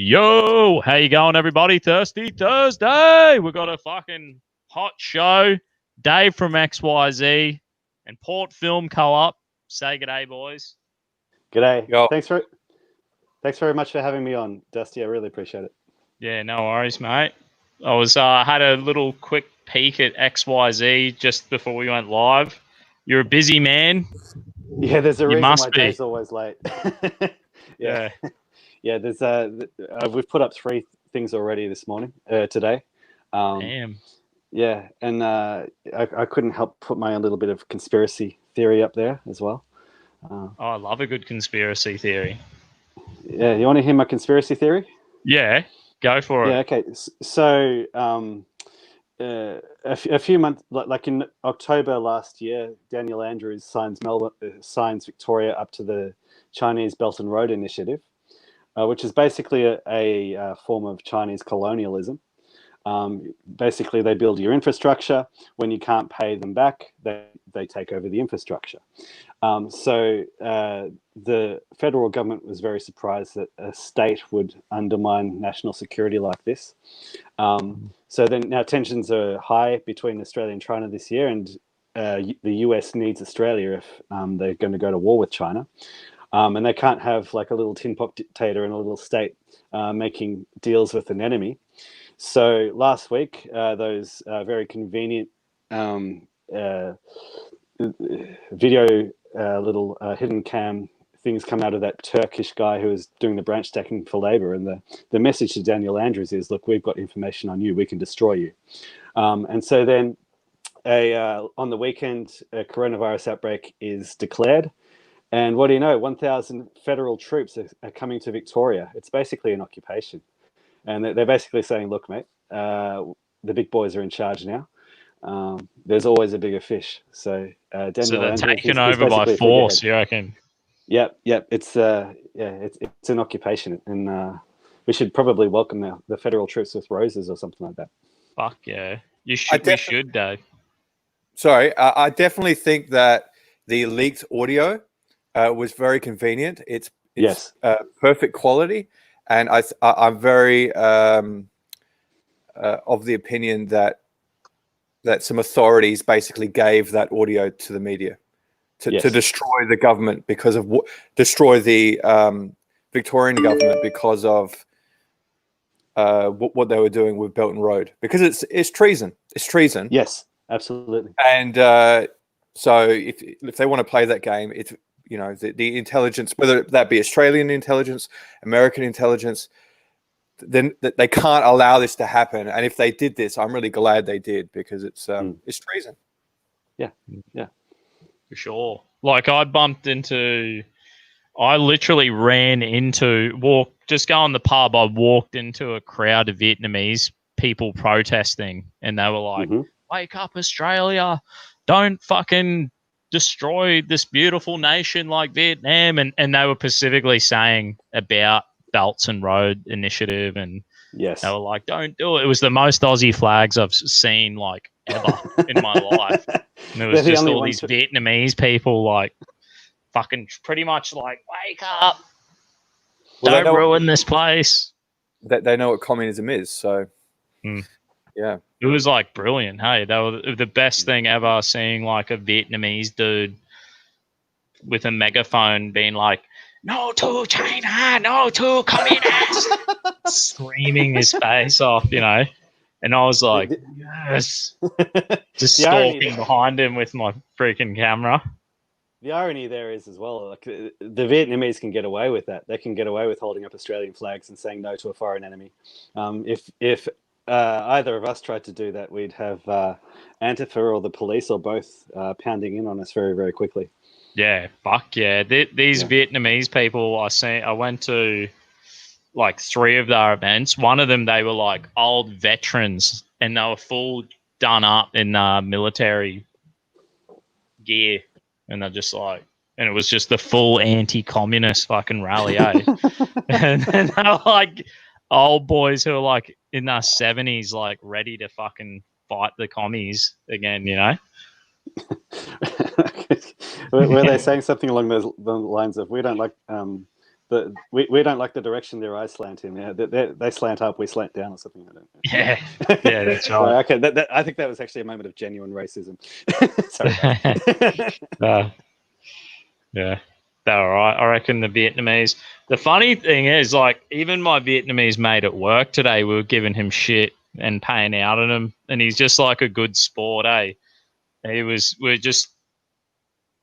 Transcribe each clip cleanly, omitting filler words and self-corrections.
Yo, how you going, everybody? Thirsty Thursday. We got a fucking hot show. Dave from XYZ and Port Film Co-op. Say g'day, boys. G'day. Yo. Thanks very much for having me on, Dusty. I really appreciate it. Yeah, no worries, mate. I was had a little quick peek at XYZ just before we went live. You're a busy man. Yeah, there's a You reason must why be. Dave's always late. Yeah. Yeah, there's we've put up 3 things already this morning, today. Damn. Yeah, and I couldn't help put my own little bit of conspiracy theory up there as well. I love a good conspiracy theory. Yeah, you want to hear my conspiracy theory? Yeah, go for it. Yeah, okay. So a few months, like in October last year, Daniel Andrews signs Victoria up to the Chinese Belt and Road Initiative, which is basically a form of Chinese colonialism. Basically, they build your infrastructure. When you can't pay them back, they take over the infrastructure. So the federal government was very surprised that a state would undermine national security like this. So then now tensions are high between Australia and China this year, and the US needs Australia if they're going to go to war with China. And they can't have like a little tin pot dictator in a little state making deals with an enemy. So last week, those very convenient video little hidden cam things come out of that Turkish guy who was doing the branch stacking for Labour. And the message to Daniel Andrews is, look, we've got information on you. We can destroy you. And so then on the weekend, a coronavirus outbreak is declared. And what do you know? 1,000 federal troops are coming to Victoria. It's basically an occupation. And they're basically saying, look, mate, the big boys are in charge now. There's always a bigger fish. So Daniel they're Andrews taken over by force, you reckon? Yep. It's it's an occupation, and we should probably welcome the federal troops with roses or something like that. Fuck yeah, we should, Dave. Sorry, I definitely think that the leaked audio was very convenient. It's yes, perfect quality, and I'm very of the opinion that some authorities basically gave that audio to the media to destroy the government destroy the Victorian government because of what they were doing with Belt and Road, because it's treason. It's treason. Yes, absolutely. And so if they want to play that game, it's the intelligence, whether that be Australian intelligence, American intelligence, then they can't allow this to happen. And if they did this, I'm really glad they did, because it's treason. Yeah, for sure. Like I literally ran into just go in the pub. I walked into a crowd of Vietnamese people protesting, and they were like, "Wake up, Australia! Don't fucking destroy this beautiful nation like Vietnam." And they were specifically saying about Belts and Road Initiative, and yes, they were like, "Don't do it." It was the most Aussie flags I've seen like ever in my life. And it was just all these Vietnamese people like fucking pretty much like, wake up, don't ruin this place. They know what communism is, so yeah. It was like brilliant. Hey, they were the best thing ever, seeing like a Vietnamese dude with a megaphone being like, "No to China, no to communists," screaming his face off, And I was like, yes, just stalking behind him with my freaking camera. The irony there is as well, like the Vietnamese can get away with that. They can get away with holding up Australian flags and saying no to a foreign enemy. If either of us tried to do that, we'd have Antifa or the police or both pounding in on us very, very quickly. Yeah, fuck yeah. These Vietnamese people I went to like 3 of their events. One of them, they were like old veterans, and they were full done up in military gear, and they're just like, and it was just the full anti-communist fucking rally, eh? And they were like old boys who are like in their 70s, like ready to fucking fight the commies again, Were they saying something along the lines of, we don't like we don't like the direction their eyes slant in. Yeah, they slant up, we slant down, or something. I don't know. Yeah, that's right. So, okay, I think that was actually a moment of genuine racism. Sorry. Yeah, they're all right. I reckon the Vietnamese. The funny thing is, like, even my Vietnamese mate at work today, we were giving him shit and paying out on him, and he's just like a good sport, eh? We're just,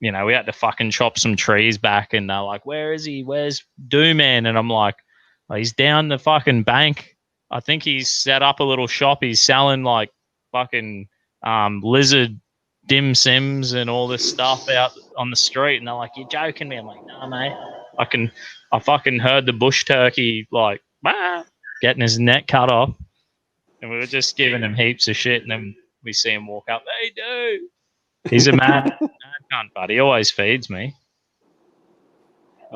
we had to fucking chop some trees back, and they're like, "Where is he? Where's Dooman?" And I'm like, "Oh, he's down the fucking bank. I think he's set up a little shop. He's selling like fucking lizard dim sims and all this stuff out on the street." And they're like, "You're joking me?" I'm like, "No, mate. I fucking heard the bush turkey like getting his neck cut off." And we were just giving him heaps of shit, and then we see him walk up. "Hey, dude." He's a mad cunt, but he always feeds me.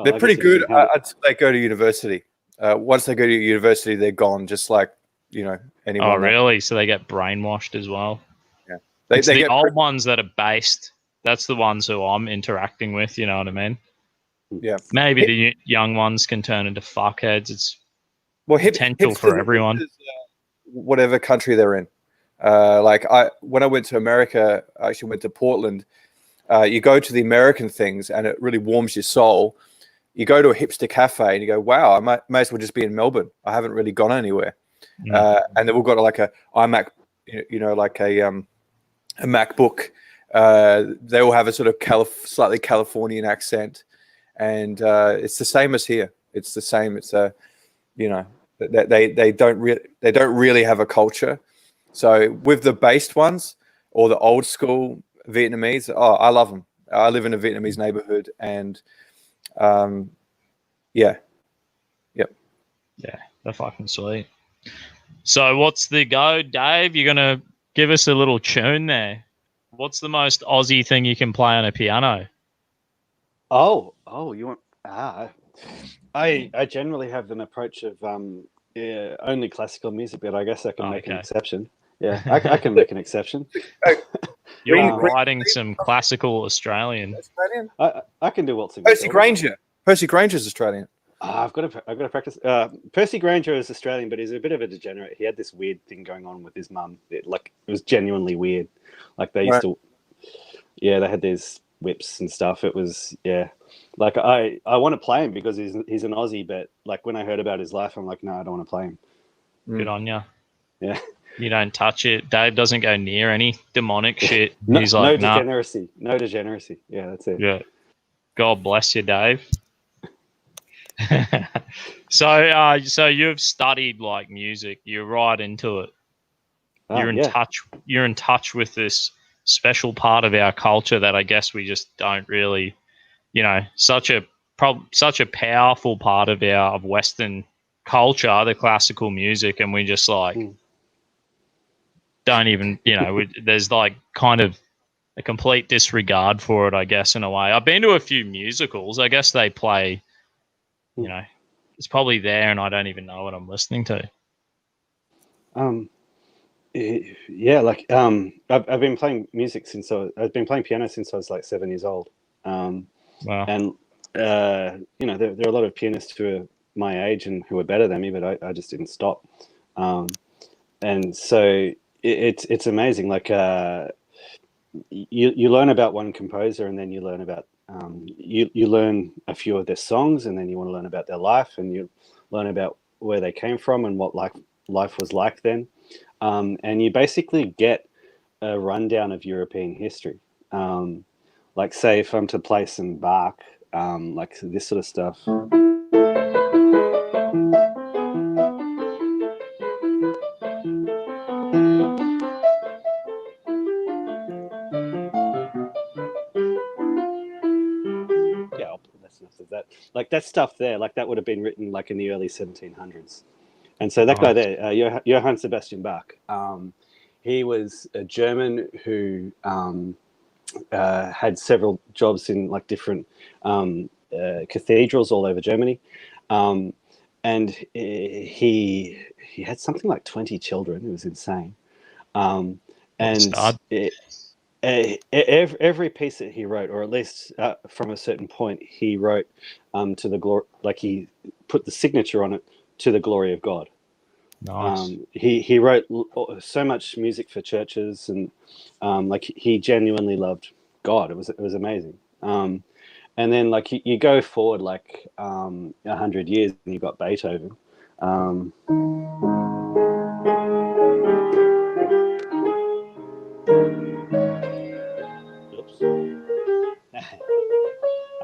They're pretty good until they go to university. Once they go to university, they're gone, just like, anyone. Oh, really? So they get brainwashed as well? Yeah. It's the old ones that are based. That's the ones who I'm interacting with, you know what I mean? Yeah. Maybe the young ones can turn into fuckheads. It's potential for everyone. Whatever country they're in. When I went to America, I actually went to Portland. You go to the American things and it really warms your soul. You go to a hipster cafe and you go, wow, I may as well just be in Melbourne. I haven't really gone anywhere. And they've all got like a iMac, like a MacBook. They all have a sort of slightly Californian accent. And it's the same as here. It's the same. It's they don't really have a culture. So with the based ones or the old school Vietnamese, I love them. I live in a Vietnamese neighborhood, and yeah, they're fucking sweet. So what's the go, Dave? You're gonna give us a little tune there. What's the most Aussie thing you can play on a piano? Oh, you want? I generally have an approach of only classical music, but I guess I can make an exception. Yeah, I can make an exception. You're writing some classical Australian. I can do waltzing. Percy Granger. Percy Granger's Australian. I've got to practice. Percy Granger is Australian, but he's a bit of a degenerate. He had this weird thing going on with his mum. It was genuinely weird. Like they used to, they had these whips and stuff. It was Like I want to play him because he's an Aussie, but like when I heard about his life, I'm like, no, I don't want to play him. Good on you. Yeah. You don't touch it. Dave doesn't go near any demonic shit. He's like, no degeneracy. No degeneracy. Yeah, that's it. Yeah. God bless you, Dave. So you've studied like music. You're right into it. You're in touch with this special part of our culture that I guess we just don't really, such a powerful part of Western culture, the classical music, and we just like don't even, there's like kind of a complete disregard for it, I guess, in a way. I've been to a few musicals. I guess they play, it's probably there and I don't even know what I'm listening to. I've been playing music I've been playing piano since I was like 7 years old. Wow. And there are a lot of pianists who are my age and who are better than me, but I just didn't stop. And so it's amazing. Like you learn about one composer, and then you learn about you learn a few of their songs, and then you want to learn about their life, and you learn about where they came from and what life was like then. And you basically get a rundown of European history. Like say if I'm to play some Bach, like this sort of stuff. That like that stuff there, like that would have been written like in the early 1700s. And so that guy there, Johann Sebastian Bach, he was a German who had several jobs in like different cathedrals all over Germany, and he had something like 20 children. It was insane. every piece that he wrote, or at least from a certain point, he wrote to the glory, like he put the signature on it, to the glory of God. Nice. He wrote so much music for churches, and like he genuinely loved God. It was amazing. And then like you go forward like 100 years, and you got Beethoven. I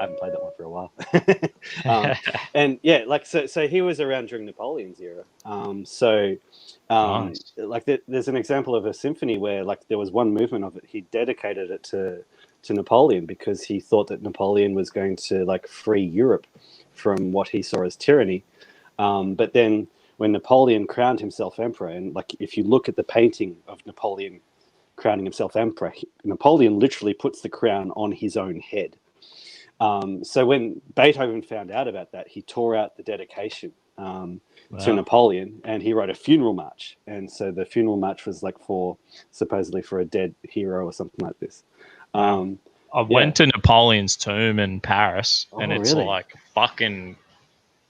haven't played that one for a while. And yeah, like so he was around during Napoleon's era. Nice. Like there's an example of a symphony where like there was one movement of it. He dedicated it to Napoleon because he thought that Napoleon was going to like free Europe from what he saw as tyranny. But then when Napoleon crowned himself emperor, and like if you look at the painting of Napoleon crowning himself emperor, Napoleon literally puts the crown on his own head. So when Beethoven found out about that, he tore out the dedication to Napoleon, and he wrote a funeral march. And so the funeral march was like supposedly for a dead hero or something like this. I went to Napoleon's tomb in Paris, and it's really? like fucking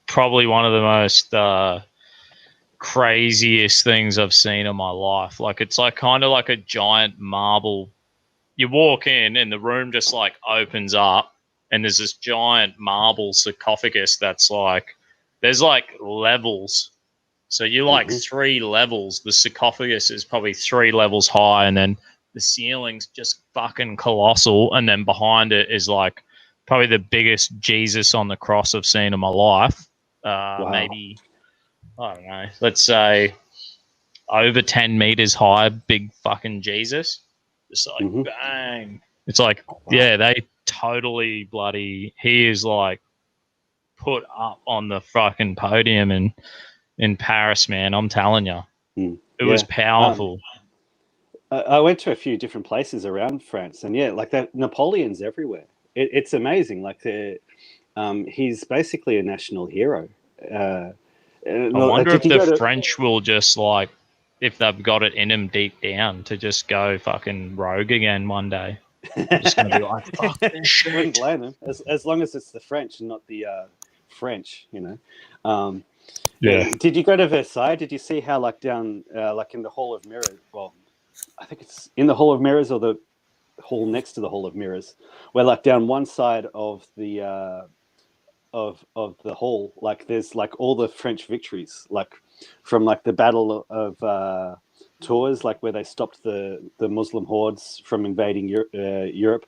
probably one of the most craziest things I've seen in my life. Like it's like kind of like a giant marble. You walk in, and the room just like opens up. And there's this giant marble sarcophagus that's like, there's like levels. So you're like 3 levels. The sarcophagus is probably 3 levels high, and then the ceiling's just fucking colossal. And then behind it is like probably the biggest Jesus on the cross I've seen in my life. Wow. Maybe, I don't know, let's say over 10 meters high, big fucking Jesus. Just like bang. It's like, yeah, they totally bloody, he is like put up on the fucking podium in Paris, man. I'm telling you, it was powerful. I went to a few different places around France, and yeah, like that Napoleon's everywhere. It's amazing. Like he's basically a national hero. I wonder if the French will just like, if they've got it in them deep down to just go fucking rogue again one day. Just gonna be like, fuck this shit. Wouldn't blame them, as long as it's the French and not the French, you know. Yeah. Did you go to Versailles? Did you see how like down like in the Hall of Mirrors? Well, I think it's in the Hall of Mirrors or the hall next to the Hall of Mirrors, where like down one side of the of the hall, like there's like all the French victories, like from like the Battle of Tours, like where they stopped the Muslim hordes from invading Europe,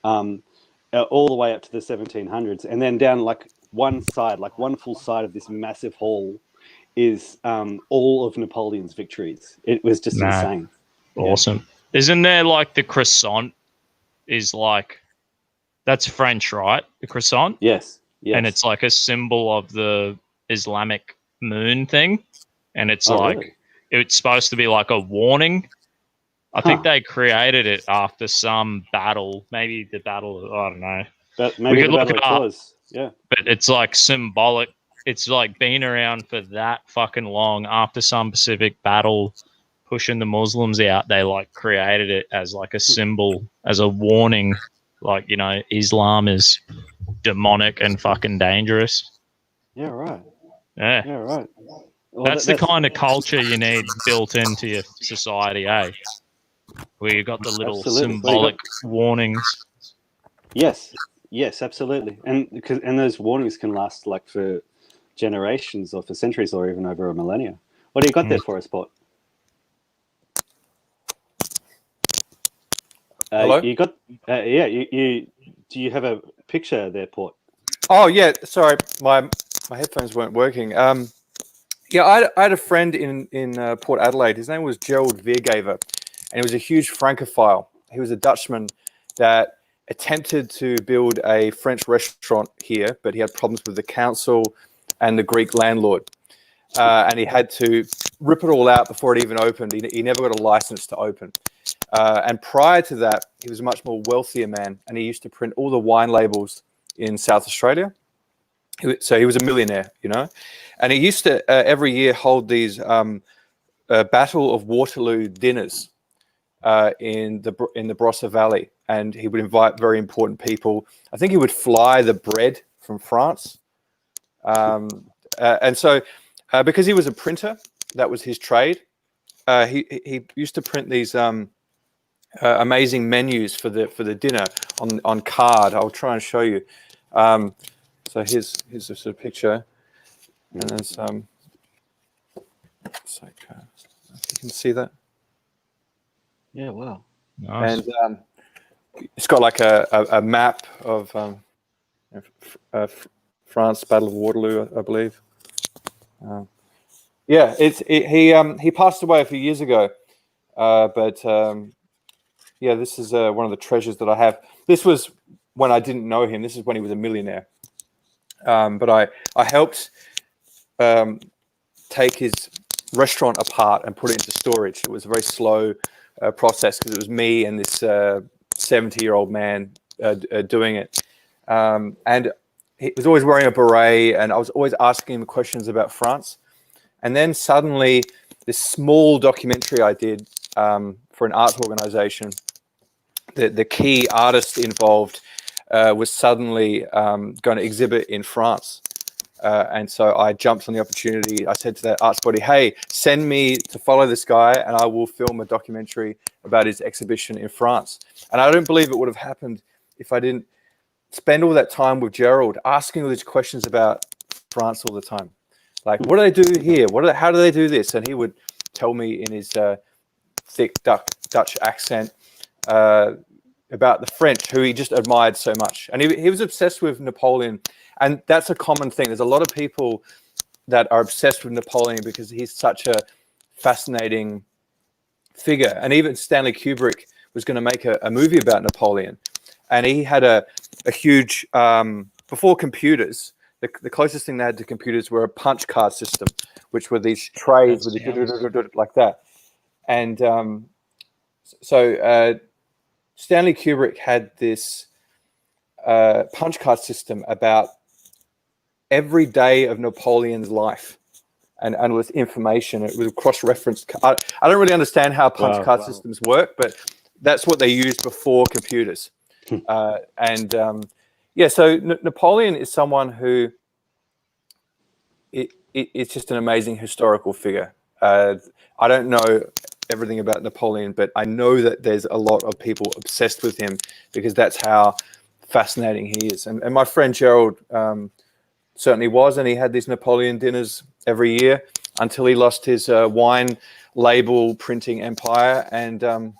all the way up to the 1700s, and then down like one side, like one full side of this massive hall, is all of Napoleon's victories. It was just insane. Awesome. Yeah. Isn't there like the croissant is like, that's French, right? The croissant? Yes. And it's like a symbol of the Islamic moon thing, and it's really? It's supposed to be like a warning. I think they created it after some battle, maybe the battle, I don't know. But maybe the Battle of Tours. Yeah. But it's like symbolic. It's like been around for that fucking long. After some Pacific battle pushing the Muslims out, they like created it as like a symbol, as a warning, like, you know, Islam is demonic and fucking dangerous. Yeah, right. Yeah, right. Well, that's the kind of culture you need built into your society, eh? Where you got the little symbolic warnings. Yes, absolutely. And those warnings can last like for generations or for centuries or even over a millennia. What do you got there for us, Port? Hello? You got you do you have a picture there, Port? Oh yeah, sorry, my headphones weren't working. Yeah, I had a friend in Port Adelaide. His name was Gerald Viergever, and he was a huge Francophile. He was a Dutchman that attempted to build a French restaurant here, but he had problems with the council and the Greek landlord, and he had to rip it all out before it even opened. He never got a license to open. And prior to that, he was a much more wealthier man, and he used to print all the wine labels in South Australia. So he was a millionaire, you know, and he used to every year hold these Battle of Waterloo dinners in the Brossa Valley, and he would invite very important people. I think he would fly the bread from France, and so because he was a printer, that was his trade. He used to print these amazing menus for the dinner on card. I'll try and show you. So here's a sort of picture, and there's it's like you can see that. Yeah, wow. Nice. And it's got like a map of France, Battle of Waterloo, I believe. Yeah, he passed away a few years ago, but yeah, this is one of the treasures that I have. This was when I didn't know him. This is when he was a millionaire. But I helped take his restaurant apart and put it into storage. It was a very slow process because it was me and this 70-year-old man doing it. And he was always wearing a beret, and I was always asking him questions about France. And then suddenly, this small documentary I did for an art organization, the key artist involved was suddenly going to exhibit in France. And so I jumped on the opportunity. I said to that arts body, hey, send me to follow this guy and I will film a documentary about his exhibition in France. And I don't believe it would have happened if I didn't spend all that time with Gerald asking all these questions about France all the time. Like, what do they do here? How do they do this? And he would tell me in his thick Dutch accent about the French, who he just admired so much. And he was obsessed with Napoleon. And that's a common thing. There's a lot of people that are obsessed with Napoleon because he's such a fascinating figure. And even Stanley Kubrick was going to make a movie about Napoleon. And he had a huge, before computers, the closest thing they had to computers were a punch card system, which were these trays with the like that. And so Stanley Kubrick had this punch card system about every day of Napoleon's life, and with information. It was cross-referenced. I don't really understand how punch card systems work, but that's what they used before computers. Yeah, so Napoleon is someone who it's just an amazing historical figure. I don't know everything about Napoleon, but I know that there's a lot of people obsessed with him because that's how fascinating he is. And my friend Gerald certainly was, and he had these Napoleon dinners every year until he lost his wine label printing empire, and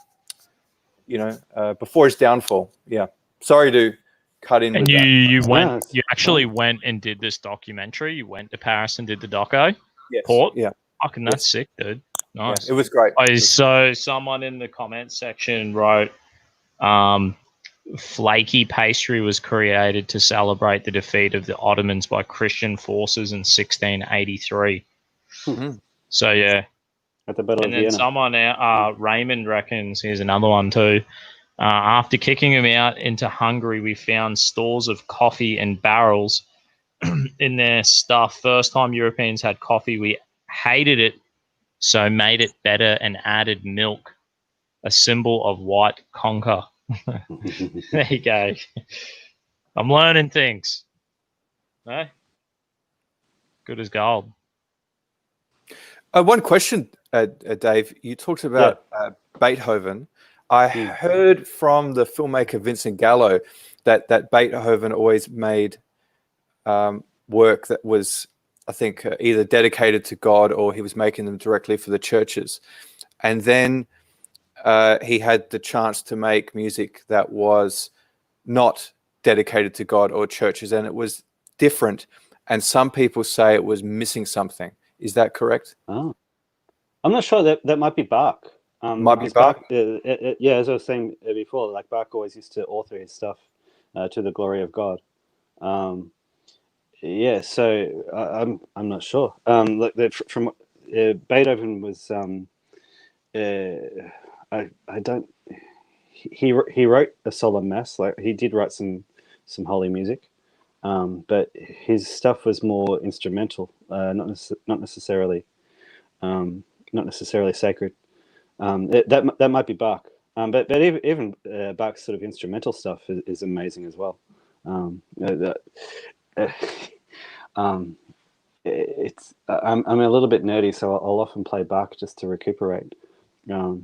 before his downfall. Yeah, sorry to cut in. And with you actually went and did this documentary. You went to Paris and did the doco. Yes. Port. Yeah. Fucking that's sick, dude. Nice. Yeah, it was great. So someone in the comments section wrote, flaky pastry was created to celebrate the defeat of the Ottomans by Christian forces in 1683. Mm-hmm. So yeah. At the Battle of Vienna. Someone, Raymond reckons, here's another one too. After kicking him out into Hungary, we found stores of coffee and barrels in their stuff. First time Europeans had coffee, we hated it, so made it better and added milk, a symbol of white conquer. There you go. I'm learning things. Eh? Good as gold. One question, Dave. You talked about Beethoven. I heard from the filmmaker Vincent Gallo that Beethoven always made work that was, I think, either dedicated to God or he was making them directly for the churches. And then he had the chance to make music that was not dedicated to God or churches, and it was different. And some people say it was missing something. Is that correct? Oh, I'm not sure. That might be Bach. Might be Bach. Yeah, as I was saying before, like Bach always used to author his stuff to the glory of God. Yeah, so I'm not sure. From Beethoven was I don't. He wrote a solemn mass. Like he did write some holy music, but his stuff was more instrumental, not necessarily sacred. That might be Bach. But even Bach's sort of instrumental stuff is amazing as well. It's I'm a little bit nerdy, so I'll often play Bach just to recuperate. Yeah,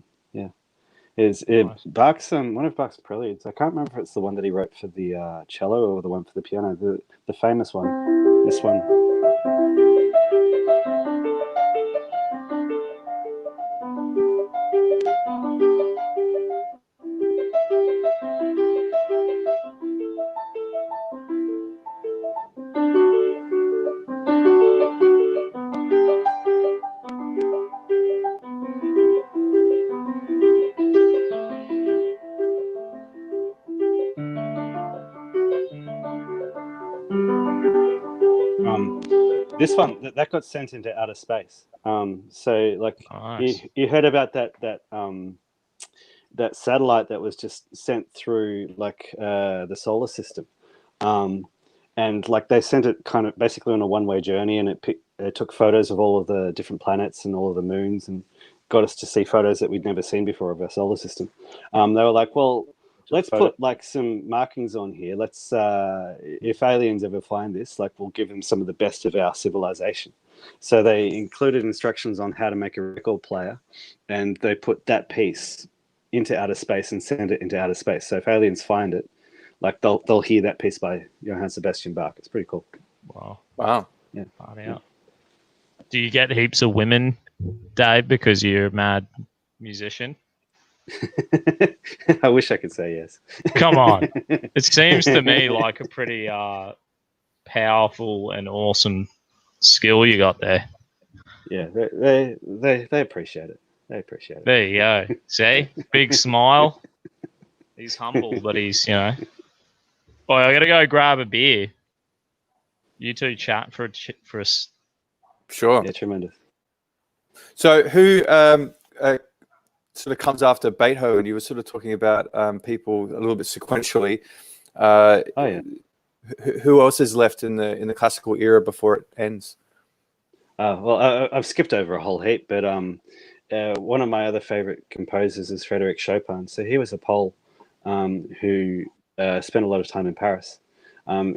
Nice. Bach's one of Bach's preludes. I can't remember if it's the one that he wrote for the cello or the one for the piano. The famous one, this one. This one that got sent into outer space. So like Nice. you heard about that satellite that was just sent through like the solar system, and like they sent it kind of basically on a one-way journey, and it took photos of all of the different planets and all of the moons, and got us to see photos that we'd never seen before of our solar system. They were like, well, let's put like some markings on here. Let's if aliens ever find this, like we'll give them some of the best of our civilization. So they included instructions on how to make a record player, and they put that piece into outer space and send it into outer space. So if aliens find it, like they'll hear that piece by Johann Sebastian Bach. It's pretty cool. Wow. Yeah. Yeah. Do you get heaps of women, Dave, because you're a mad musician? I wish I could say yes. Come on. It seems to me like a pretty powerful and awesome skill you got there. Yeah, they appreciate it. They appreciate it. There you go. See? Big smile. He's humble, but he's, Boy, I got to go grab a beer. You two chat for us. Sure. Yeah, tremendous. So who sort of comes after Beethoven? You were sort of talking about people a little bit sequentially. Oh yeah. Who else is left in the classical era before it ends? Well, I've skipped over a whole heap, but one of my other favorite composers is Frederic Chopin. So he was a Pole who spent a lot of time in Paris.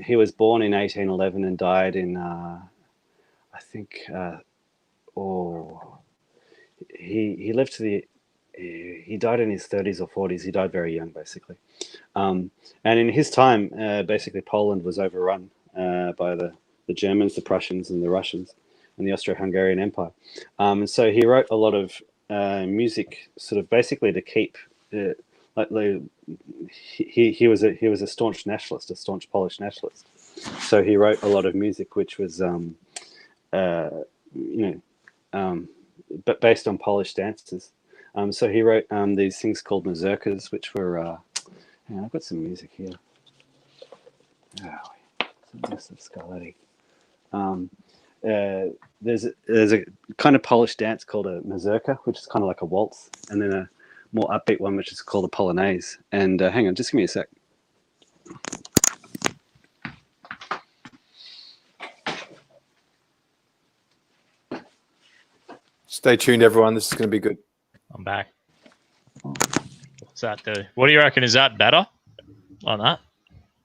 He was born in 1811 and died in, I think, he lived to the, he died in his 30s or 40s. He died very young, basically. And in his time, basically Poland was overrun by the Germans, the Prussians, and the Russians, and the Austro-Hungarian Empire. And so he wrote a lot of music, sort of basically to keep. He was a staunch nationalist, a staunch Polish nationalist. So he wrote a lot of music which was, but based on Polish dances. So he wrote these things called mazurkas, which were. I've got some music here. Some Scarlatti. There's a kind of Polish dance called a mazurka, which is kind of like a waltz, and then a more upbeat one, which is called a polonaise. And hang on, just give me a sec. Stay tuned, everyone. This is going to be good. I'm back. What's that do? What do you reckon? Is that better? Like that?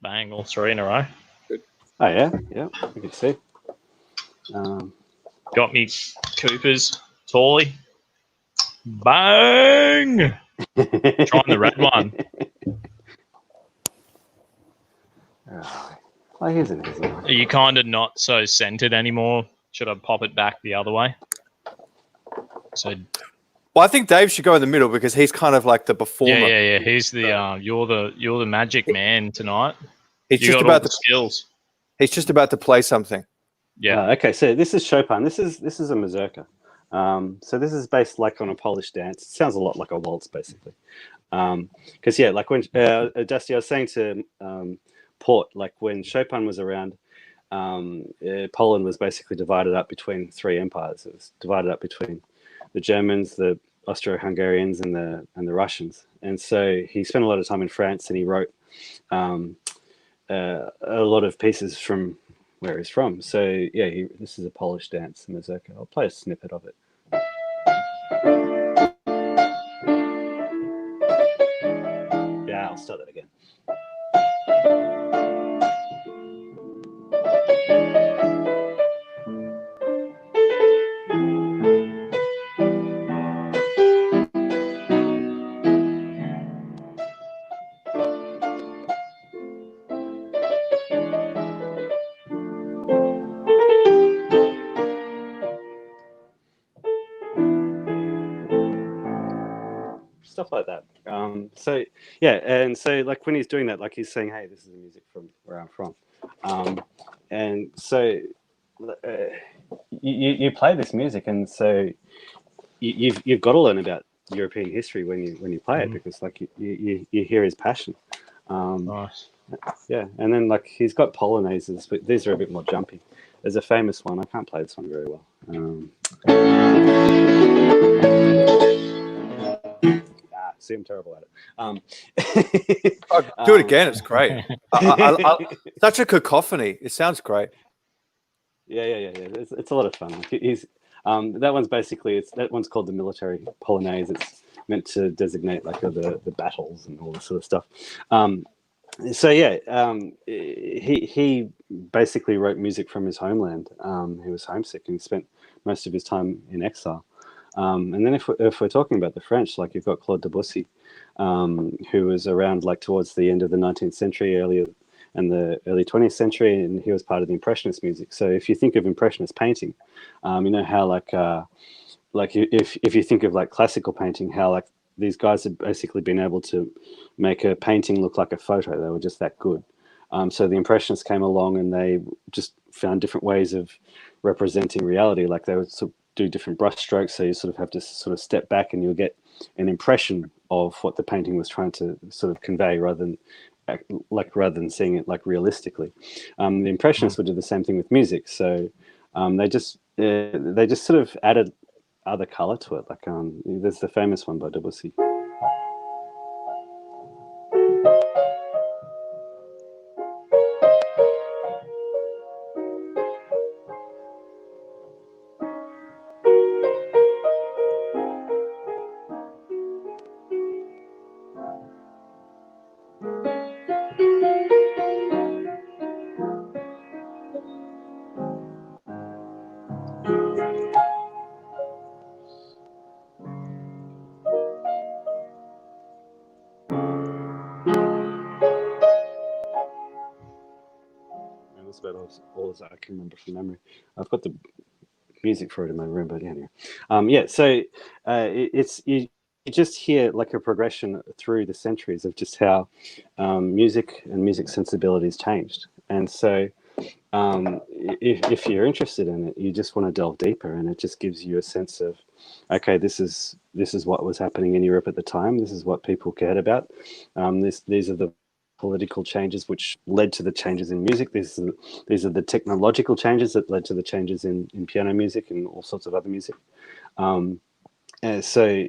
Bang, all three in a row. Good. Oh yeah, yeah. You can see. Got me Coopers, Tawley. Bang! Trying the red one. Oh, here's an easy one. Are you kind of not so centered anymore? Should I pop it back the other way? So. Well, I think Dave should go in the middle because he's kind of like the performer. Yeah. He's the you're the magic man tonight. He's just about the skills. He's just about to play something. Yeah. Okay, so this is Chopin. This is a mazurka. So this is based like on a Polish dance. It sounds a lot like a waltz, basically. Because like when Dusty, I was saying to Port, like when Chopin was around, Poland was basically divided up between three empires. It was divided up between the Germans, the Austro-Hungarians, and the Russians. And so he spent a lot of time in France, and he wrote a lot of pieces from where he's from. So yeah, this is a Polish dance, mazurka. I'll play a snippet of it. start that again. Stuff like that. So yeah, and so like when he's doing that, like he's saying, "Hey, this is the music from where I'm from," and so you play this music, and so you've got to learn about European history when you play it, because like you hear his passion. Nice. Yeah, and then like he's got polonaises, but these are a bit more jumpy. There's a famous one. I can't play this one very well. See, I'm terrible at it. Do it again. It's great. Such a cacophony. It sounds great. Yeah. It's a lot of fun. Like he's that one's basically that one's called the Military Polonaise. It's meant to designate like the battles and all this sort of stuff. So yeah, he basically wrote music from his homeland. He was homesick and he spent most of his time in exile. And then if we're talking about the French, like you've got Claude Debussy, who was around like towards the end of the 19th century, earlier and the early 20th century, and he was part of the Impressionist music. So if you think of Impressionist painting, you know how like if you think of like classical painting, how like these guys had basically been able to make a painting look like a photo. They were just that good. So the Impressionists came along and they just found different ways of representing reality. Like they would sort of do different brush strokes, so you sort of have to sort of step back and you'll get an impression of what the painting was trying to sort of convey, rather than seeing it like realistically. The Impressionists would do the same thing with music. So they just sort of added other color to it. Like there's the famous one by Debussy. That's about all as I can remember from memory. I've got the music for it in my room, but anyway. Yeah, so it's you just hear like a progression through the centuries of just how music and music sensibilities changed. And so if you're interested in it, you just want to delve deeper, and it just gives you a sense of, okay, this is what was happening in Europe at the time. This is what people cared about. These are the political changes which led to the changes in music. These are the technological changes that led to the changes in piano music and all sorts of other music. So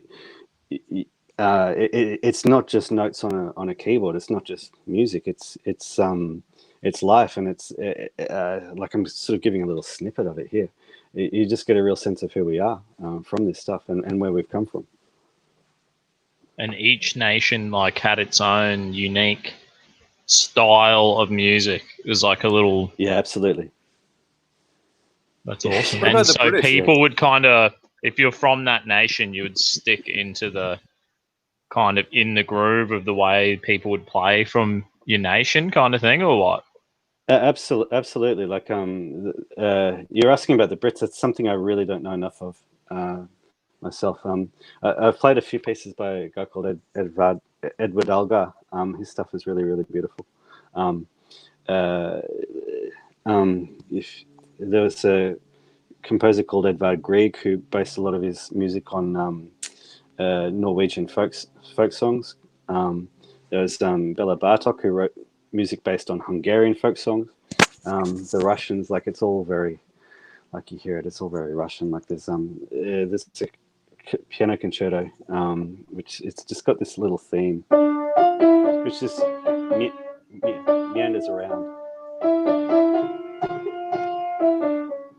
it's not just notes on a keyboard. It's not just music. It's life, and it's like I'm sort of giving a little snippet of it here. You just get a real sense of who we are from this stuff and where we've come from. And each nation like had its own unique style of music. It was like a little... Yeah, absolutely. That's awesome. What about And the so British? people would kind of, if you're from that nation, you would stick into the kind of in the groove of the way people would play from your nation kind of thing, or what? Absolutely. Like you're asking about the Brits. That's something I really don't know enough of myself. I've played a few pieces by a guy called Edward Elgar. His stuff is really, really beautiful. If there was a composer called Edvard Grieg who based a lot of his music on Norwegian folk songs. There was Bela Bartok, who wrote music based on Hungarian folk songs. The Russians, like it's all very, like you hear it, it's all very Russian. Like there's a piano concerto, which it's just got this little theme, which just meanders around.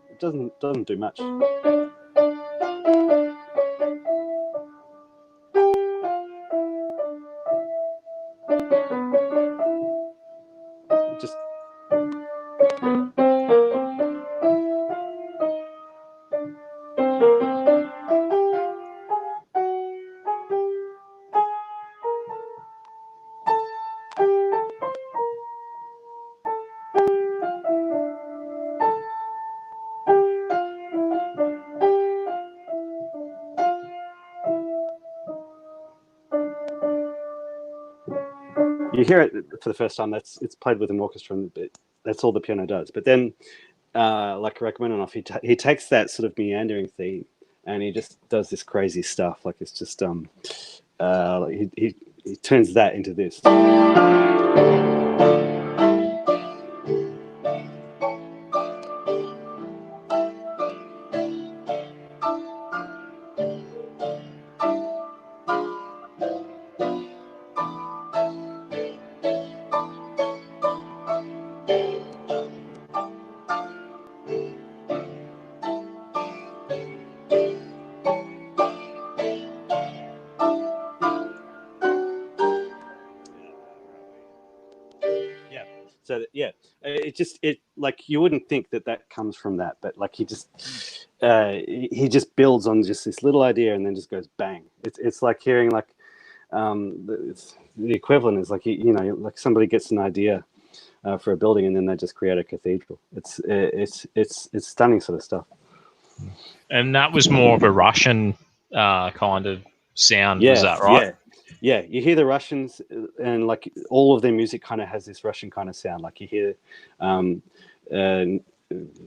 It doesn't do much. you hear it for the first time. It's played with an orchestra, and that's all the piano does. But then, like Rachmaninoff, he takes that sort of meandering theme, and he just does this crazy stuff. Like it's just he turns that into this. So it like you wouldn't think that comes from that, but like he just builds on just this little idea and then just goes bang. It's like hearing like the equivalent is like like somebody gets an idea for a building and then they just create a cathedral. It's stunning sort of stuff. And that was more of a Russian kind of sound, is that right? Yeah, you hear the Russians, and like all of their music kind of has this Russian kind of sound. Like you hear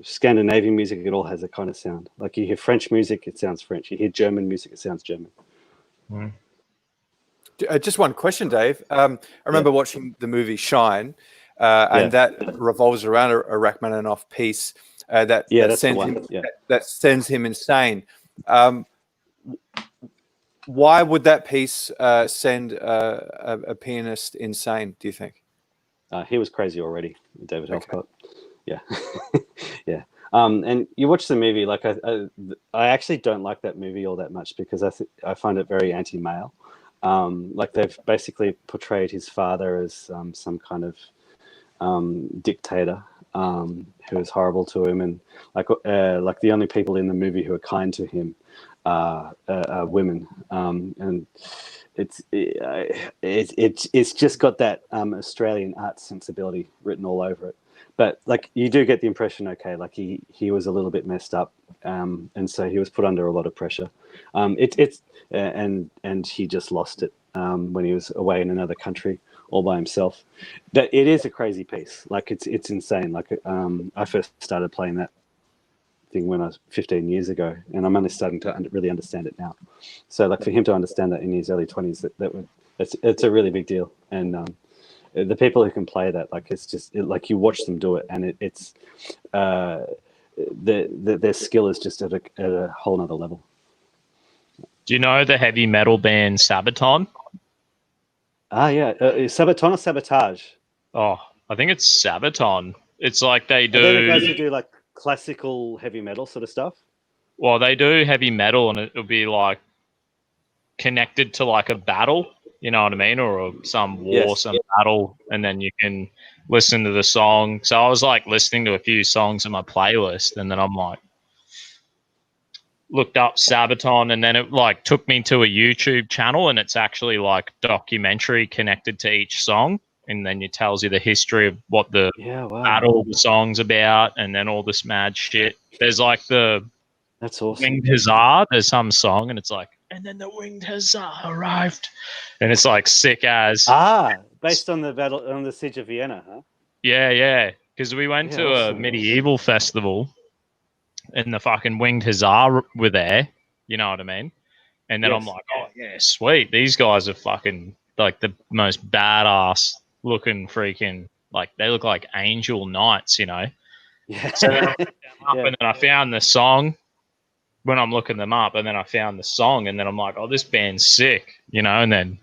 Scandinavian music, it all has a kind of sound. Like you hear French music, it sounds French. You hear German music, it sounds German. Mm. Just one question, Dave. I remember watching the movie Shine, and that revolves around a Rachmaninoff piece that sends him insane. Why would that piece send a pianist insane, do you think? He was crazy already, David Hiscox. Yeah. Yeah. And you watch the movie, like I actually don't like that movie all that much because I find it very anti-male. Like they've basically portrayed his father as some kind of dictator who is horrible to him, and like the only people in the movie who are kind to him women, and it's just got that Australian art sensibility written all over it. But like you do get the impression, okay, like he was a little bit messed up, and so he was put under a lot of pressure. And he just lost it when he was away in another country all by himself. That it is a crazy piece. Like it's insane. Like I first started playing that thing when I was 15 years ago, and I'm only starting to really understand it now. So like for him to understand that in his early 20s, it's a really big deal. And the people who can play that, like it's just like you watch them do it, and it's their skill is just at a whole nother level. Do you know the heavy metal band Sabaton? Yeah, Sabaton or Sabotage? Oh, I think it's Sabaton. It's like they do. Are they the guys who do like classical heavy metal sort of stuff? Well, they do heavy metal, and it'll be like connected to like a battle. You know what I mean? Or some war, some battle, and then you can listen to the song. So I was like listening to a few songs in my playlist, and then I'm like, looked up Sabaton, and then it like took me to a YouTube channel, and it's actually like documentary connected to each song, and then it tells you the history of what the battle the song's about, and then all this mad shit. There's like that's awesome. Winged Hussar. There's some song, and it's like, and then the Winged Hussar arrived, and it's like sick as based on the battle on the Siege of Vienna, huh? Yeah, because we went to a medieval festival, and the fucking Winged Hussar were there. You know what I mean? And then I'm like, oh yeah, sweet. These guys are fucking like the most badass looking freaking, like they look like angel knights, you know? Yeah. So then I went up and then I found the song when I'm looking them up, and then I found the song, and then I'm like, oh, this band's sick, you know? And then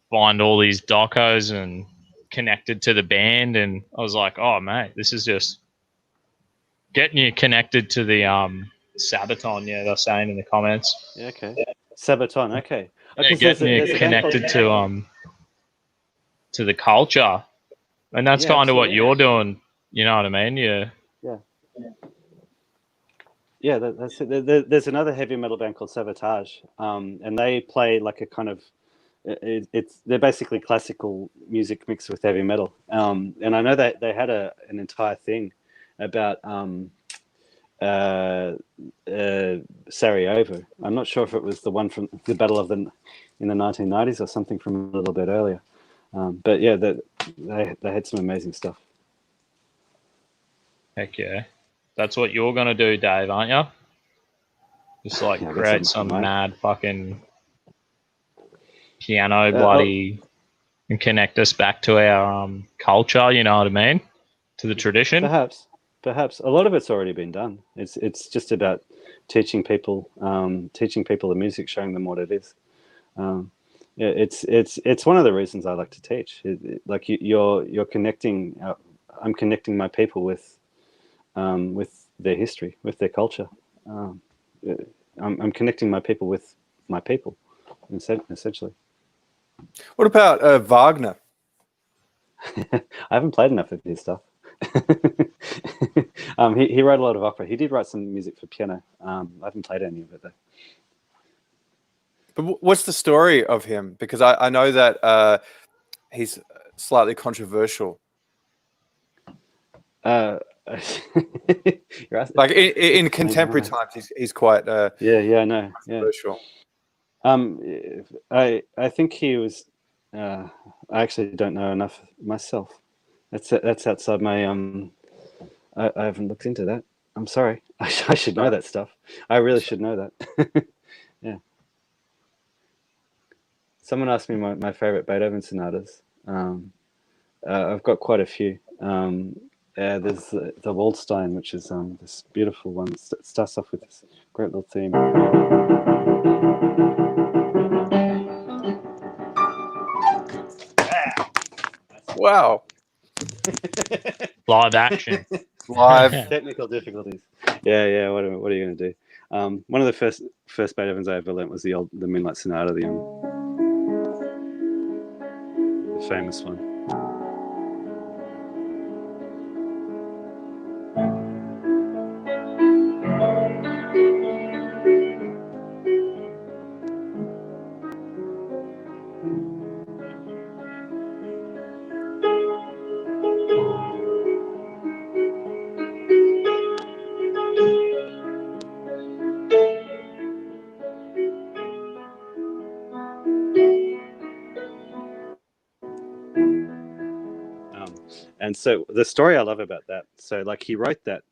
find all these docos and connected to the band, and I was like, oh mate, this is just getting you connected to the Sabaton. Yeah, they're saying in the comments. Yeah, okay. Sabaton, okay. Yeah, getting you connected to the culture, and that's kind of what you're doing. You know what I mean? Yeah, that's it. There's another heavy metal band called Sabotage, and they play like a kind of they're basically classical music mixed with heavy metal. And I know that they had an entire thing about Sarajevo. I'm not sure if it was the one from the Battle of in the 1990s or something from a little bit earlier. But yeah, they had some amazing stuff. Heck yeah. That's what you're going to do, Dave, aren't you? Just like Yeah, I guess create some I might. mad fucking piano bloody and connect us back to our culture, you know what I mean? To the tradition. Perhaps a lot of it's already been done. It's just about teaching people the music, showing them what it is. Yeah, it's one of the reasons I like to teach. Like you're connecting. I'm connecting my people with their history, with their culture. I'm connecting my people with my people, essentially. What about Wagner? I haven't played enough of his stuff. He wrote a lot of opera. He did write some music for piano. I haven't played any of it though. But what's the story of him? Because I know that he's slightly controversial. You're asking, like in contemporary times, he's quite yeah, I know. Controversial. I think he was. I actually don't know enough myself. That's outside my I haven't looked into that. I'm sorry. I should know that stuff. I really should know that. Yeah. Someone asked me my favorite Beethoven sonatas. I've got quite a few. There's the Waldstein, which is this beautiful one. It starts off with this great little theme. Wow. Live action. Live. Technical difficulties. Yeah. What are you going to do? One of the first Beethovens I ever learnt was the Moonlight Sonata, the famous one. And so the story I love about that, so like he wrote that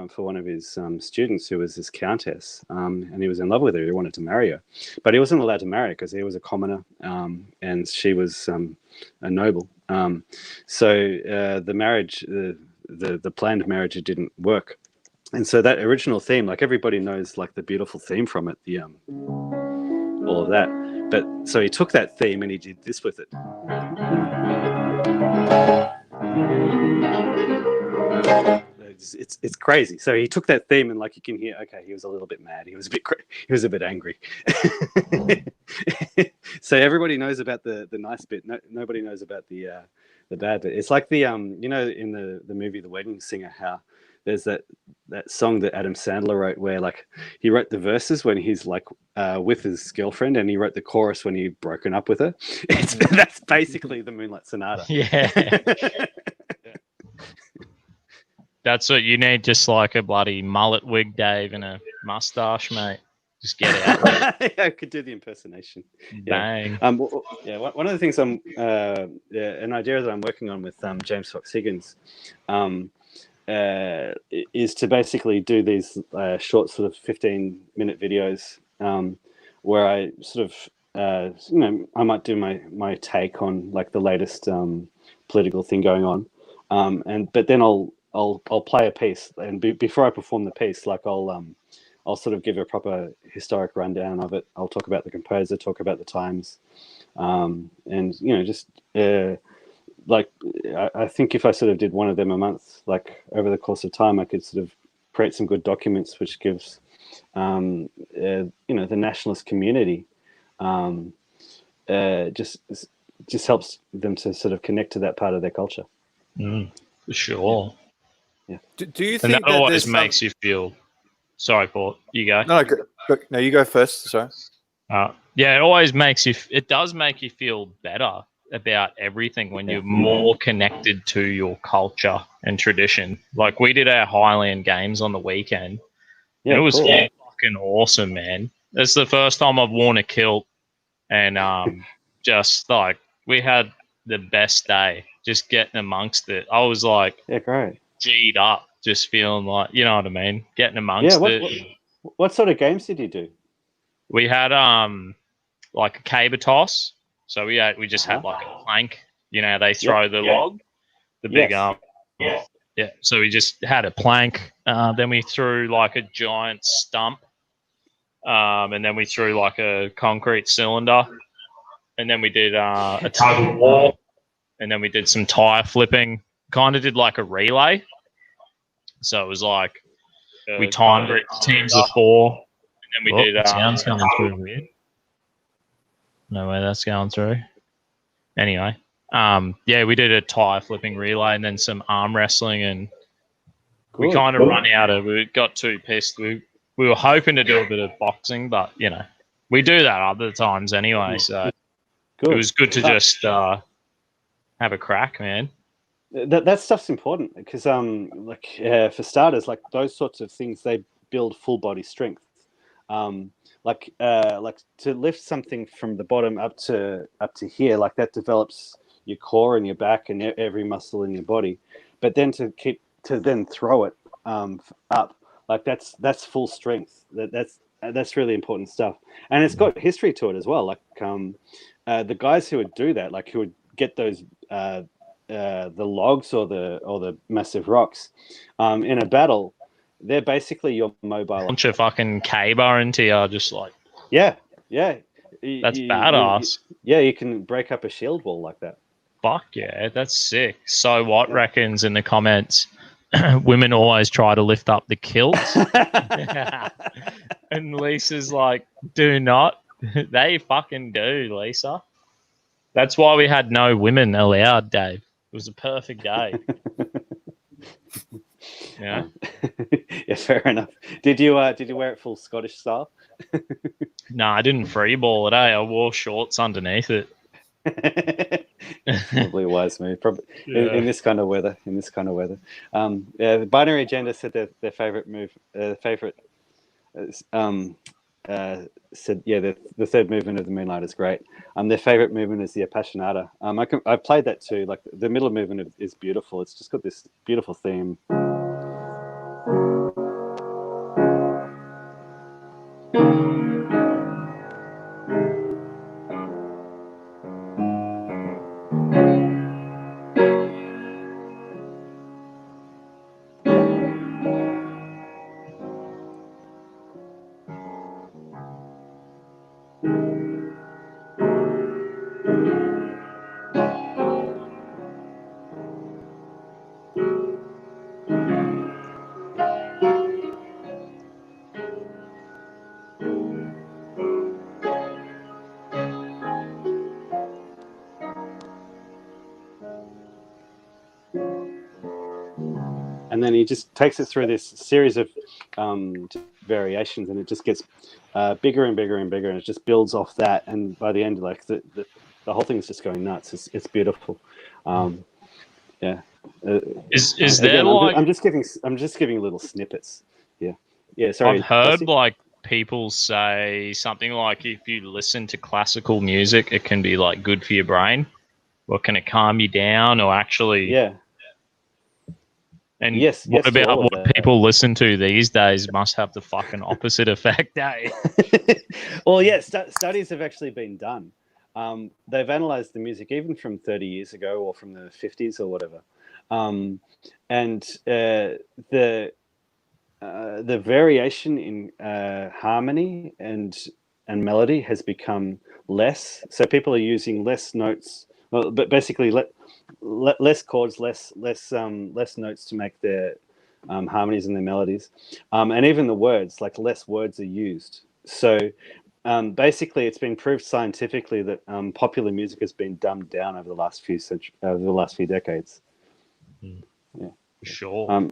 for one of his students who was this countess, and he was in love with her. He wanted to marry her, but he wasn't allowed to marry her because he was a commoner, and she was a noble. So the marriage, the planned marriage, it didn't work. And so that original theme, like everybody knows, like the beautiful theme from it, the all of that. But so he took that theme and he did this with it. It's crazy. So he took that theme and like you can hear, okay, he was a little bit mad. He was a bit angry. So everybody knows about the nice bit. Nobody knows about the bad bit. It's like the you know, in the movie The Wedding Singer, how there's that song that Adam Sandler wrote where like he wrote the verses when he's like with his girlfriend, and he wrote the chorus when he'd broken up with her. That's basically the Moonlight Sonata. Yeah. That's what you need, just like a bloody mullet wig, Dave, and a mustache, mate. Just get it out. I could do the impersonation. Bang. Yeah. One of the things an idea that I'm working on with James Fox Higgins is to basically do these short sort of 15-minute videos where I sort of I might do my take on like the latest political thing going on, but then I'll play a piece, and before I perform the piece, like I'll sort of give a proper historic rundown of it. I'll talk about the composer, talk about the times, and just like I think if I sort of did one of them a month, like over the course of time, I could sort of create some good documents, which gives the nationalist community just helps them to sort of connect to that part of their culture. For sure. Yeah. Do you think that always makes you feel? Sorry, Paul. You go. No, you go first. Sorry. Yeah, it always makes you. It does make you feel better about everything when you're more connected to your culture and tradition. Like we did our Highland Games on the weekend. Yeah, and it was fucking awesome, man. It's the first time I've worn a kilt, and just like we had the best day. Just getting amongst it. I was like, Yeah, great. G'd up, just feeling like, you know what I mean? Getting amongst it. What sort of games did you do? We had like a caber toss. So we just had like a plank. You know, they throw the log, the big yeah. So we just had a plank. Then we threw like a giant stump. And then we threw like a concrete cylinder. And then we did a tug of war. And then we did some tire flipping. Kind of did like a relay. So it was like we timed it teams of 4. And then we did sounds coming through weird. No way that's going through. Anyway, yeah, we did a tire flipping relay and then some arm wrestling, and we kind of run out of. We got too pissed. We were hoping to do a bit of boxing, but you know, we do that other times anyway. So it was good to just have a crack, man. That stuff's important because, like for starters, like those sorts of things, they build full body strength. Like to lift something from the bottom up to here, like that develops your core and your back and every muscle in your body. But then to then throw it up, like that's full strength. That's really important stuff, and it's got history to it as well. Like the guys who would do that, like who would get those the logs or the massive rocks in a battle. They're basically your mobile. Bunch of fucking K-bar into you, just like yeah. That's badass. You can break up a shield wall like that. Fuck yeah, that's sick. So what reckons in the comments? Women always try to lift up the kilt, and Lisa's like, "Do not." They fucking do, Lisa. That's why we had no women allowed, Dave. It was a perfect day. Yeah. Yeah, fair enough. Did you wear it full Scottish style? No, I didn't freeball it. I wore shorts underneath it. Probably a wise move. Probably in this kind of weather. Yeah, the binary agenda said their favorite move. Said the third movement of the Moonlight is great. Their favorite movement is the Appassionata. I've played that too. Like the middle movement is beautiful. It's just got this beautiful theme. And then he just takes it through this series of variations, and it just gets bigger and bigger and bigger, and it just builds off that. And by the end, like the whole thing's just going nuts. It's beautiful. Yeah. Is there again, like I'm just giving little snippets. Yeah. Sorry. I've heard like people say something like if you listen to classical music, it can be like good for your brain, or can it calm you down, or actually And what about what people listen to these days must have the fucking opposite effect, eh? Well, yeah, studies have actually been done. They've analysed the music even from 30 years ago or from the 50s or whatever. And the variation in harmony and melody has become less. So people are using less notes, but basically less chords, less notes to make their harmonies and their melodies, and even the words, like less words are used. So basically, it's been proved scientifically that popular music has been dumbed down over the last few decades. Yeah, sure.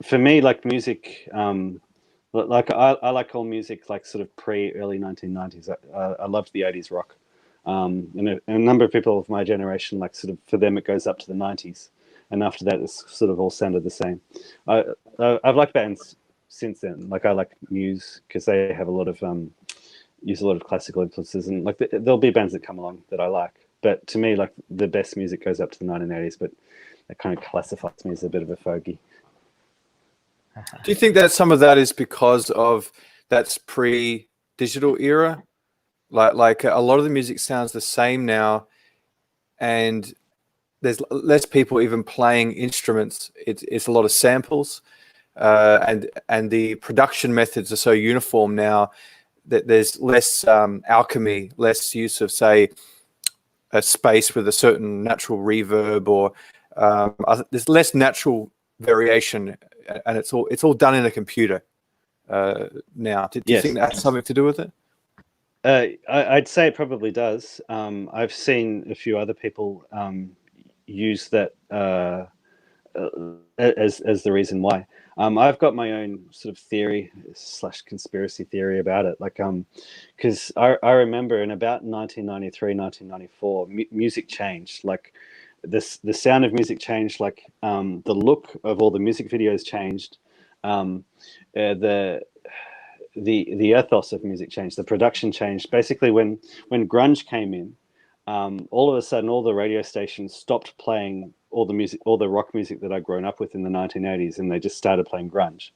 For me, like music, like I like all music, like sort of early 1990s. I loved the 80s rock. And a number of people of my generation, like sort of for them, it goes up to the 90s, and after that, it's sort of all sounded the same. I've liked bands since then. Like I like Muse because they have a lot of use a lot of classical influences, and like there'll be bands that come along that I like. But to me, like the best music goes up to the 1980s, but that kind of classifies me as a bit of a fogey. Do you think that some of that is because of that's pre-digital era? Like a lot of the music sounds the same now, and there's less people even playing instruments. It's a lot of samples, and the production methods are so uniform now that there's less alchemy, less use of, say, a space with a certain natural reverb, or there's less natural variation, and it's all done in a computer now. Do you think that has something to do with it? I'd say it probably does. I've seen a few other people use that as the reason why. I've got my own sort of theory / conspiracy theory about it. Like, because I remember in about 1993, 1994, music changed. Like, the sound of music changed. Like, the look of all the music videos changed. The ethos of music changed. The production changed. Basically, when grunge came in, all of a sudden, all the radio stations stopped playing all the rock music that I'd grown up with in the 1980s, and they just started playing grunge,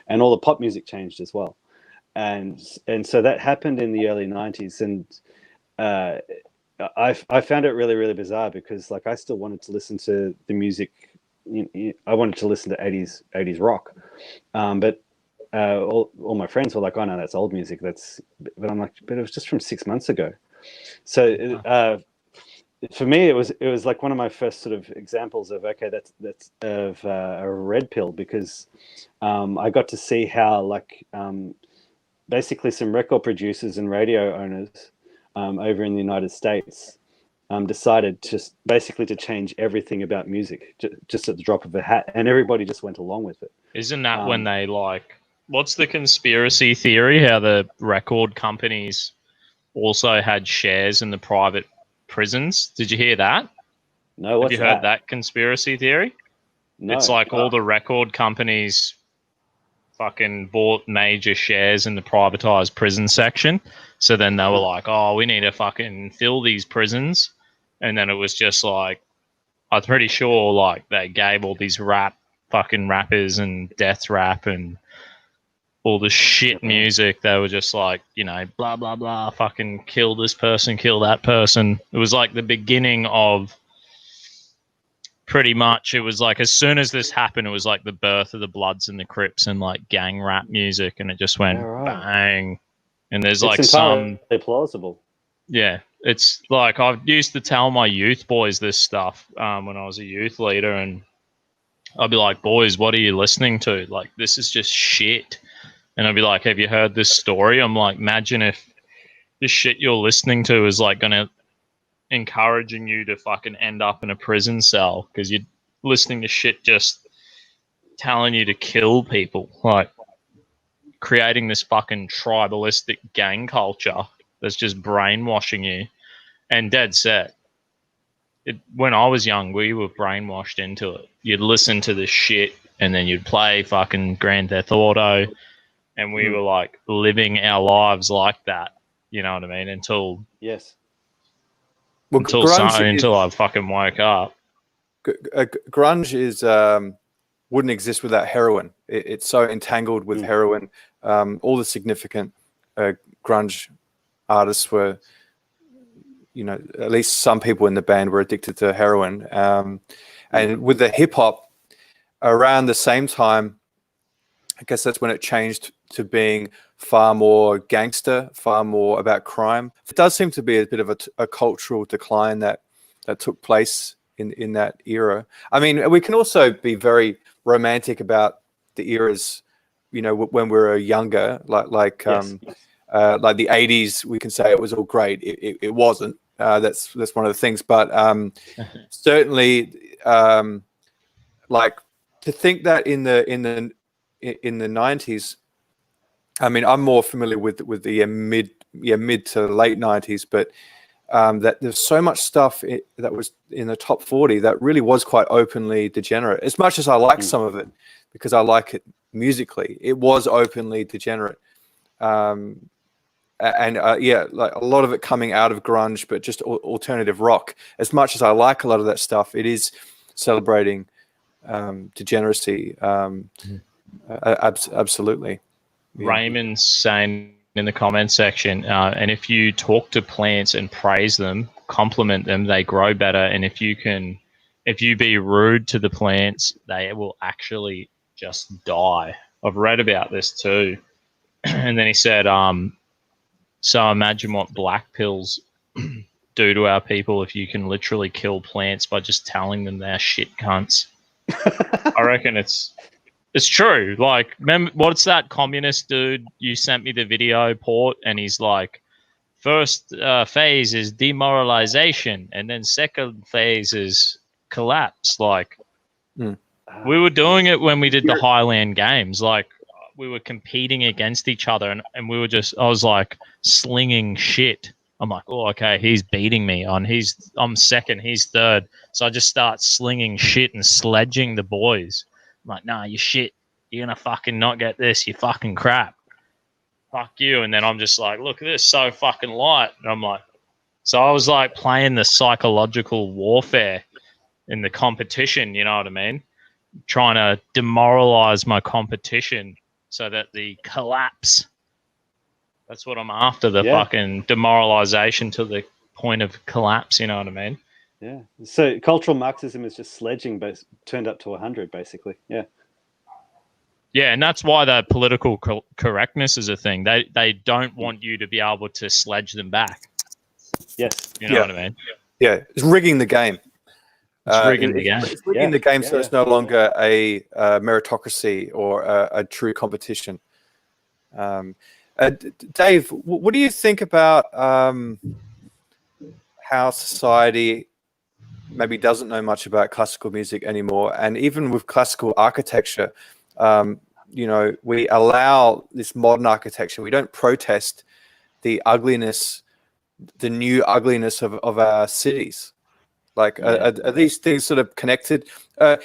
and all the pop music changed as well. And so that happened in the early 90s, and I found it really, really bizarre, because like I still wanted to listen to the music. I wanted to listen to 80s rock, but all my friends were like, "Oh no, that's old music." But I'm like, but it was just from 6 months ago. So for me, it was like one of my first sort of examples of, okay, that's of a red pill, because I got to see how like basically some record producers and radio owners over in the United States decided just basically to change everything about music just at the drop of a hat, and everybody just went along with it. Isn't that when they like? What's the conspiracy theory? How the record companies also had shares in the private prisons? Did you hear that? No, what's Have you heard that conspiracy theory? No. It's like all the record companies fucking bought major shares in the privatized prison section. So then they were like, oh, we need to fucking fill these prisons. And then it was just like, I'm pretty sure like they gave all these fucking rappers and death rap and all the shit music. They were just like, you know, blah, blah, blah, fucking kill this person, kill that person. It was like the beginning of pretty much, it was like as soon as this happened, it was like the birth of the Bloods and the Crips and like gang rap music, and it just went bang. And there's like some plausible. Yeah, it's like I used to tell my youth boys this stuff when I was a youth leader, and I'd be like, boys, what are you listening to? Like, this is just shit. And I'd be like, have you heard this story? I'm like, imagine if the shit you're listening to is like going to encouraging you to fucking end up in a prison cell because you're listening to shit just telling you to kill people, like creating this fucking tribalistic gang culture that's just brainwashing you. And dead set, when I was young, we were brainwashed into it. You'd listen to this shit and then you'd play fucking Grand Theft Auto, and we were like living our lives like that. You know what I mean? Until I fucking woke up. Grunge is wouldn't exist without heroin. It's so entangled with heroin. All the significant grunge artists were, you know, at least some people in the band were addicted to heroin. And with the hip hop, around the same time, I guess that's when it changed to being far more gangster, far more about crime. It does seem to be a bit of a cultural decline that took place in that era. I mean, we can also be very romantic about the eras, you know, when we were younger, like the 80s. We can say it was all great. It wasn't. That's one of the things. But certainly, like to think that in the 90s. I mean, I'm more familiar with the mid to late 90s, but that there's so much stuff that was in the top 40 that really was quite openly degenerate. As much as I like some of it, because I like it musically, it was openly degenerate. And and yeah, like a lot of it coming out of grunge, but just alternative rock. As much as I like a lot of that stuff, it is celebrating degeneracy. Absolutely. Yeah. Raymond's saying in the comment section, and if you talk to plants and praise them, compliment them, they grow better. And if you be rude to the plants, they will actually just die. I've read about this too. And then he said, so imagine what black pills do to our people if you can literally kill plants by just telling them they're shit cunts. I reckon it's true. Like, remember, what's that communist dude you sent me the video, Port? And he's like, first phase is demoralization, and then second phase is collapse. Like, we were doing it when we did the Highland Games. Like, we were competing against each other, and we were I was like slinging shit. I'm like, oh, okay, he's beating me on. I'm second, he's third. So I just start slinging shit and sledging the boys. I'm like, nah, you shit. You're going to fucking not get this. You fucking crap. Fuck you. And then I'm just like, look at this, so fucking light. And I'm like, so I was like playing the psychological warfare in the competition, you know what I mean? Trying to demoralize my competition so that the collapse, that's what I'm after, the fucking demoralization to the point of collapse, you know what I mean? Yeah. So cultural Marxism is just sledging, but turned up to 100, basically. Yeah. Yeah, and that's why the political correctness is a thing. They don't want you to be able to sledge them back. Yes. You know what I mean? Yeah, it's rigging the game. It's rigging the game. It's rigging the game so it's no longer a meritocracy or a true competition. Dave, what do you think about how society maybe doesn't know much about classical music anymore? And even with classical architecture, you know, we allow this modern architecture. We don't protest the ugliness, the new ugliness of our cities. Like, are these things sort of connected?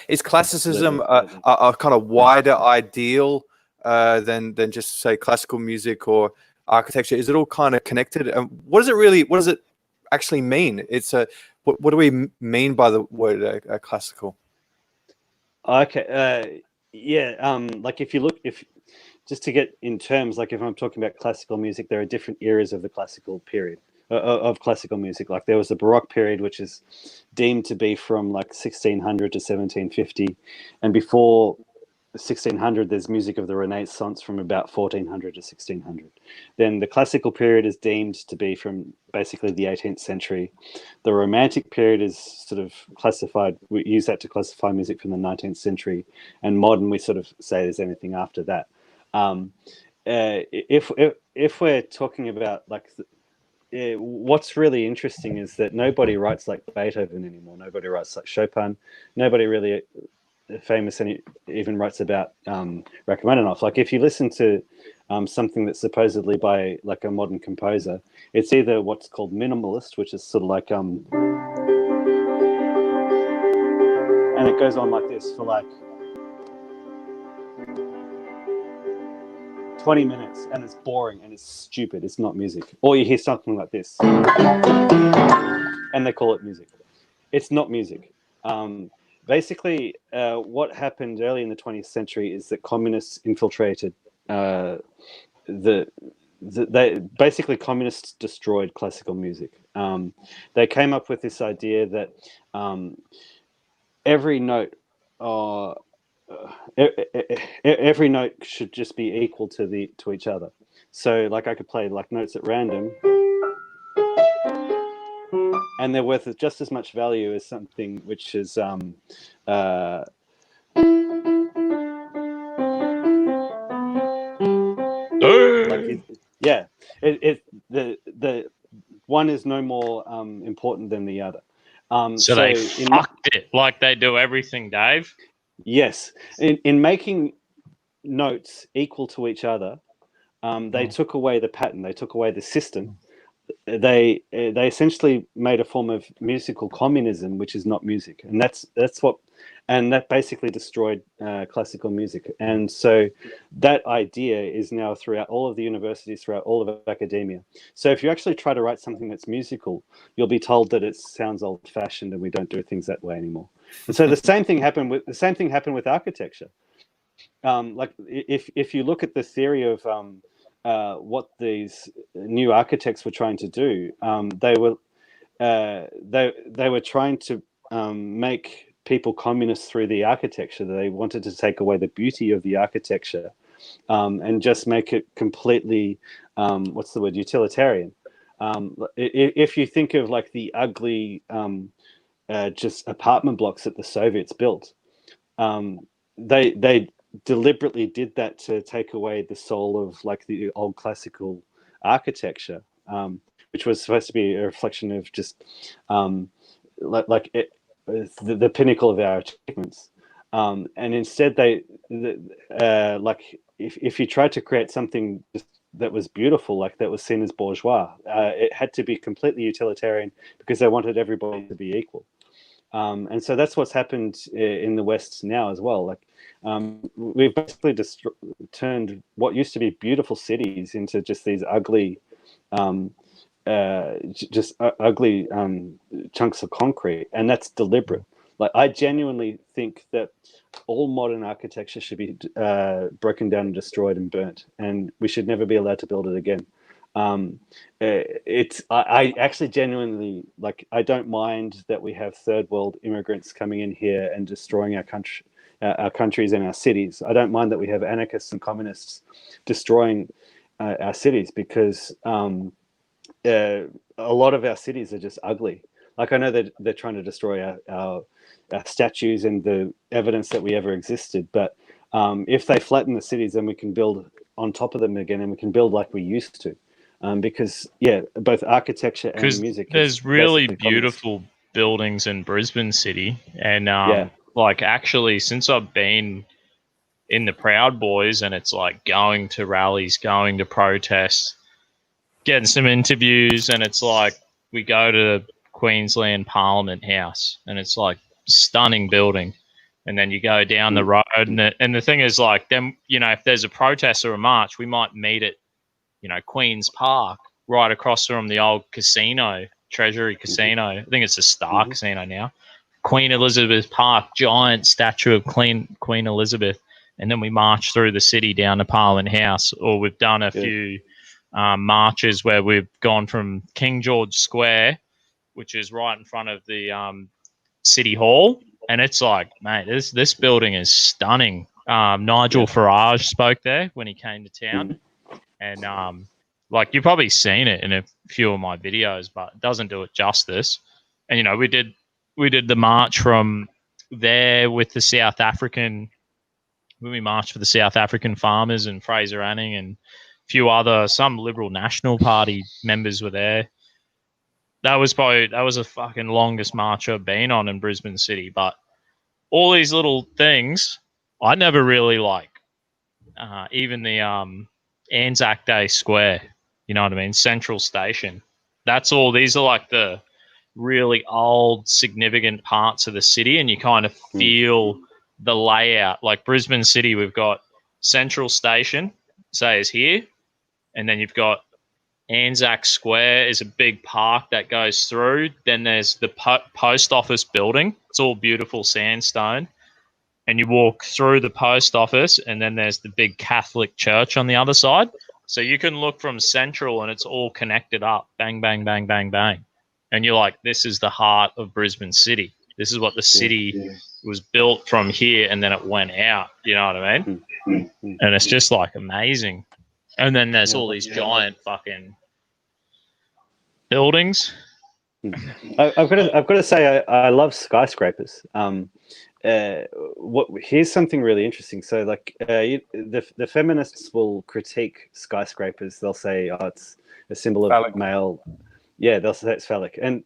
Is classicism a kind of wider ideal than just say classical music or architecture? Is it all kind of connected? And what does it actually mean? It's what do we mean by the word classical? Okay. Like if just to get in terms, like if I'm talking about classical music, there are different eras of the classical period of classical music. Like there was the Baroque period, which is deemed to be from like 1600 to 1750, and before 1600 there's music of the Renaissance from about 1400 to 1600. Then the classical period is deemed to be from basically the 18th century. The Romantic period is sort of classified, we use that to classify music from the 19th century, and modern we sort of say there's anything after that. If we're talking about like what's really interesting is that nobody writes like Beethoven anymore. Nobody writes like Chopin. Nobody really famous and even writes about Rachmaninoff. Like if you listen to something that's supposedly by like a modern composer, it's either what's called minimalist, which is sort of like and it goes on like this for like 20 minutes, and it's boring and it's stupid. It's not music. Or you hear something like this and they call it music. It's not music. Basically, what happened early in the 20th century is that communists infiltrated communists destroyed classical music. They came up with this idea that every note should just be equal to each other. So like I could play like notes at random, and they're worth just as much value as something which is the one is no more important than the other. So they fucked it like they do everything, Dave. Yes, in making notes equal to each other, they took away the pattern. They took away the system. They essentially made a form of musical communism, which is not music, and that's what and that basically destroyed classical music. And so that idea is now throughout all of the universities, throughout all of academia. So if you actually try to write something that's musical, you'll be told that it sounds old-fashioned and we don't do things that way anymore. And so the same thing happened with architecture. Like if you look at the theory of what these new architects were trying to do, they were trying to make people communists through the architecture. They wanted to take away the beauty of the architecture and just make it completely utilitarian. If you think of like the ugly just apartment blocks that the Soviets built, they deliberately did that to take away the soul of like the old classical architecture, which was supposed to be a reflection of just the pinnacle of our achievements. And instead, if you tried to create something that was beautiful, like that was seen as bourgeois, it had to be completely utilitarian because they wanted everybody to be equal. And so that's what's happened in the West now as well. Like we've basically turned what used to be beautiful cities into just these ugly, ugly chunks of concrete, and that's deliberate. Like I genuinely think that all modern architecture should be broken down and destroyed and burnt, and we should never be allowed to build it again. I actually genuinely, like, I don't mind that we have third world immigrants coming in here and destroying our countries and our cities. I don't mind that we have anarchists and communists destroying our cities, because a lot of our cities are just ugly. Like I know that they're trying to destroy our statues and the evidence that we ever existed, but if they flatten the cities, then we can build on top of them again, and we can build like we used to. Because both architecture and music. There's really beautiful buildings in Brisbane City, and like actually, since I've been in the Proud Boys, and it's like going to rallies, going to protests, getting some interviews, and it's like we go to Queensland Parliament House, and it's like stunning building, and then you go down the road, and the thing is, like, then if there's a protest or a march, we might meet at Queen's Park, right across from the old casino, Treasury Casino. I think it's a Star Casino now. Queen Elizabeth Park, giant statue of Queen Elizabeth. And then we march through the city down to Parliament House. Or we've done a few marches where we've gone from King George Square, which is right in front of the City Hall. And it's like, mate, this building is stunning. Nigel Farage spoke there when he came to town. And like, you've probably seen it in a few of my videos, but it doesn't do it justice. And we did the march from there with the South African, when we marched for the South African farmers, and Fraser Anning and a few some Liberal National Party members were there. That was the fucking longest march I've been on in Brisbane City. But all these little things, I never really like. Even the Anzac Day Square, you know what I mean? Central Station. That's all. These are like the really old, significant parts of the city, and you kind of feel the layout. Like Brisbane City, we've got Central Station, say, is here, and then you've got Anzac Square is a big park that goes through. Then there's the post office building. It's all beautiful sandstone. And you walk through the post office, and then there's the big Catholic church on the other side. So you can look from Central, and it's all connected up. Bang, bang, bang, bang, bang. And you're like, this is the heart of Brisbane City. This is what the city was built from here, and then it went out. You know what I mean? And it's just like amazing. And then there's all these giant fucking buildings. I've got to say, I love skyscrapers. Here's something really interesting. So, like, the feminists will critique skyscrapers. They'll say, "Oh, it's a symbol of phallic. Male." Yeah, they'll say it's phallic, and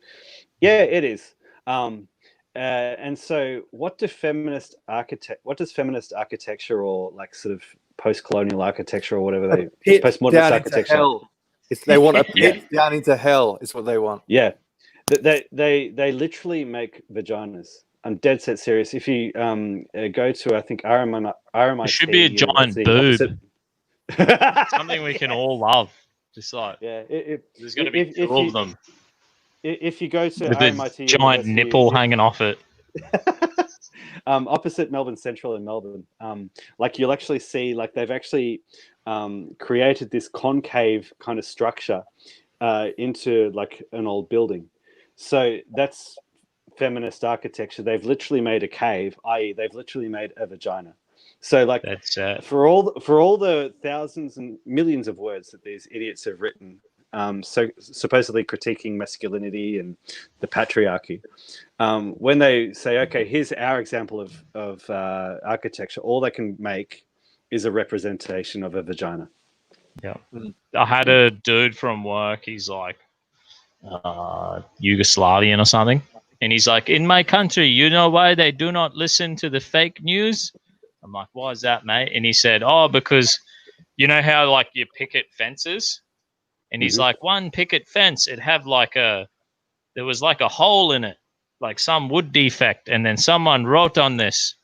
it is. And so, what does feminist architecture, or like sort of post-colonial architecture, or whatever postmodernist architecture? They want a pit down into hell. Is what they want. Yeah, they literally make vaginas. I'm dead set serious. If you go to, I think RMIT, It should be a giant University, boob. Something we can all love. Just like yeah. there's going to be two of them If you go to with a RMIT giant University, nipple hanging off it. opposite Melbourne Central in Melbourne, like you'll actually see, like they've actually created this concave kind of structure into like an old building. So that's feminist architecture. They've literally made a cave, i.e., they've literally made a vagina. So like That's for all the thousands and millions of words that these idiots have written, so supposedly critiquing masculinity and the patriarchy, when they say, okay, here's our example of architecture, all they can make is a representation of a vagina. yeah. I had a dude from work. He's like Yugoslavian or something, and he's like, in my country, you know why they do not listen to the fake news? I'm like, why is that, mate? And he said, oh, because you know how like you picket fences, and he's like, one picket fence, it have like there was like a hole in it, like some wood defect, and then someone wrote on this.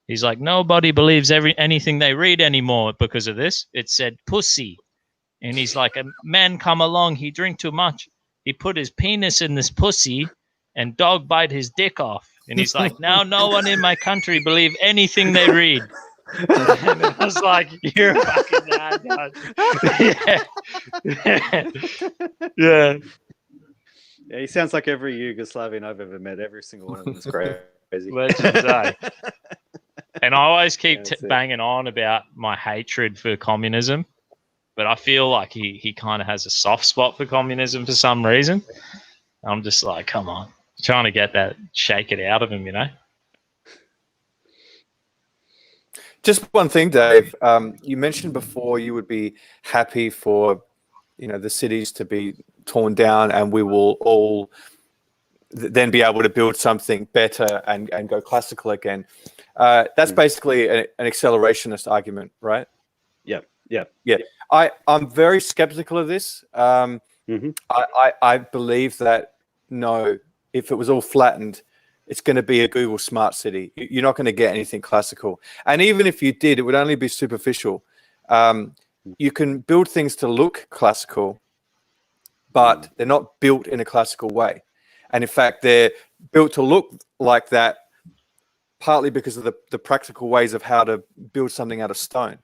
He's like, nobody believes anything they read anymore because of this. It said pussy. And he's like, a man come along, he drink too much. He put his penis in this pussy and dog bite his dick off. And he's like, now no one in my country believe anything they read. And I was like, you're a fucking mad dog. Yeah. Yeah, he sounds like every Yugoslavian I've ever met. Every single one of them is crazy. Legends, eh? And I always keep banging on about my hatred for communism, but I feel like he kind of has a soft spot for communism for some reason. I'm just like, come on, trying to get that, shake it out of him, you know? Just one thing, Dave. You mentioned before you would be happy for, the cities to be torn down, and we will all then be able to build something better and go classical again. That's basically an accelerationist argument, right? Yeah. I'm very skeptical of this. I believe that no, if it was all flattened, it's going to be a Google smart city. You're not going to get anything classical. And even if you did, it would only be superficial. You can build things to look classical, but they're not built in a classical way. And in fact, they're built to look like that partly because of the practical ways of how to build something out of stone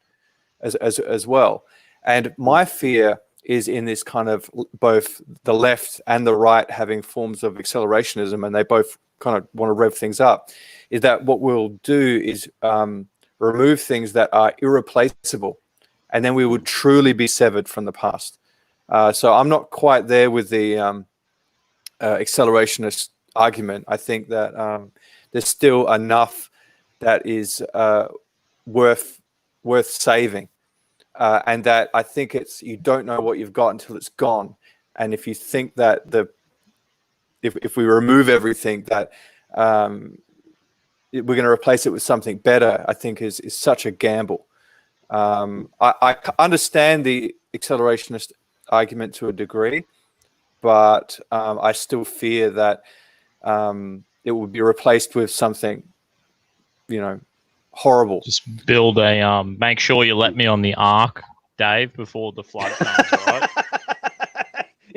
as well. And my fear is in this kind of both the left and the right having forms of accelerationism, and they both kind of want to rev things up, is that what we'll do is remove things that are irreplaceable, and then we would truly be severed from the past. So I'm not quite there with the accelerationist argument. I think that there's still enough that is worth saving, and that I think you don't know what you've got until it's gone. And if you think that if we remove everything, that we're going to replace it with something better, I think is such a gamble. I understand the accelerationist argument to a degree, but I still fear that it will be replaced with something, horrible. Just build a make sure you let me on the ark, Dave, before the flood comes, right?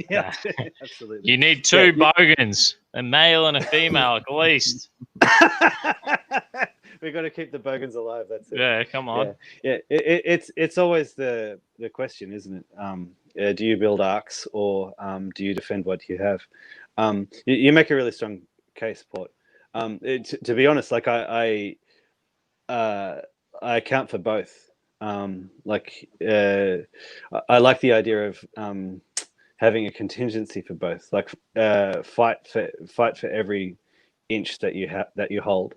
Yeah, absolutely. You need two bogans, a male and a female at least. We've got to keep the bogans alive. That's it. Yeah, come on. Yeah. It's always the question, isn't it? Do you build arcs, or do you defend what you have? You make a really strong case, Port. To be honest, like I account for both. I like the idea of having a contingency for both. Like fight for every inch that you hold,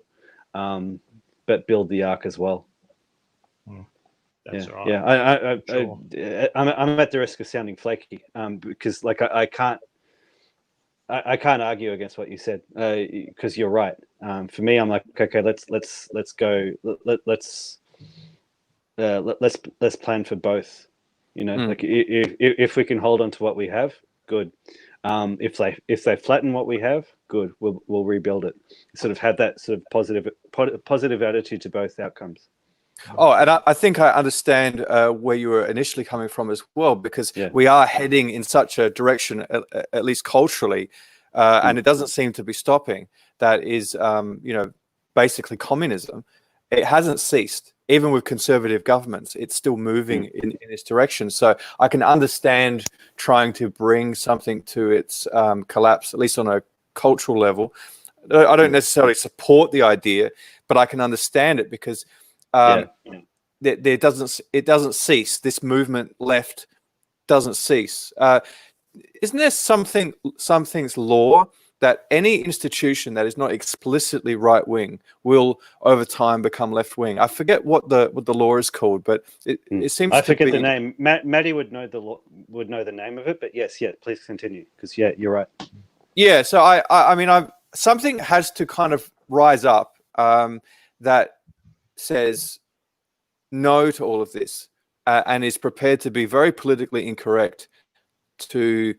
but build the arc as well. That's right. Yeah, Sure. I'm at the risk of sounding flaky, because like I can't argue against what you said, because you're right. For me, I'm like, okay, let's go. Let's plan for both. Like if we can hold on to what we have, good. If they flatten what we have, good, we'll rebuild it. Sort of had that sort of positive attitude to both outcomes. Oh, and I think I understand where you were initially coming from as well, because we are heading in such a direction, at least culturally, and it doesn't seem to be stopping. That is, basically communism. It hasn't ceased. Even with conservative governments, it's still moving in this direction. So I can understand trying to bring something to its collapse, at least on a cultural level. I don't necessarily support the idea, but I can understand it because it doesn't cease. This movement left doesn't cease. Isn't there something's law that any institution that is not explicitly right wing will over time become left wing? I forget what the law is called, but it seems I to forget be the name. Maddie would know the name of it, but yes, please continue, because you're right. Yeah, so I mean, something has to kind of rise up that says no to all of this and is prepared to be very politically incorrect to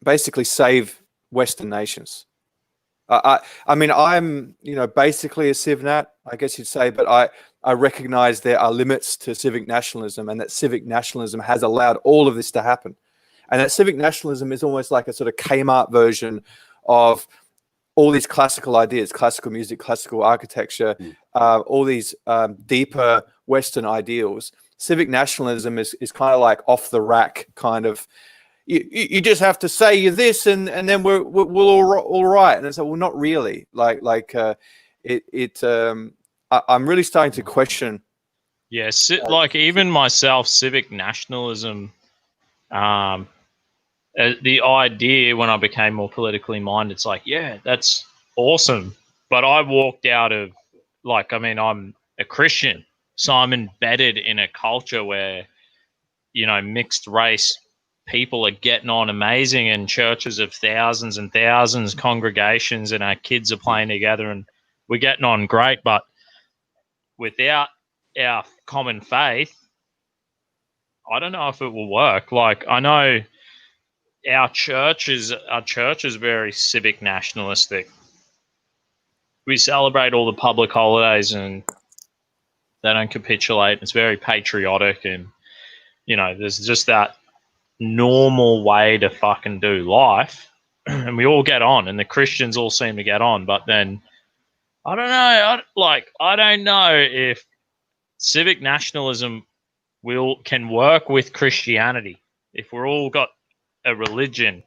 basically save Western nations. I mean, I'm basically a civnat, I guess you'd say, but I recognize there are limits to civic nationalism, and that civic nationalism has allowed all of this to happen. And that civic nationalism is almost like a sort of Kmart version of all these classical ideas, classical music, classical architecture, all these deeper Western ideals. Civic nationalism is kind of like off the rack kind of. You just have to say you're this, and then we're all right. And it's like, well, not really. I'm really starting to question. Yeah, like even myself, civic nationalism. The idea when I became more politically minded, it's like, yeah, that's awesome. But I walked out of, I'm a Christian, so I'm embedded in a culture where, mixed race people are getting on amazing in churches of thousands and thousands, congregations, and our kids are playing together and we're getting on great. But without our common faith, I don't know if it will work. Like, I know our church is very civic nationalistic. We celebrate all the public holidays and they don't capitulate. It's very patriotic, and there's just that normal way to fucking do life, and we all get on, and the Christians all seem to get on. But then I don't know. I don't know if civic nationalism can work with Christianity if we're all got a religion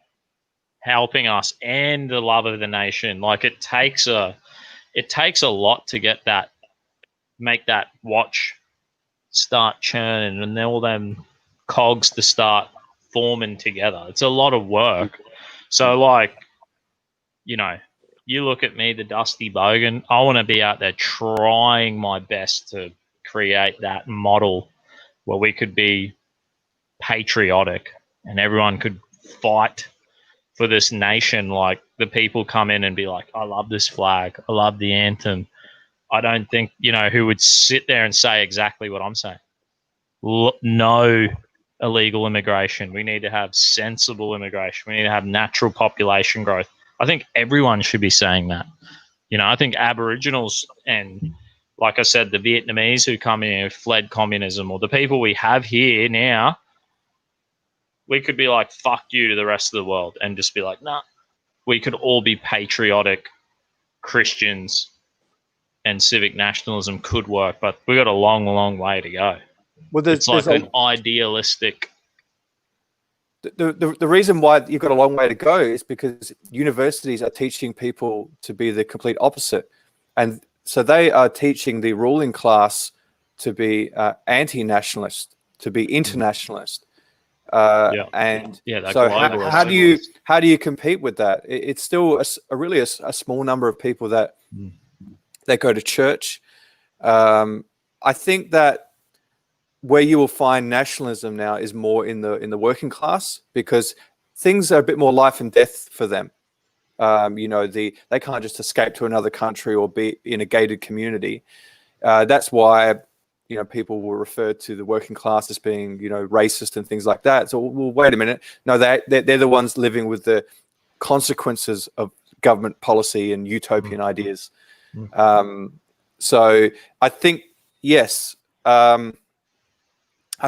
helping us and the love of the nation. Like, it takes a lot to make that watch start churning and then all them cogs to start forming together. It's a lot of work. So you look at me, the Dusty Bogan, I want to be out there trying my best to create that model where we could be patriotic and everyone could fight for this nation. Like, the people come in and be like, I love this flag, I love the anthem. I don't think, who would sit there and say exactly what I'm saying. No illegal immigration. We need to have sensible immigration. We need to have natural population growth. I think everyone should be saying that. I think Aboriginals and, like I said, the Vietnamese who come in and fled communism, or the people we have here now, we could be like, fuck you to the rest of the world and just be like, nah. We could all be patriotic Christians, and civic nationalism could work, but we got a long, long way to go. Well, it's like an idealistic. The reason why you've got a long way to go is because universities are teaching people to be the complete opposite. And so they are teaching the ruling class to be anti-nationalist, to be internationalist. And so how do you compete with that? It's still a small number of people that go to church. I think that where you will find nationalism now is more in the working class, because things are a bit more life and death for them. They can't just escape to another country or be in a gated community. That's why people will refer to the working class as being, racist and things like that. So, well, wait a minute. No, they're the ones living with the consequences of government policy and utopian ideas. So I think, yes, I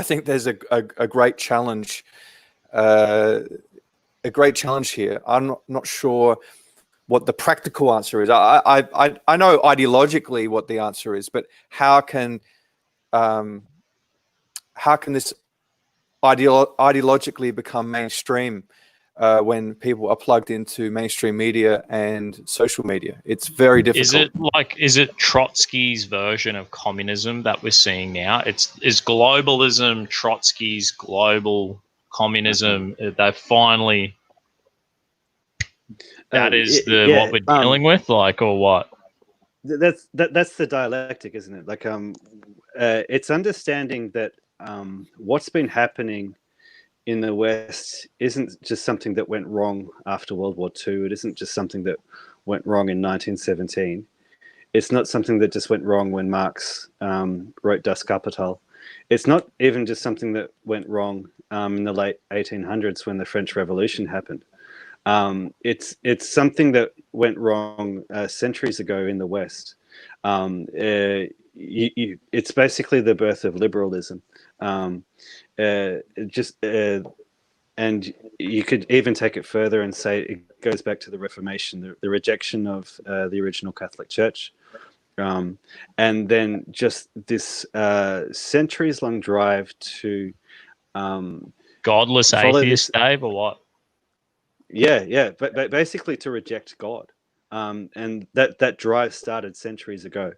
think there's a great challenge, here. I'm not sure what the practical answer is. I know ideologically what the answer is, but how can this ideologically become mainstream when people are plugged into mainstream media and social media? It's very difficult. Is it Trotsky's version of communism that we're seeing now? Is globalism Trotsky's global communism? They finally what we're dealing with, or what? That's the dialectic, isn't it? Like it's understanding that what's been happening in the West isn't just something that went wrong after World War II. It isn't just something that went wrong in 1917. It's not something that just went wrong when Marx wrote Das Kapital. It's not even just something that went wrong in the late 1800s when the French Revolution happened. It's something that went wrong centuries ago in the West. It's basically the birth of liberalism. And you could even take it further and say it goes back to the Reformation, the rejection of the original Catholic Church, and then just this centuries-long drive to godless atheist, Dave, or what? Yeah, but basically to reject God, and that drive started centuries ago,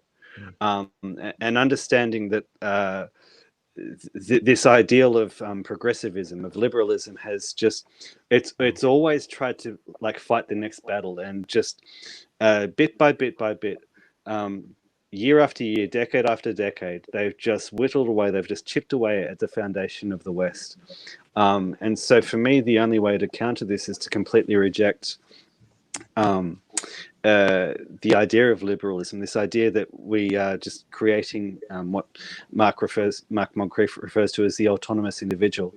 and understanding that this ideal of progressivism, of liberalism, has just it's always tried to like fight the next battle, and just bit by bit by bit, year after year, decade after decade, they've just whittled away, they've just chipped away at the foundation of the West. And so for me, the only way to counter this is to completely reject the idea of liberalism, this idea that we are just creating what Mark Moncrief refers to as the autonomous individual,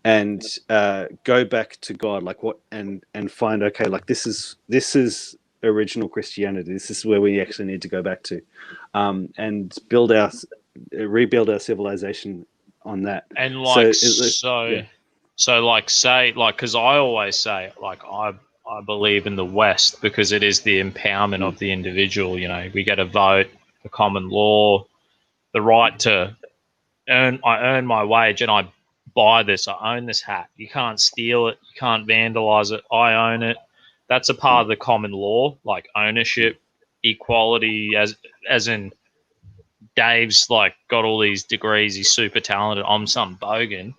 and go back to God, like what, and find, okay, like this is original Christianity. This is where we actually need to go back to, and rebuild our civilization on that. And like because I always say, like, I believe in the West because it is the empowerment of the individual. We get a vote, the common law, the right to I earn my wage and I buy this, I own this hat. You can't steal it, you can't vandalize it, I own it. That's a part of the common law, like ownership, equality, as in Dave's like got all these degrees, he's super talented, I'm some bogan.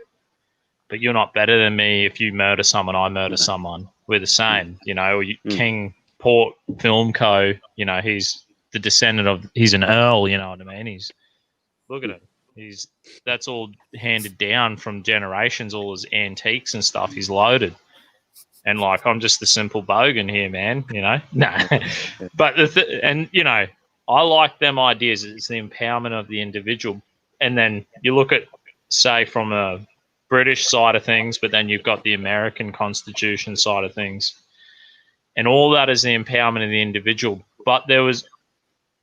But you're not better than me. If you murder someone, I murder someone. We're the same, King Port Film Co. He's the descendant of. He's an earl. You know what I mean? Look at him. That's all handed down from generations. All his antiques and stuff. He's loaded. And like I'm just the simple bogan here, man. Nah. But I like them ideas. It's the empowerment of the individual. And then you look at, say, from a British side of things, but then you've got the American Constitution side of things, and all that is the empowerment of the individual. But there was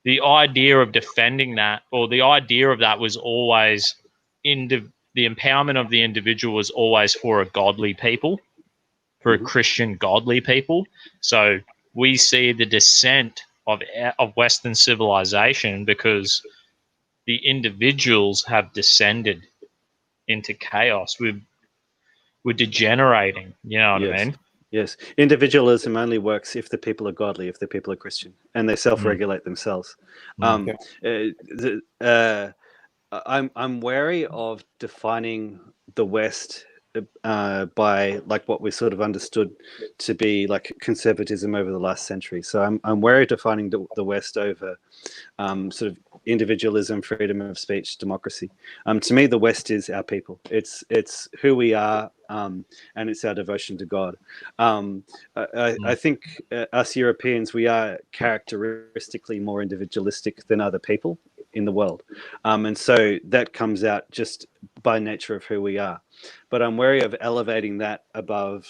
the idea of defending that, or the idea of that was always the empowerment of the individual was always for a godly people, for a Christian godly people. So we see the descent of Western civilization because the individuals have descended into chaos. We're degenerating. You know what I mean? Yes. Individualism only works if the people are godly, if the people are Christian, and they self-regulate themselves. I'm wary of defining the West by like what we sort of understood to be like conservatism over the last century. So I'm wary of defining the West over sort of individualism, freedom of speech, democracy. To me, the West is our people. It's who we are, and it's our devotion to God. I think us Europeans, we are characteristically more individualistic than other people in the world. And so that comes out just by nature of who we are. But I'm wary of elevating that above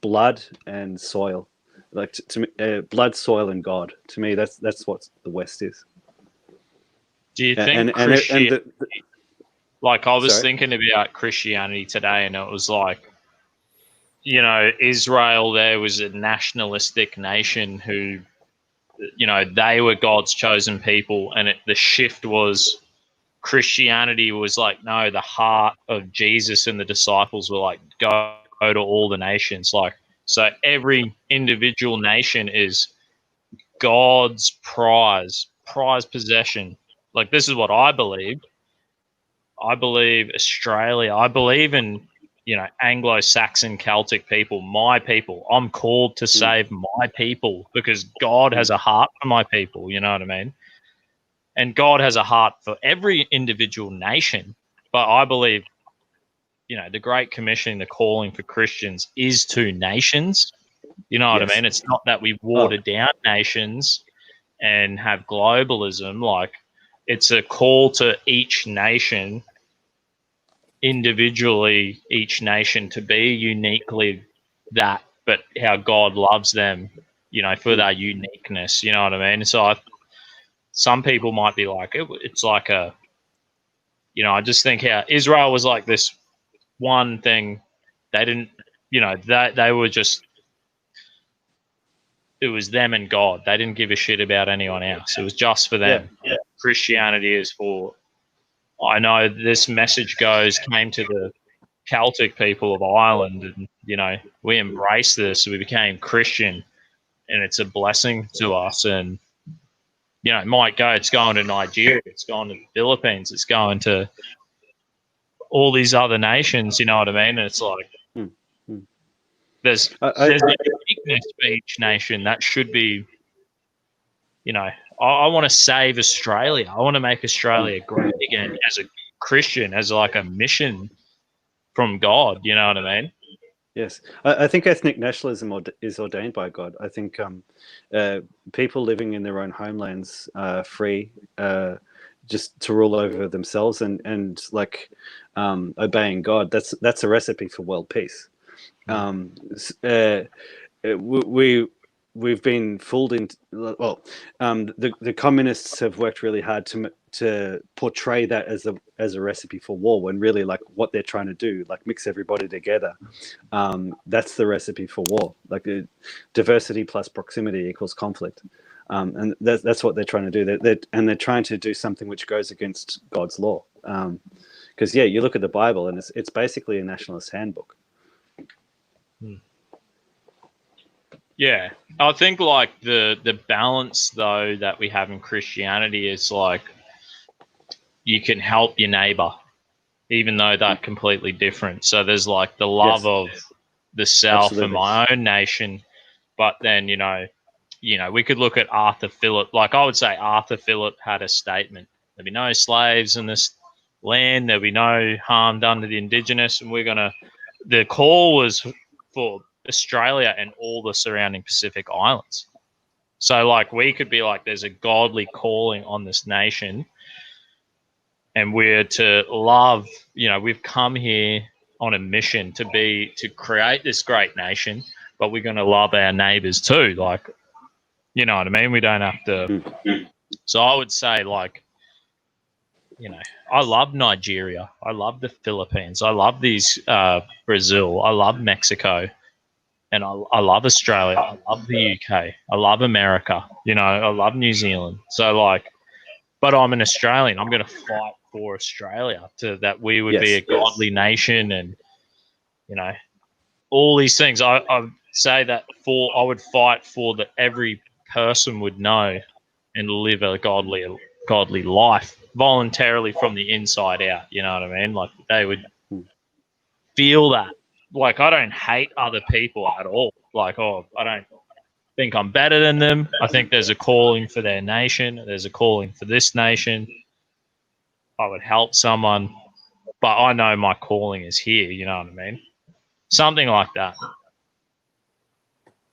blood and soil. Like to me, blood, soil, and God. To me, that's what the West is. Do you think like I was thinking about Christianity today, and it was like, you know, Israel there was a nationalistic nation who, you know, they were God's chosen people, and the shift was Christianity was like, no, the heart of Jesus and the disciples were like, go to all the nations. Like, so every individual nation is God's prize possession. Like, this is what I believe. I believe Australia. I believe in, you know, Anglo-Saxon Celtic people, my people. I'm called to save my people because God has a heart for my people. You know what I mean? And God has a heart for every individual nation. But I believe, you know, the Great Commission, the calling for Christians is to nations. You know what I mean? It's not that we water down nations and have globalism. Like, it's a call to each nation individually, each nation to be uniquely that, but how God loves them, you know, for their uniqueness. You know what I mean? So some people might be like, it's like a, you know, I just think how Israel was like this one thing. They didn't, you know, they were just, it was them and God. They didn't give a shit about anyone else. It was just for them. Yeah. Christianity is for, I know this message came to the Celtic people of Ireland, and, you know, we embraced this. We became Christian, and it's a blessing to us. And, you know, it might go, it's going to Nigeria, it's going to the Philippines, it's going to all these other nations, you know what I mean? And it's like, there's a uniqueness for each nation that should be, you know, I want to save Australia. I want to make Australia great again as a Christian, as like a mission from God. You know what I mean? Yes. I think ethnic nationalism is ordained by God. I think people living in their own homelands free just to rule over themselves and like obeying God, that's a recipe for world peace. We've been fooled into, well, the communists have worked really hard to portray that as a recipe for war, when really, like, what they're trying to do, like, mix everybody together, that's the recipe for war. Like, diversity plus proximity equals conflict, and that's what they're trying to do. They're trying to do something which goes against God's law, because you look at the Bible and it's basically a nationalist handbook. Yeah, I think like the balance though that we have in Christianity is like, you can help your neighbor, even though they're completely different. So there's like the love of the self and my own nation, but then you know, we could look at Arthur Phillip. Like, I would say Arthur Phillip had a statement: there'll be no slaves in this land. There'll be no harm done to the indigenous, and the call was for Australia and all the surrounding Pacific Islands. So like, we could be like, there's a godly calling on this nation, and we're to love, we've come here on a mission to create this great nation, but we're going to love our neighbors too. Like, you know what I mean? We don't have to. So I would say, like, I love Nigeria. I love the Philippines. I love Brazil. I love Mexico. And I love Australia. I love the UK. I love America. I love New Zealand. So, like, but I'm an Australian. I'm going to fight for Australia, that we would be a godly nation, and, all these things. I say that I would fight for that every person would know and live a godly life voluntarily from the inside out. You know what I mean? Like, they would feel that. Like, I don't hate other people at all. Like, I don't think I'm better than them. I think there's a calling for their nation. There's a calling for this nation. I would help someone, but I know my calling is here. You know what I mean? Something like that.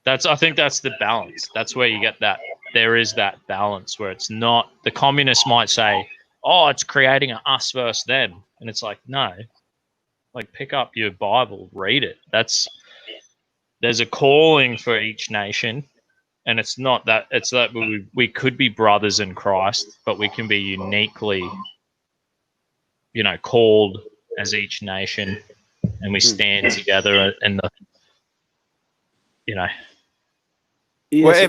I think that's the balance. That's where you get that there is that balance where it's not, the communists might say, oh, it's creating an us versus them. And it's like, no, like pick up your Bible, read it. There's a calling for each nation. And it's not that, it's that we could be brothers in Christ, but we can be uniquely, called as each nation, and we stand together in the, Yes,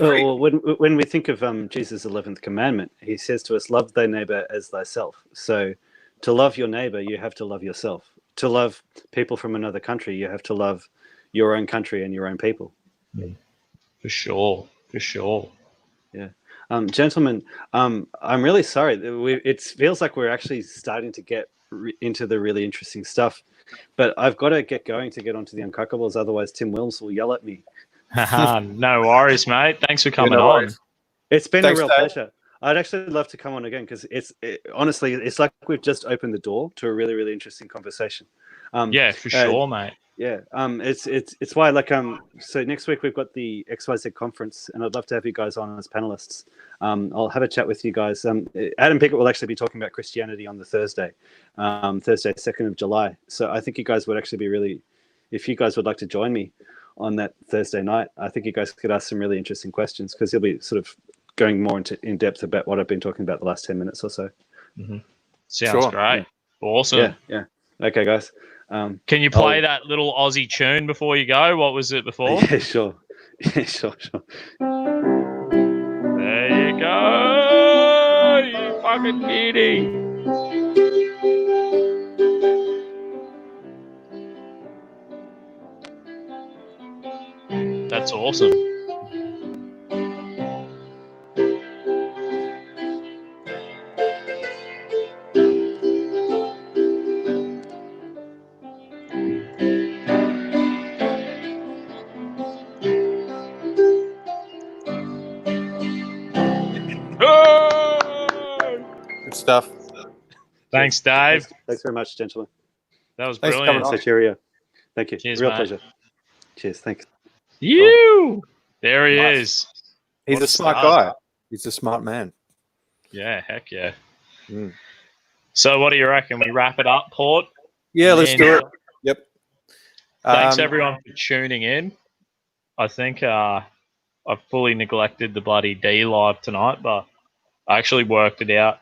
when we think of Jesus' 11th commandment, he says to us, love thy neighbor as thyself. So to love your neighbor, you have to love yourself. To love people from another country, you have to love your own country and your own people. For sure. Yeah. Gentlemen, I'm really sorry. It feels like we're actually starting to get into the really interesting stuff, but I've got to get going to get onto the Uncockables. Otherwise, Tim Wilms will yell at me. No worries, mate. Thanks for coming on. It's been a real pleasure. I'd actually love to come on again because honestly, it's like we've just opened the door to a really, really interesting conversation. Yeah, for sure, mate. Yeah, it's why so next week we've got the XYZ conference, and I'd love to have you guys on as panelists. I'll have a chat with you guys. Adam Pickett will actually be talking about Christianity on the Thursday, 2nd of July. So I think you guys would actually be really, if you guys would like to join me on that Thursday night, I think you guys could ask some really interesting questions because he'll be sort of going more in depth about what I've been talking about the last 10 minutes or so. Sounds great. Yeah. Awesome. Yeah. Okay, guys. Can you play that little Aussie tune before you go? What was it before? Yeah, sure. Yeah, sure. There you go, you fucking kitty. That's awesome. Good stuff. Thanks, Dave. Thanks very much, gentlemen. That was brilliant. Thanks, cheerio. Thank you. Cheers, real mate. pleasure. Cheers. Thanks. There he is. He's a smart guy. He's a smart man. Yeah, heck yeah. So what do you reckon? We wrap it up, Port? Yeah, let's do it. Yep. Thanks everyone for tuning in. I think I've fully neglected the bloody D live tonight, but I actually worked it out.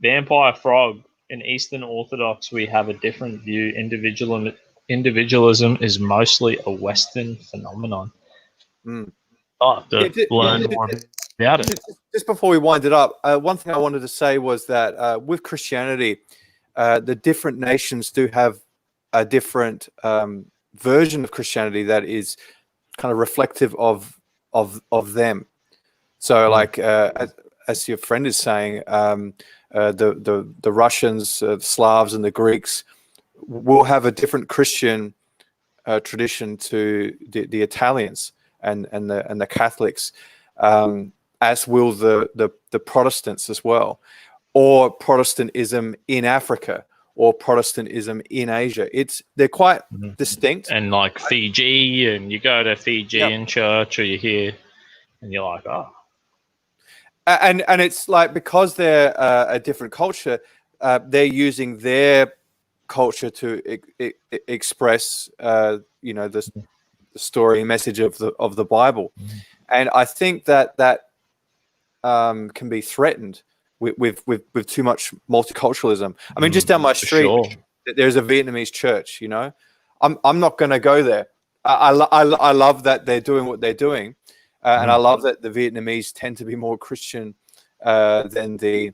Vampire Frog, in Eastern Orthodox, we have a different view. Individualism is mostly a Western phenomenon. Learn more about it. Just before we wind it up, one thing I wanted to say was that with Christianity, the different nations do have a different version of Christianity that is kind of reflective of them. So, like as your friend is saying, the Russians, the Slavs, and the Greeks will have a different Christian tradition to the Italians and the Catholics, as will the Protestants as well, or Protestantism in Africa, or Protestantism in Asia. They're quite distinct. And like Fiji, and you go to Fijian church, or you hear, and you're like, oh. And it's like, because they're a different culture, they're using their culture to express, the story and message of the Bible. And I think that can be threatened with too much multiculturalism. I mean, just down my street, there's a Vietnamese church. I'm not going to go there. I love that they're doing what they're doing, and I love that the Vietnamese tend to be more Christian than the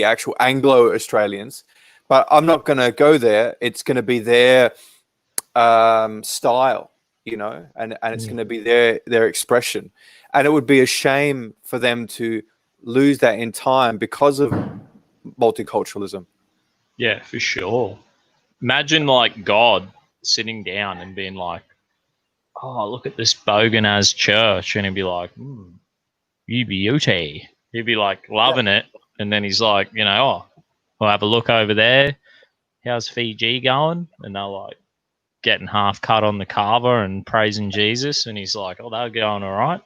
actual Anglo-Australians. But I'm not going to go there. It's going to be their style, and it's going to be their expression. And it would be a shame for them to lose that in time because of multiculturalism. Yeah, for sure. Imagine like God sitting down and being like, oh, look at this bogan-as church. And he'd be like, you beauty. He'd be like loving it. And then he's like, we'll have a look over there. How's Fiji going? And they're like getting half cut on the carver and praising Jesus. And he's like, oh, they're going all right.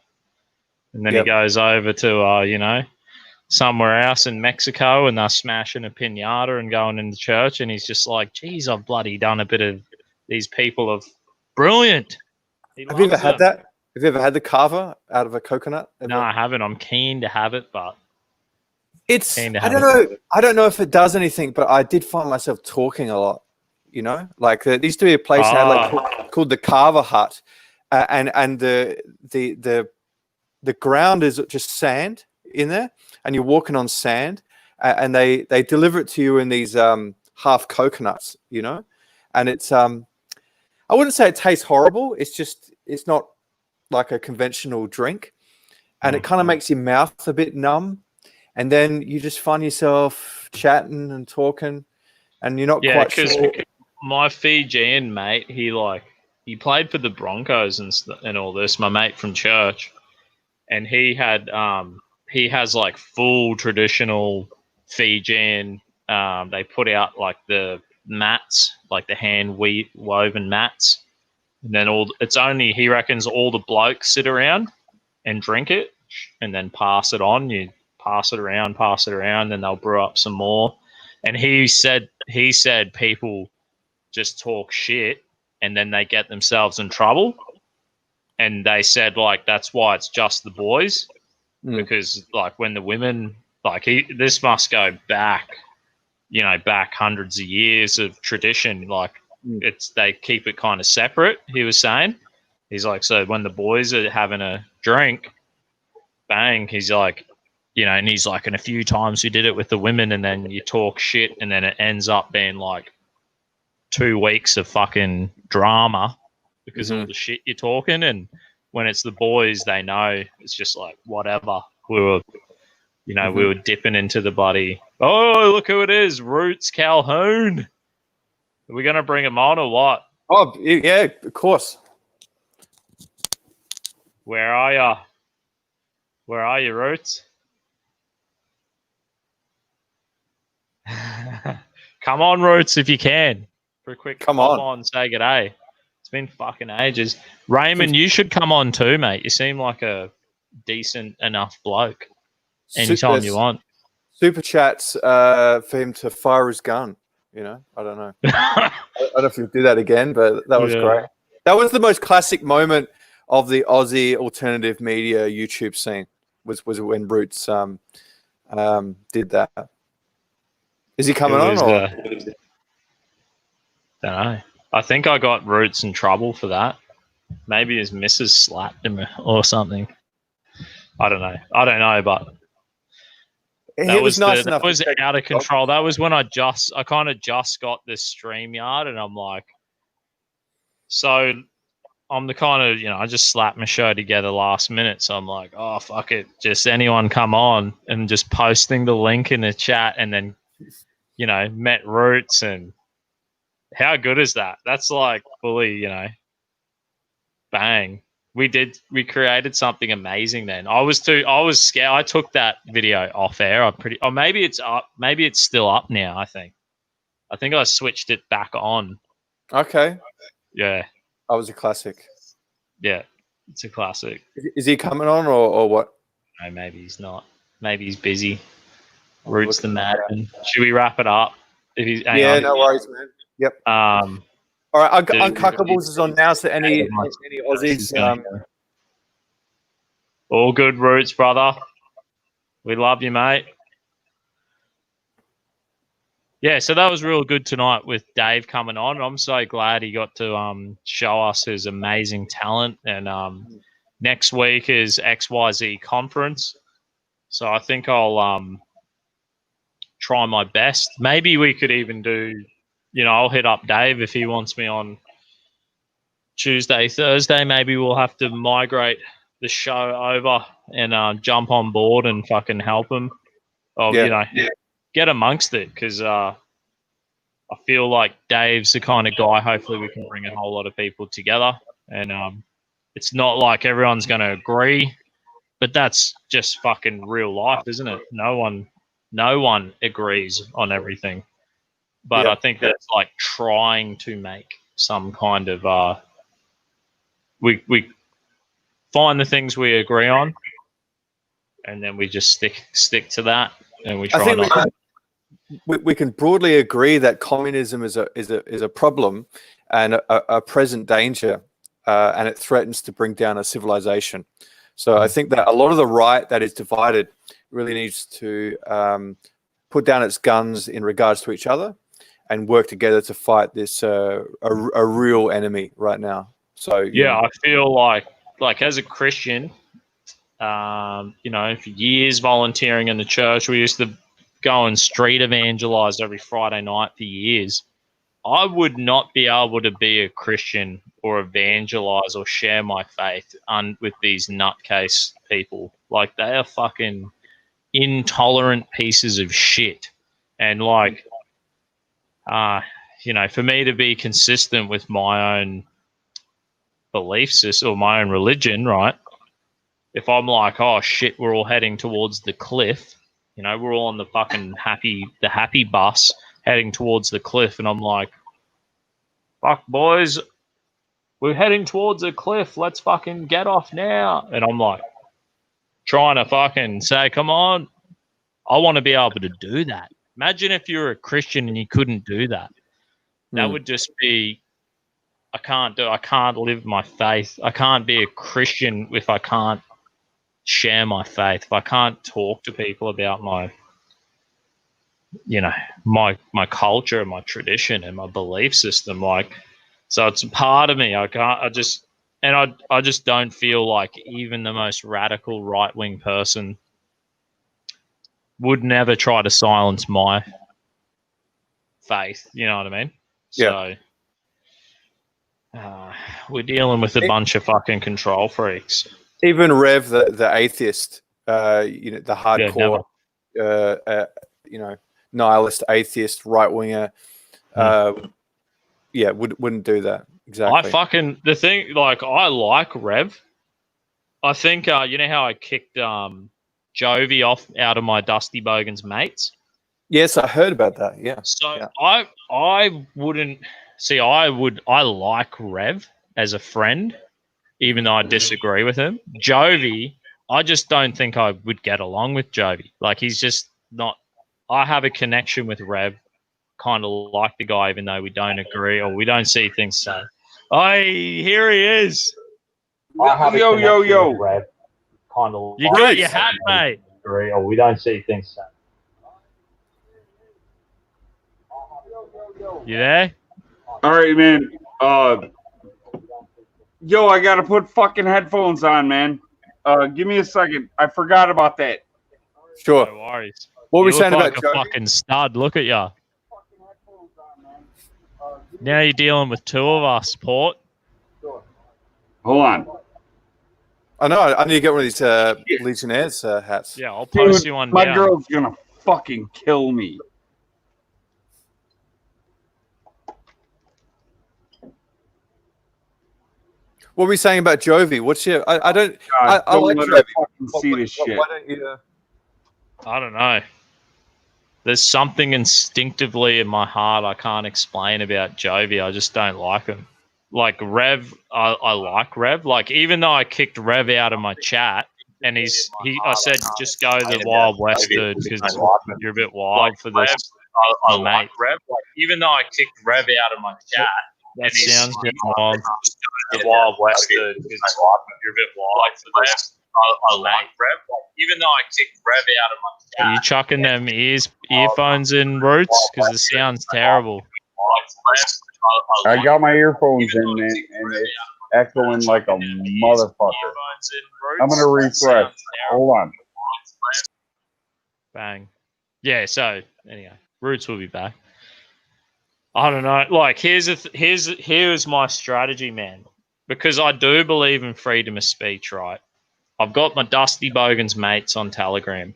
And then he goes over to, somewhere else in Mexico, and they're smashing a piñata and going into church, and he's just like, geez, I've bloody done a bit of these people of brilliant. Have you ever had that? Have you ever had the kava out of a coconut? No, I haven't. I'm keen to have it, but it's I don't know if it does anything, but I did find myself talking a lot. Like there used to be a place called the Kava Hut, and the ground is just sand in there, and you're walking on sand, and they deliver it to you in these half coconuts, and it's I wouldn't say it tastes horrible. It's not like a conventional drink, and it kind of makes your mouth a bit numb, and then you just find yourself chatting and talking, and you're not quite sure. My Fijian mate, he played for the Broncos and all this. My mate from church, and he has like full traditional Fijian. They put out like the mats, like the hand woven mats, and then he reckons all the blokes sit around and drink it, and then pass it on. You pass it around, then they'll brew up some more. And he said people just talk shit, and then they get themselves in trouble. And they said, like, that's why it's just the boys, because, like, when the women, like, this must go back, back hundreds of years of tradition. Like, they keep it kind of separate, he was saying. He's like, so when the boys are having a drink, bang, he's like, and he's like, and a few times we did it with the women, and then you talk shit, and then it ends up being, like, 2 weeks of fucking drama because of all the shit you're talking. And when it's the boys, they know it's just like, whatever. We were dipping into the bloody, oh, look who it is, Roots Calhoun. Are we going to bring him on or what? Oh, yeah, of course. Where are you? Where are you, Roots? Come on, Roots, if you can. For a quick come on, say g'day. It's been fucking ages. Raymond, you should come on too, mate. You seem like a decent enough bloke. Anytime you want. Super chats for him to fire his gun. I don't know. I don't know if he'll do that again, but that was great. That was the most classic moment of the Aussie alternative media YouTube scene. Was when Roots did that. Is he coming on? Or? Don't know. I think I got Roots in trouble for that. Maybe his missus slapped him or something. I don't know, but that was nice enough. That was out of control. That was when I kind of just got this StreamYard, and I'm like, so I'm the kind of, I just slapped my show together last minute. So I'm like, oh, fuck it. Just anyone come on, and just posting the link in the chat, and then, met Roots. And how good is that? That's like fully, bang. We created something amazing then. I was scared. I took that video off air. Maybe it's up. Maybe it's still up now, I think I switched it back on. Okay. Yeah. That was a classic. Yeah, it's a classic. Is he coming on or what? No, maybe he's not. Maybe he's busy. Roots the madman. Should we wrap it up? No worries, man. Yep. All right, Uncuckables is on now. So any Aussies? All good, Roots, brother. We love you, mate. Yeah, so that was real good tonight with Dave coming on. I'm so glad he got to show us his amazing talent. And next week is XYZ conference. So I think I'll try my best. Maybe we could even do, I'll hit up Dave if he wants me on Tuesday, Thursday. Maybe we'll have to migrate the show over and jump on board and fucking help him. Get amongst it, because I feel like Dave's the kind of guy, hopefully we can bring a whole lot of people together. And it's not like everyone's going to agree, but that's just fucking real life, isn't it? No one agrees on everything. But I think that's like trying to make some kind of we find the things we agree on and then we just stick to that, and we I try think not. we can broadly agree that communism is a problem and a present danger, and it threatens to bring down a civilization. So I think that a lot of the right that is divided really needs to put down its guns in regards to each other and work together to fight this a real enemy right now. So Yeah, I feel like as a Christian, you know, for years volunteering in the church, we used to go and street evangelize every Friday night for years. I would not be able to be a Christian or evangelize or share my faith with these nutcase people. Like, they are fucking intolerant pieces of shit. And like, you know, for me to be consistent with my own belief system or my own religion, right? If I'm like, oh shit, we're all heading towards the cliff, you know, we're all on the fucking happy bus heading towards the cliff, and I'm like, fuck boys, we're heading towards a cliff, let's fucking get off now. And I'm like trying to fucking say, come on, I want to be able to do that. Imagine if you're a Christian and you couldn't do that. That would just be, I can't live my faith. I can't be a Christian if I can't share my faith, if I can't talk to people about my, you know, my culture, my tradition, and my belief system. Like, so it's a part of me. I just don't feel like even the most radical right-wing person would never try to silence my faith. You know what I mean? Yeah. So we're dealing with a bunch of fucking control freaks. Even Rev, the atheist, you know, the hardcore, you know, nihilist atheist right winger, wouldn't do that. Exactly. The thing, like, I like Rev. I think you know how I kicked Jovi out of my Dusty Bogan's mates. Yes, I heard about that. Yeah. So yeah. I wouldn't see. I like Rev as a friend, even though I disagree with him. Jovi, I just don't think I would get along with Jovi. Like, he's just not. I have a connection with Rev, kind of like the guy, even though we don't agree or we don't see things so. Here he is. Yo. Rev, kind of. You got your hat, mate. Or we don't see things so. You there? All right, man. Yo, I gotta put fucking headphones on, man. Give me a second. I forgot about that. Sure. No worries. What were we saying like about a fucking stud? Look at ya. Now you're dealing with two of us, Port. Hold on. I know. I need to get one of these Legionnaires hats. Yeah, I'll post you one. My girl's gonna fucking kill me. What were we saying about Jovi? What's your? I don't. God, I like Jovi. See this shit. Why don't you? I don't know. There's something instinctively in my heart I can't explain about Jovi. I just don't like him. Like Rev, I like Rev. Like, even though I kicked Rev out of my chat, and I said just go to the Wild West, dude, because you're a bit wild for this. I like Rev. Like, even though I kicked Rev out of my chat, that sounds a bit wild. The Wild West, dude, because you're a bit wild for this. I like Rev. Like, even though I kicked Rev out of my chat. Are you chucking them earphones in, Roots? Because it sounds terrible. I got my earphones in, man, and it's echoing like a motherfucker. I'm gonna refresh. Hold on. Bang. Yeah. So anyway, Roots will be back. I don't know. Like, here's my strategy, man. Because I do believe in freedom of speech, right? I've got my Dusty Bogan's mates on Telegram,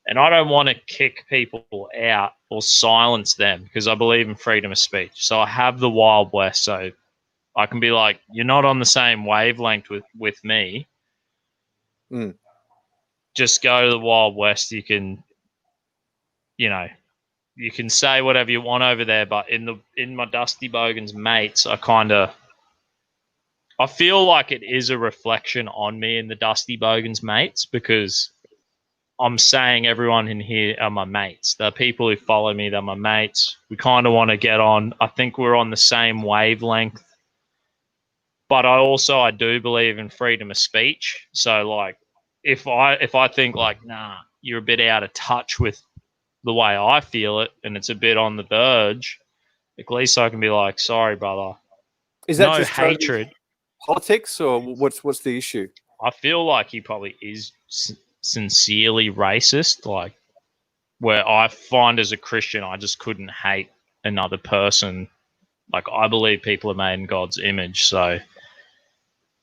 and I don't want to kick people out or silence them because I believe in freedom of speech. So I have the Wild West, so I can be like, you're not on the same wavelength with me. Just go to the Wild West. You can, you know, you can say whatever you want over there, but in my Dusty Bogan's mates, I feel like it is a reflection on me in the Dusty Bogan's mates because I'm saying everyone in here are my mates. The people who follow me, they're my mates. We kind of want to get on. I think we're on the same wavelength. But I do believe in freedom of speech. So like, if I think like, nah, you're a bit out of touch with the way I feel it, and it's a bit on the verge, at least I can be like, sorry, brother. Is that no just hatred? Politics, or what's the issue? I feel like he probably is sincerely racist. Like, where I find as a Christian, I just couldn't hate another person. Like, I believe people are made in God's image, so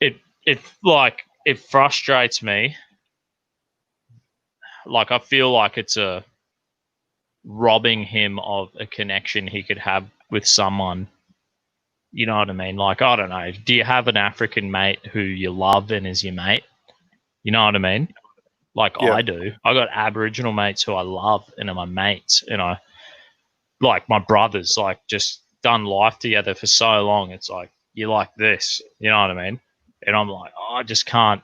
it frustrates me. Like, I feel like it's a robbing him of a connection he could have with someone. You know what I mean? Like, I don't know. Do you have an African mate who you love and is your mate? You know what I mean? Like, Yeah. I do. I got Aboriginal mates who I love and are my mates. And I, like, my brothers, like, just done life together for so long. It's like, you like this. You know what I mean? And I'm like, oh, I just can't.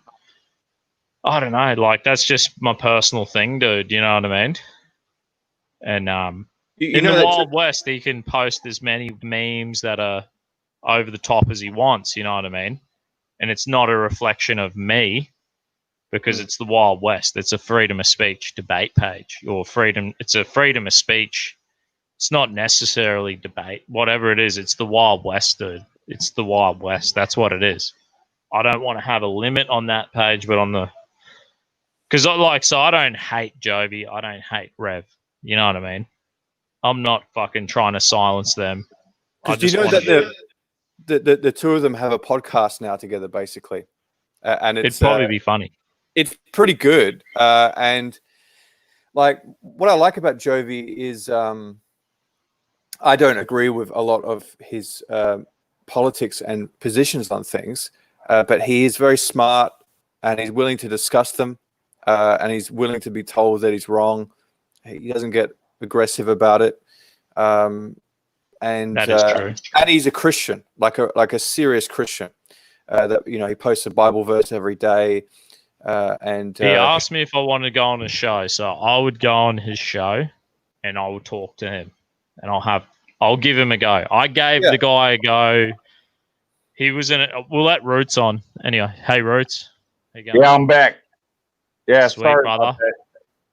I don't know. Like, that's just my personal thing, dude. You know what I mean? And in the Wild West, he can post as many memes that are over the top as he wants. You know what I mean? And it's not a reflection of me, because it's the Wild West. It's a freedom of speech debate page, or it's a freedom of speech. It's not necessarily debate. Whatever it is, it's the Wild West, dude. It's the Wild West. That's what it is. I don't want to have a limit on that page, but on the... Because, I don't hate Jovi. I don't hate Rev. You know what I mean? I'm not fucking trying to silence them. Because do you know that the two of them have a podcast now together, basically? And it'd probably be funny. It's pretty good. And, like, what I like about Jovi is I don't agree with a lot of his politics and positions on things, but he is very smart, and he's willing to discuss them, and he's willing to be told that he's wrong. He doesn't get aggressive about it. And that is true. And he's a Christian, like a serious Christian. That, you know, he posts a Bible verse every day. And he asked me if I wanted to go on his show, so I would go on his show, and I would talk to him, and I'll give him a go. I gave the guy a go. He was in it. We'll let Roots on anyway. Hey, Roots. How you going? Yeah, I'm back. Yeah, sweet, sorry, brother.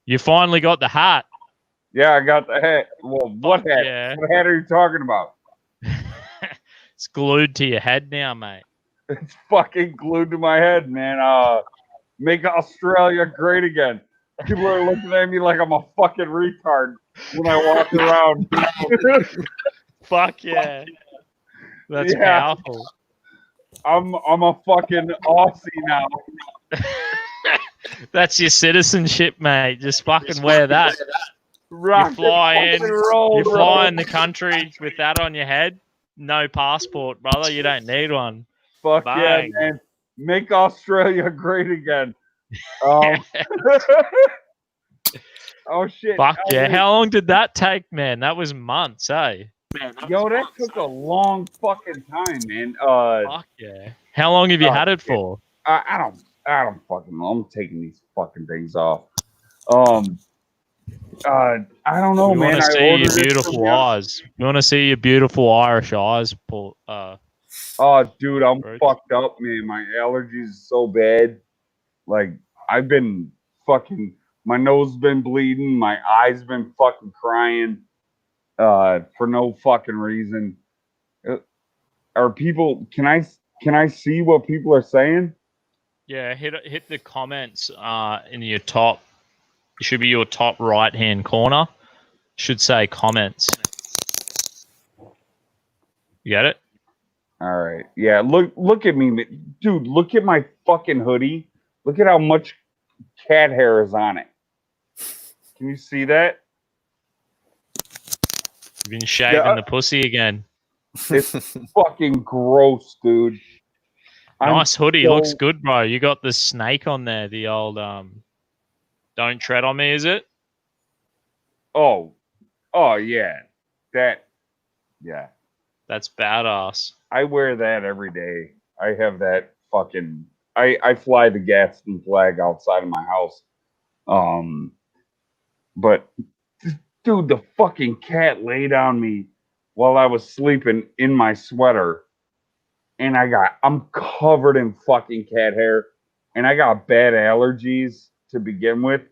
You finally got the hat. Yeah, I got the hat. Well, what hat? Yeah. What hat are you talking about? It's glued to your head now, mate. It's fucking glued to my head, man. Make Australia great again. People are looking at me like I'm a fucking retard when I walk around. Fuck yeah. That's powerful. I'm a fucking Aussie now. That's your citizenship, mate. Just fucking wear that. Rock you fly in. roll, you fly in the country with that on your head. No passport, brother. You don't need one. Fuck Bang. yeah, man. Make Australia great again. Oh shit. Fuck yeah. How long did that take, man? That was months, eh? Yo, that took a long fucking time, man. Fuck yeah. How long have you had it for? I don't fucking know. I'm taking these fucking things off. I don't know, man. We want to see your beautiful eyes. We want to see your beautiful Irish eyes, Paul. Oh, dude, I'm fucked up, man. My allergies are so bad. Like, I've been fucking... My nose been bleeding. My eyes been fucking crying for no fucking reason. Are people... Can I see what people are saying? Yeah, hit the comments in your top... It should be your top right-hand corner. Should say comments. You get it? All right. Yeah, look at me. Dude, look at my fucking hoodie. Look at how much cat hair is on it. Can you see that? You've been shaving the pussy again. It's fucking gross, dude. Nice hoodie. Looks good, bro. You got the snake on there. The old Don't Tread on Me, is it? Oh yeah. That's badass. I wear that every day. I have that fucking... I fly the Gadsden flag outside of my house But dude, the fucking cat laid on me while I was sleeping in my sweater, and I'm covered in fucking cat hair, and I got bad allergies to begin with.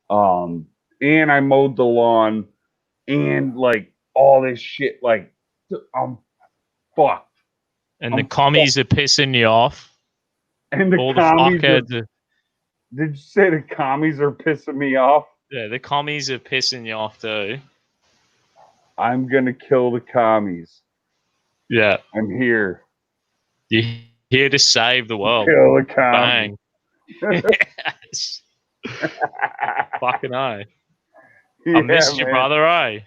And I mowed the lawn, and like all this shit, like I'm fucked. And the commies are pissing you off. And the all the commies fuckheads. Did you say the commies are pissing me off? Yeah, the commies are pissing you off too. I'm gonna kill the commies. Yeah. I'm here. You're here to save the world. Kill the commies. Bang. Yes. Fucking I. Yeah, I missed you, man. brother, eh?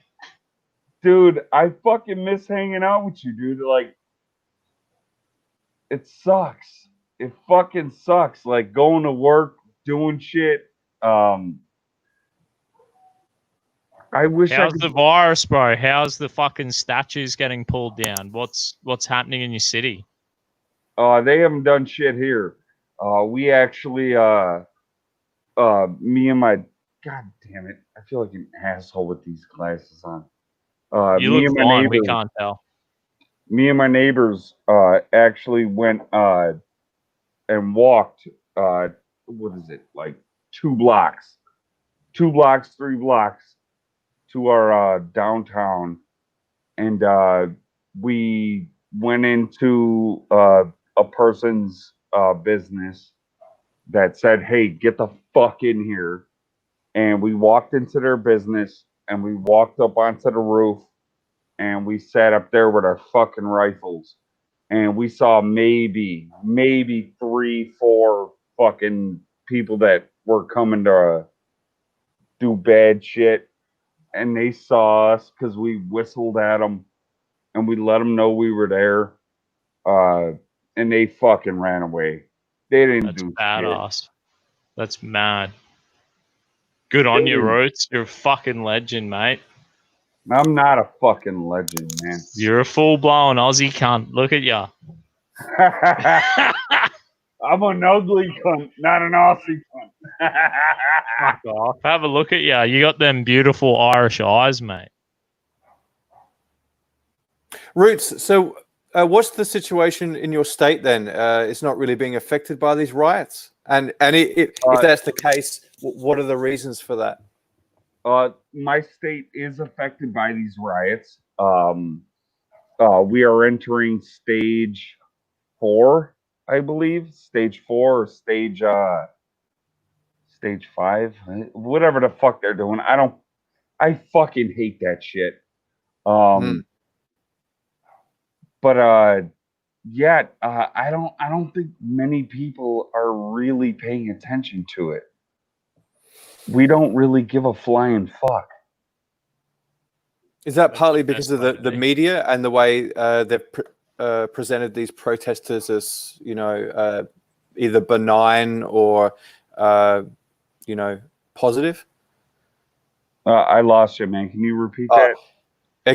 Dude, I fucking miss hanging out with you, dude. Like, it sucks. It fucking sucks. Like, going to work, doing shit. I wish How's I could... the virus, bro? How's the fucking statues getting pulled down? What's happening in your city? They haven't done shit here. We actually, me and my... God damn it. I feel like an asshole with these glasses on. You look fine. We can't tell. Me and my neighbors actually went and walked, what is it, like 2 blocks, 3 blocks to our downtown. And we went into a person's business that said, hey, get the fuck in here. And we walked into their business and we walked up onto the roof and we sat up there with our fucking rifles. And we saw maybe 3, 4 fucking people that were coming to do bad shit. And they saw us because we whistled at them and we let them know we were there. And they fucking ran away. They didn't do badass. Shit. That's mad. Good on you, Roots. You're a fucking legend, mate. I'm not a fucking legend, man. You're a full-blown Aussie cunt. Look at ya. I'm an ugly cunt, not an Aussie cunt. Fuck off. Have a look at ya. You got them beautiful Irish eyes, mate. Roots, so what's the situation in your state then? It's not really being affected by these riots? And if that's the case, what are the reasons for that? My state is affected by these riots. We are entering stage 4, I believe. Stage 4 or stage 5, whatever the fuck they're doing. I fucking hate that shit. But yet I don't think many people are really paying attention to it. We don't really give a flying fuck. Is that partly because of the media and the way they've presented these protesters as, either benign or, positive? I lost you, man. Can you repeat that?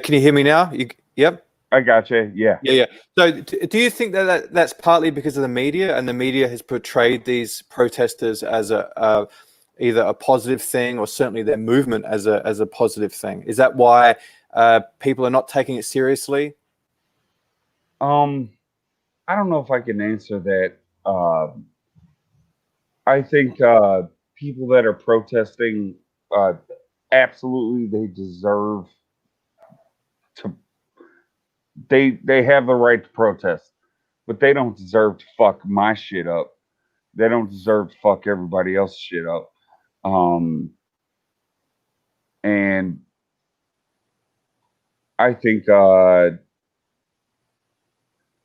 Can you hear me now? Yep. I got you. Yeah. Yeah. So do you think that's partly because of the media, and the media has portrayed these protesters as either a positive thing or certainly their movement as a positive thing? Is that why people are not taking it seriously? I don't know if I can answer that. I think people that are protesting, absolutely, they deserve to. They have the right to protest, but they don't deserve to fuck my shit up. They don't deserve to fuck everybody else's shit up. And I think that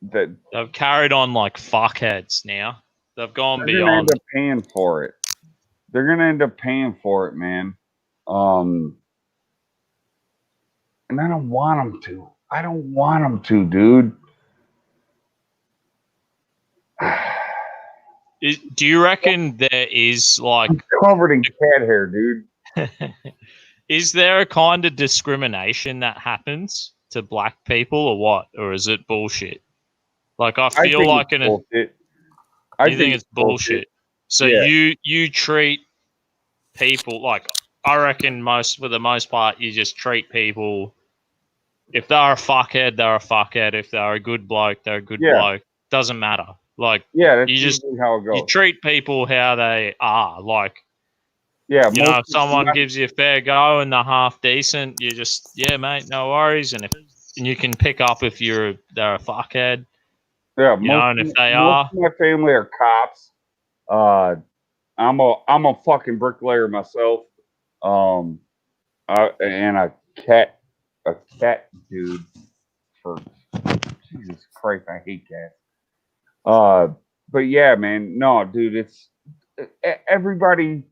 they've carried on like fuckheads now. They've gone beyond. They're gonna end up paying for it. They're gonna end up paying for it, man. And I don't want them to. I don't want them to, dude. Do you reckon there is like... I'm covered in cat hair, dude. Is there a kind of discrimination that happens to black people or what? Or is it bullshit? Like, I feel like in a... bullshit. You think it's bullshit? So yeah. you treat people, like, I reckon for the most part, you just treat people. If they're a fuckhead, they're a fuckhead. If they're a good bloke, they're a good bloke. Doesn't matter. Like, that's you just usually how it goes. you treat people how they are. Like, Yeah, you know, if someone gives you a fair go and they're half decent, you just, yeah, mate, no worries. And you can pick up if they're a fuckhead. Yeah, you know, and if they most are, of my family are cops. I'm a fucking bricklayer myself. And a cat dude. For Jesus Christ, I hate cats. But yeah, man, no, dude, it's everybody.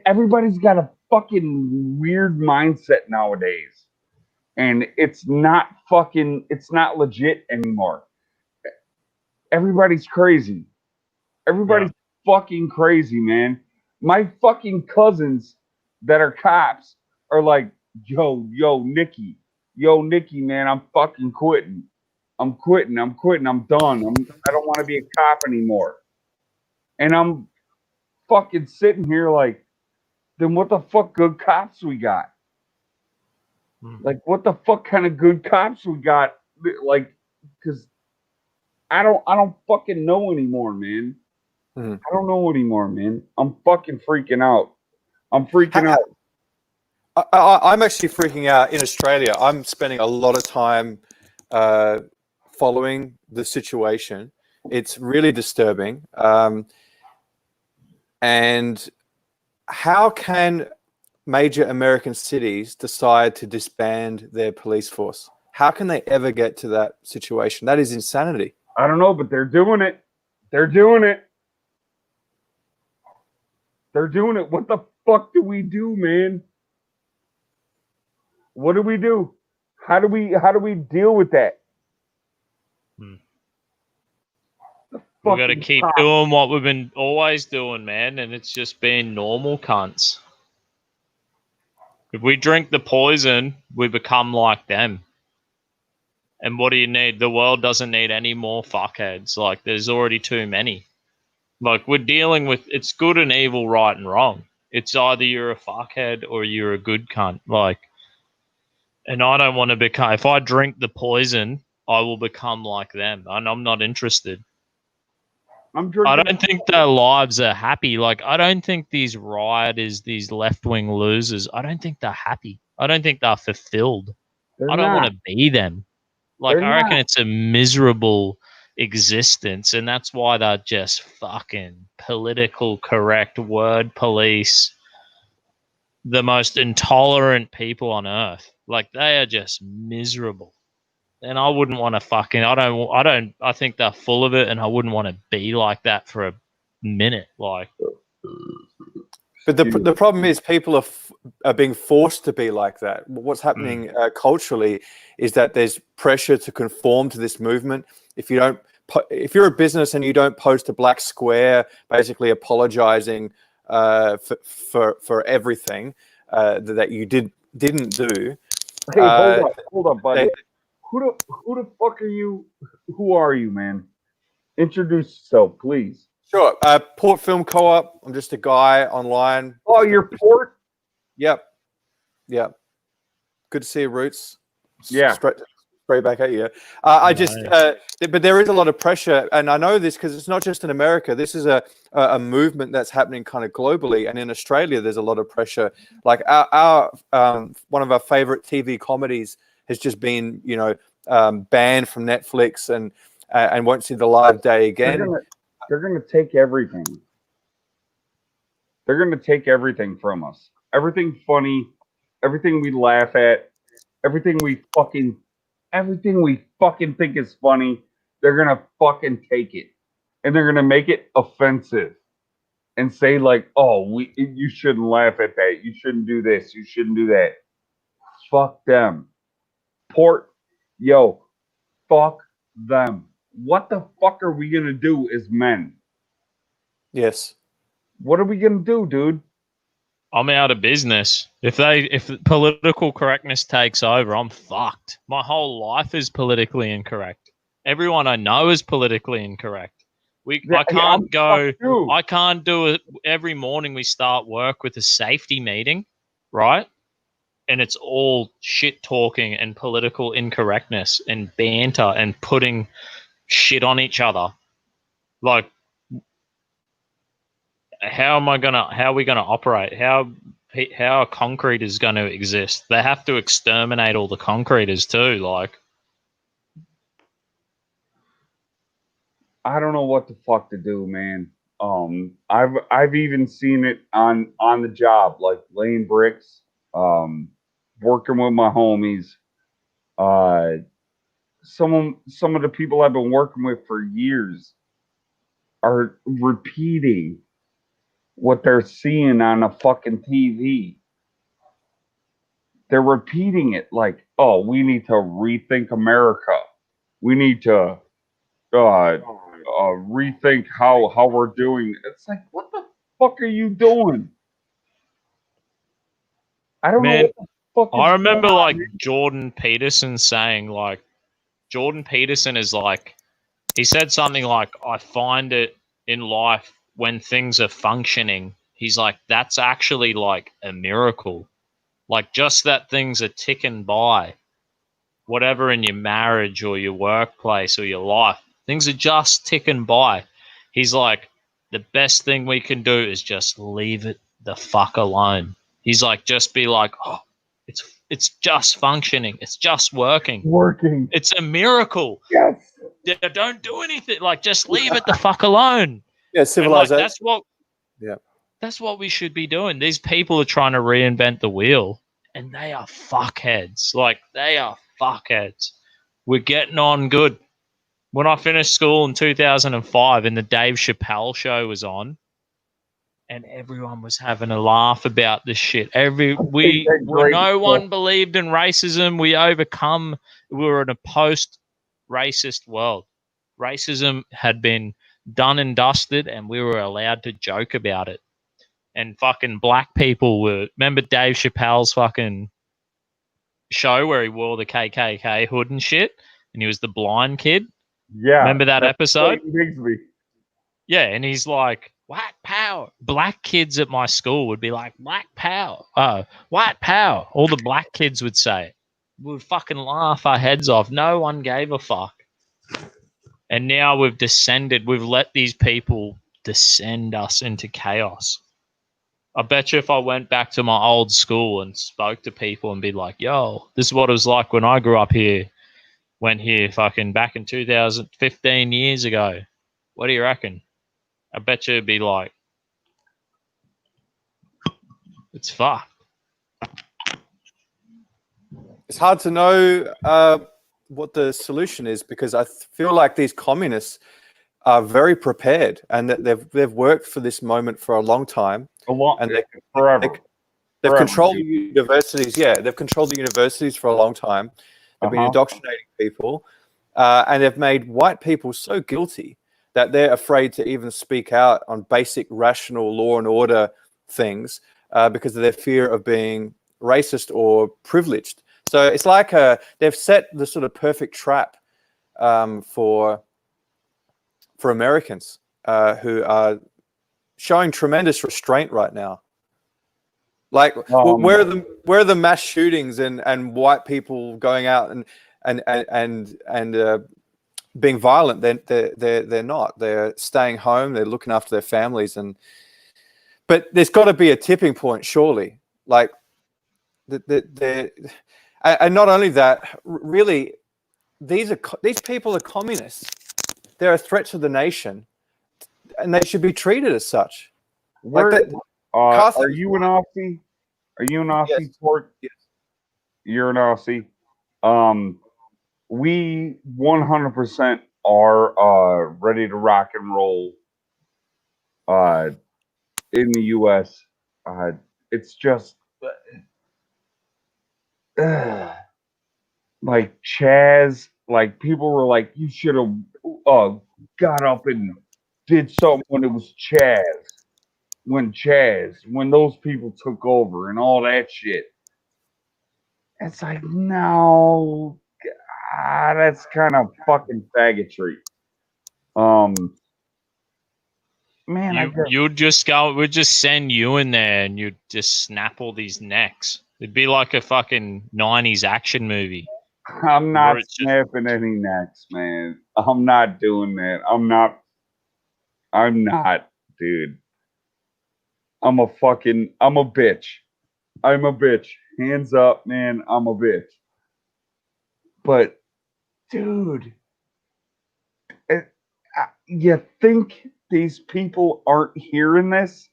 Everybody's got a fucking weird mindset nowadays, and it's not legit anymore. Everybody's crazy. Everybody's fucking crazy, man. My fucking cousins that are cops are like, yo, Nikki, man, I'm fucking quitting. I'm quitting. I'm done. I don't want to be a cop anymore. And I'm fucking sitting here like, then what the fuck good cops we got? Like, what the fuck kind of good cops we got? Like, because I don't fucking know anymore, man. I don't know anymore, man. I'm fucking freaking out. I'm freaking out. I'm actually freaking out in Australia. I'm spending a lot of time following the situation. It's really disturbing. And how can major American cities decide to disband their police force? How can they ever get to that situation? That is insanity. I don't know, but they're doing it. They're doing it. They're doing it. What the fuck do we do, man? What do we do? How do we deal with that? We got to keep doing what we've been always doing, man, and it's just being normal cunts. If we drink the poison, we become like them. And what do you need? The world doesn't need any more fuckheads. Like, there's already too many. Like, we're dealing with, it's good and evil, right and wrong. It's either you're a fuckhead or you're a good cunt. Like, and I don't want to become, if I drink the poison, I will become like them. And I'm not interested. I don't think their lives are happy. Like, I don't think these rioters, these left-wing losers, I don't think they're happy. I don't think they're fulfilled. I don't want to be them. Like, I reckon it's a miserable existence, and that's why they're just fucking political correct word police, the most intolerant people on earth. Like, they are just miserable. And I wouldn't want to fucking, I think they're full of it, and I wouldn't want to be like that for a minute. Like, but the problem is people are being forced to be like that. What's happening culturally is that there's pressure to conform to this movement. If you're a business and you don't post a black square, basically apologizing for everything that you didn't do. Hey, hold on, buddy. Who the fuck are you? Who are you, man? Introduce yourself, please. Sure. Port Film Co-op. I'm just a guy online. Oh, you're Port? Yep. Good to see you, Roots. Yeah. Straight back at you. But there is a lot of pressure, and I know this because it's not just in America. This is a movement that's happening kind of globally, and in Australia, there's a lot of pressure. Like our one of our favorite TV comedies has just been, banned from Netflix and won't see the live day again. They're gonna take everything. They're gonna take everything from us. Everything funny, everything we laugh at, everything we fucking think is funny. They're gonna fucking take it, and they're gonna make it offensive, and say like, "Oh, you shouldn't laugh at that. You shouldn't do this. You shouldn't do that." Fuck them. Port, fuck them. What the fuck are we gonna do as men? Yes. What are we gonna do, dude? I'm out of business. If political correctness takes over, I'm fucked. My whole life is politically incorrect. Everyone I know is politically incorrect. I can't go. I can't do it every morning. We start work with a safety meeting, right? And it's all shit talking and political incorrectness and banter and putting shit on each other. Like, how are we gonna operate? How a concrete is going to exist? They have to exterminate all the concreters too. Like, I don't know what the fuck to do, man. I've even seen it on the job, like laying bricks, working with my homies. Some of the people I've been working with for years are repeating what they're seeing on a fucking TV. They're repeating it like, oh, we need to rethink America. We need to rethink how we're doing. It's like, what the fuck are you doing? I don't know what the fuck is I remember going on, like man. Jordan Peterson saying, like, Jordan Peterson is like, he said something like, I find it in life when things are functioning, he's like, that's actually like a miracle. Like, just that things are ticking by, whatever in your marriage or your workplace or your life, things are just ticking by. He's like, the best thing we can do is just leave it the fuck alone. He's like, just be like, oh, it's just functioning. It's just working. It's a miracle. Yes. Don't do anything. Like, just leave it the fuck alone. Yeah, civilization. Like, that's what we should be doing. These people are trying to reinvent the wheel, and they are fuckheads. Like, they are fuckheads. We're getting on good. When I finished school in 2005 and the Dave Chappelle show was on, and everyone was having a laugh about this shit. No one believed in racism. We were in a post-racist world. Racism had been done and dusted, and we were allowed to joke about it. And fucking black people remember Dave Chappelle's fucking show where he wore the KKK hood and shit, and he was the blind kid? Yeah. Remember that episode? Bigsby. Yeah, and he's like, white power. Black kids at my school would be like, black power. White power. All the black kids would say it. We would fucking laugh our heads off. No one gave a fuck. And now we've descended. We've let these people descend us into chaos. I bet you if I went back to my old school and spoke to people and be like, yo, this is what it was like when I grew up here, went here fucking back in 2015 years ago. What do you reckon? I bet you it'd be like, it's fucked. It's hard to know what the solution is, because I feel like these communists are very prepared, and that they've worked for this moment for a long time. Forever. They've controlled the universities. Yeah, they've controlled the universities for a long time. They've been indoctrinating people, and they've made white people so guilty that they're afraid to even speak out on basic rational law and order things because of their fear of being racist or privileged. So it's like they've set the sort of perfect trap for Americans who are showing tremendous restraint right now. Like, where are the mass shootings and white people going out and being violent? They're not. They're staying home. They're looking after their families. But there's got to be a tipping point, surely. Like, and not only that, really, these people are communists. They're a threat to the nation, and they should be treated as such. Are you an Aussie? Are you an Aussie, yes. Port? Yes. You're an Aussie. We 100% are ready to rock and roll in the U.S. It's just like Chaz. Like, people were like, you should have got up and did something when it was Chaz. When those people took over and all that shit. It's like, no, that's kind of fucking faggotry. man, you'd just go. We'd just send you in there, and you'd just snap all these necks. It'd be like a fucking 90s action movie. I'm not snapping any necks, man. I'm not doing that. I'm not, dude. I'm a bitch. I'm a bitch. Hands up, man. I'm a bitch. But, dude, you think these people aren't hearing this?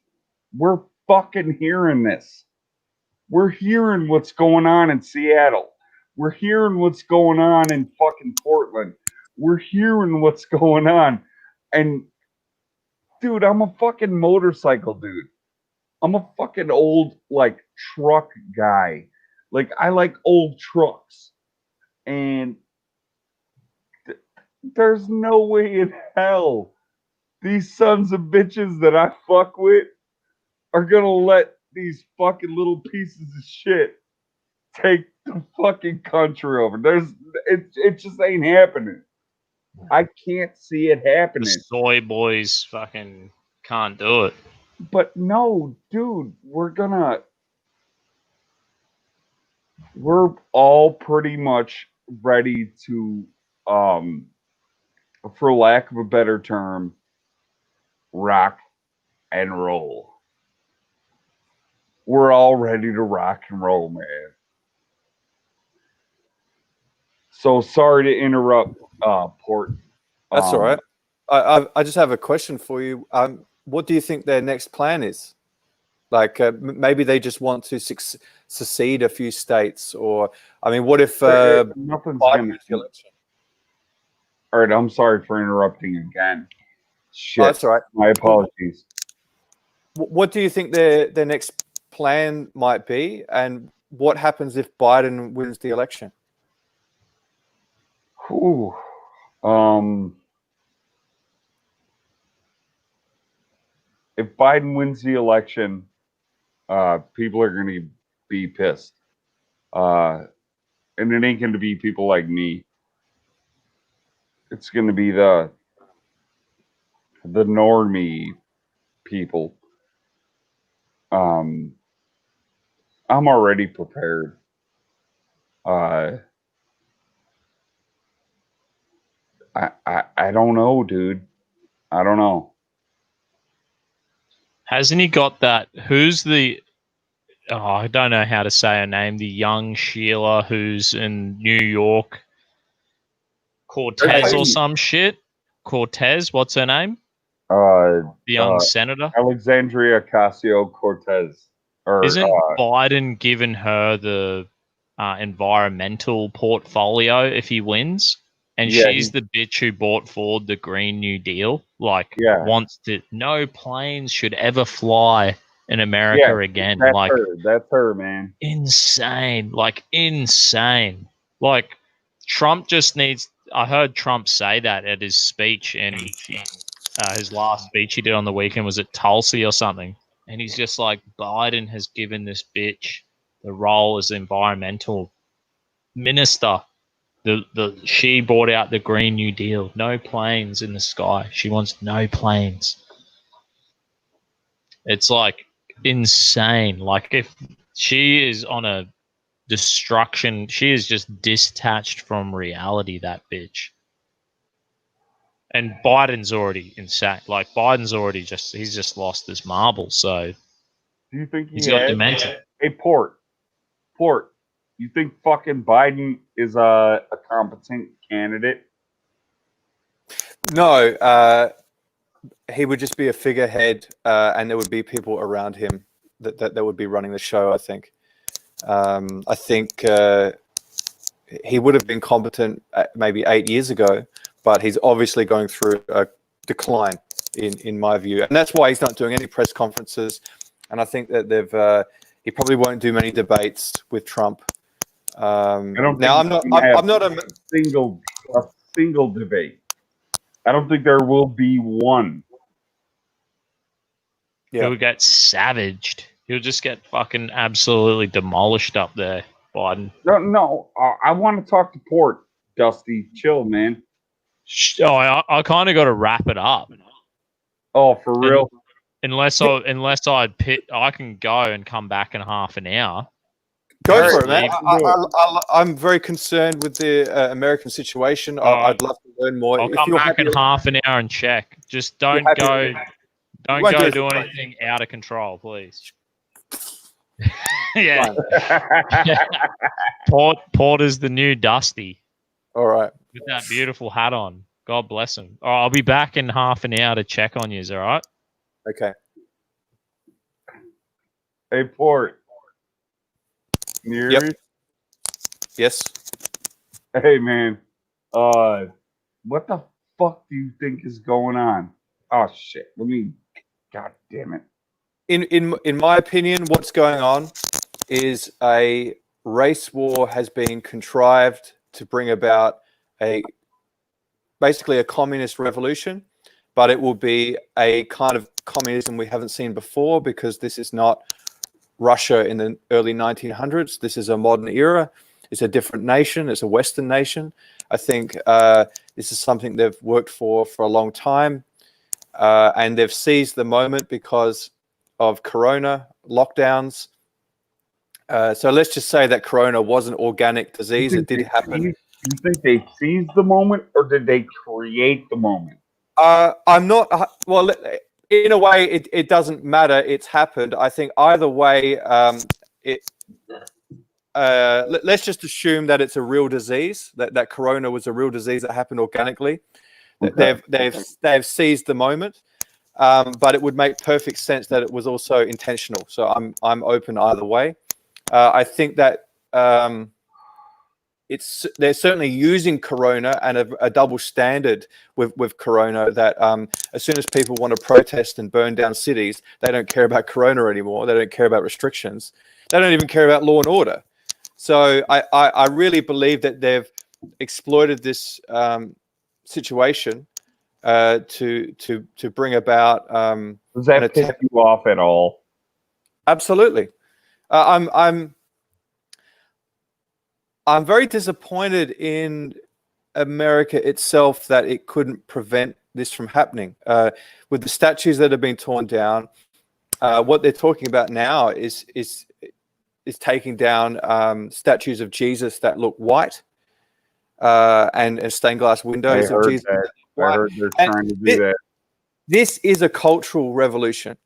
We're fucking hearing this. We're hearing what's going on in Seattle. We're hearing what's going on in fucking Portland. We're hearing what's going on. And, dude, I'm a fucking motorcycle dude. I'm a fucking old, like, truck guy. Like, I like old trucks. And there's no way in hell these sons of bitches that I fuck with are gonna let these fucking little pieces of shit take the fucking country over. It just ain't happening. I can't see it happening. The soy boys fucking can't do it. But no, dude, we're all pretty much ready to, for lack of a better term, rock and roll. We're all ready to rock and roll, man. So sorry to interrupt, Port. That's all right. I just have a question for you. What do you think their next plan is? Like, maybe they just want to secede a few states, or I mean, what if nothing's Biden wins the election? All right, I'm sorry for interrupting again. Shit, that's all right. My apologies. What do you think their next plan might be, and what happens if Biden wins the election? Ooh, if Biden wins the election, people are going to be pissed. And it ain't going to be people like me. It's going to be the normie people. I'm already prepared. I don't know, dude. I don't know. Hasn't he got that? Who's the? Oh, I don't know how to say her name. The young Sheila who's in New York. Cortez or some shit. Cortez, what's her name? The young senator. Alexandria Ocasio-Cortez. Isn't Biden giving her the environmental portfolio if he wins? And she's the bitch who brought forward the Green New Deal. Like, wants to, no planes should ever fly in America again. That's her, man. Insane. Like, insane. Like, Trump just needs, I heard Trump say that at his speech, and his last speech he did on the weekend was at Tulsi or something. And he's just like, Biden has given this bitch the role as environmental minister. She brought out the Green New Deal. No planes in the sky. She wants no planes. It's like insane. Like, if she is on a destruction, she is just detached from reality, that bitch. And Biden's already insane. Like, Biden's already he's just lost his marble. So do you think he's got dementia? Hey, Port, you think fucking Biden is a competent candidate? No, he would just be a figurehead, and there would be people around him that would be running the show, I think. I think he would have been competent maybe 8 years ago, but he's obviously going through a decline, in my view. And that's why he's not doing any press conferences. And I think that he probably won't do many debates with Trump. I'm not a single debate. I don't think there will be one. He'll get savaged. He'll just get fucking absolutely demolished up there, Biden. No. I want to talk to Port. Dusty, chill, man. I kind of got to wrap it up. Oh, for real? Unless I can go and come back in half an hour. Go for it, man. Leave. I'm very concerned with the American situation. I'd love to learn more. I'll come back in half an hour and check. Just don't go do anything out of control, please. Yeah. Porter's the new Dusty. All right. With that beautiful hat on. God bless him. All right, I'll be back in half an hour to check on you. All right? Okay. Hey, Port. Can you hear me? Yes. Hey, man. What the fuck do you think is going on? Oh, shit. God damn it. In my opinion, what's going on is a race war has been contrived to bring about basically a communist revolution, but it will be a kind of communism we haven't seen before, because this is not Russia in the early 1900s. This is a modern era. It's a different nation. It's a Western nation. I think this is something they've worked for a long time, and they've seized the moment because of Corona lockdowns. So let's just say that Corona was an organic disease. It did happen. You think they seized the moment, or did they create the moment? I'm not. Well, in a way, it doesn't matter. It's happened. I think either way, let's just assume that it's a real disease. That Corona was a real disease that happened organically. Okay. They've seized the moment. But it would make perfect sense that it was also intentional. So I'm open either way. I think that they're certainly using Corona and a double standard with Corona, that as soon as people want to protest and burn down cities, they don't care about Corona anymore. They don't care about restrictions. They don't even care about law and order. So I really believe that they've exploited this situation to bring about. Does that piss you off at all? Absolutely. I'm very disappointed in America itself that it couldn't prevent this from happening. With the statues that have been torn down, what they're talking about now is taking down statues of Jesus that look white, and stained glass windows of Jesus. I heard they're trying to do that. This is a cultural revolution.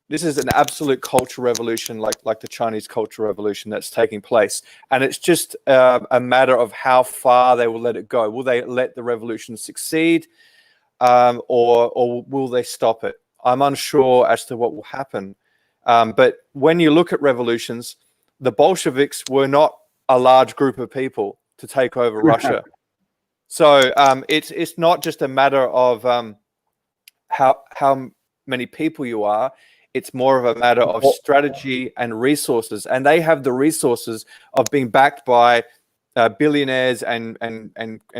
This is an absolute cultural revolution, like the Chinese Cultural Revolution that's taking place. And it's just a matter of how far they will let it go. Will they let the revolution succeed, or will they stop it? I'm unsure as to what will happen. But when you look at revolutions, the Bolsheviks were not a large group of people to take over Russia. So it's not just a matter of how many people you are. It's more of a matter of strategy and resources, and they have the resources of being backed by billionaires and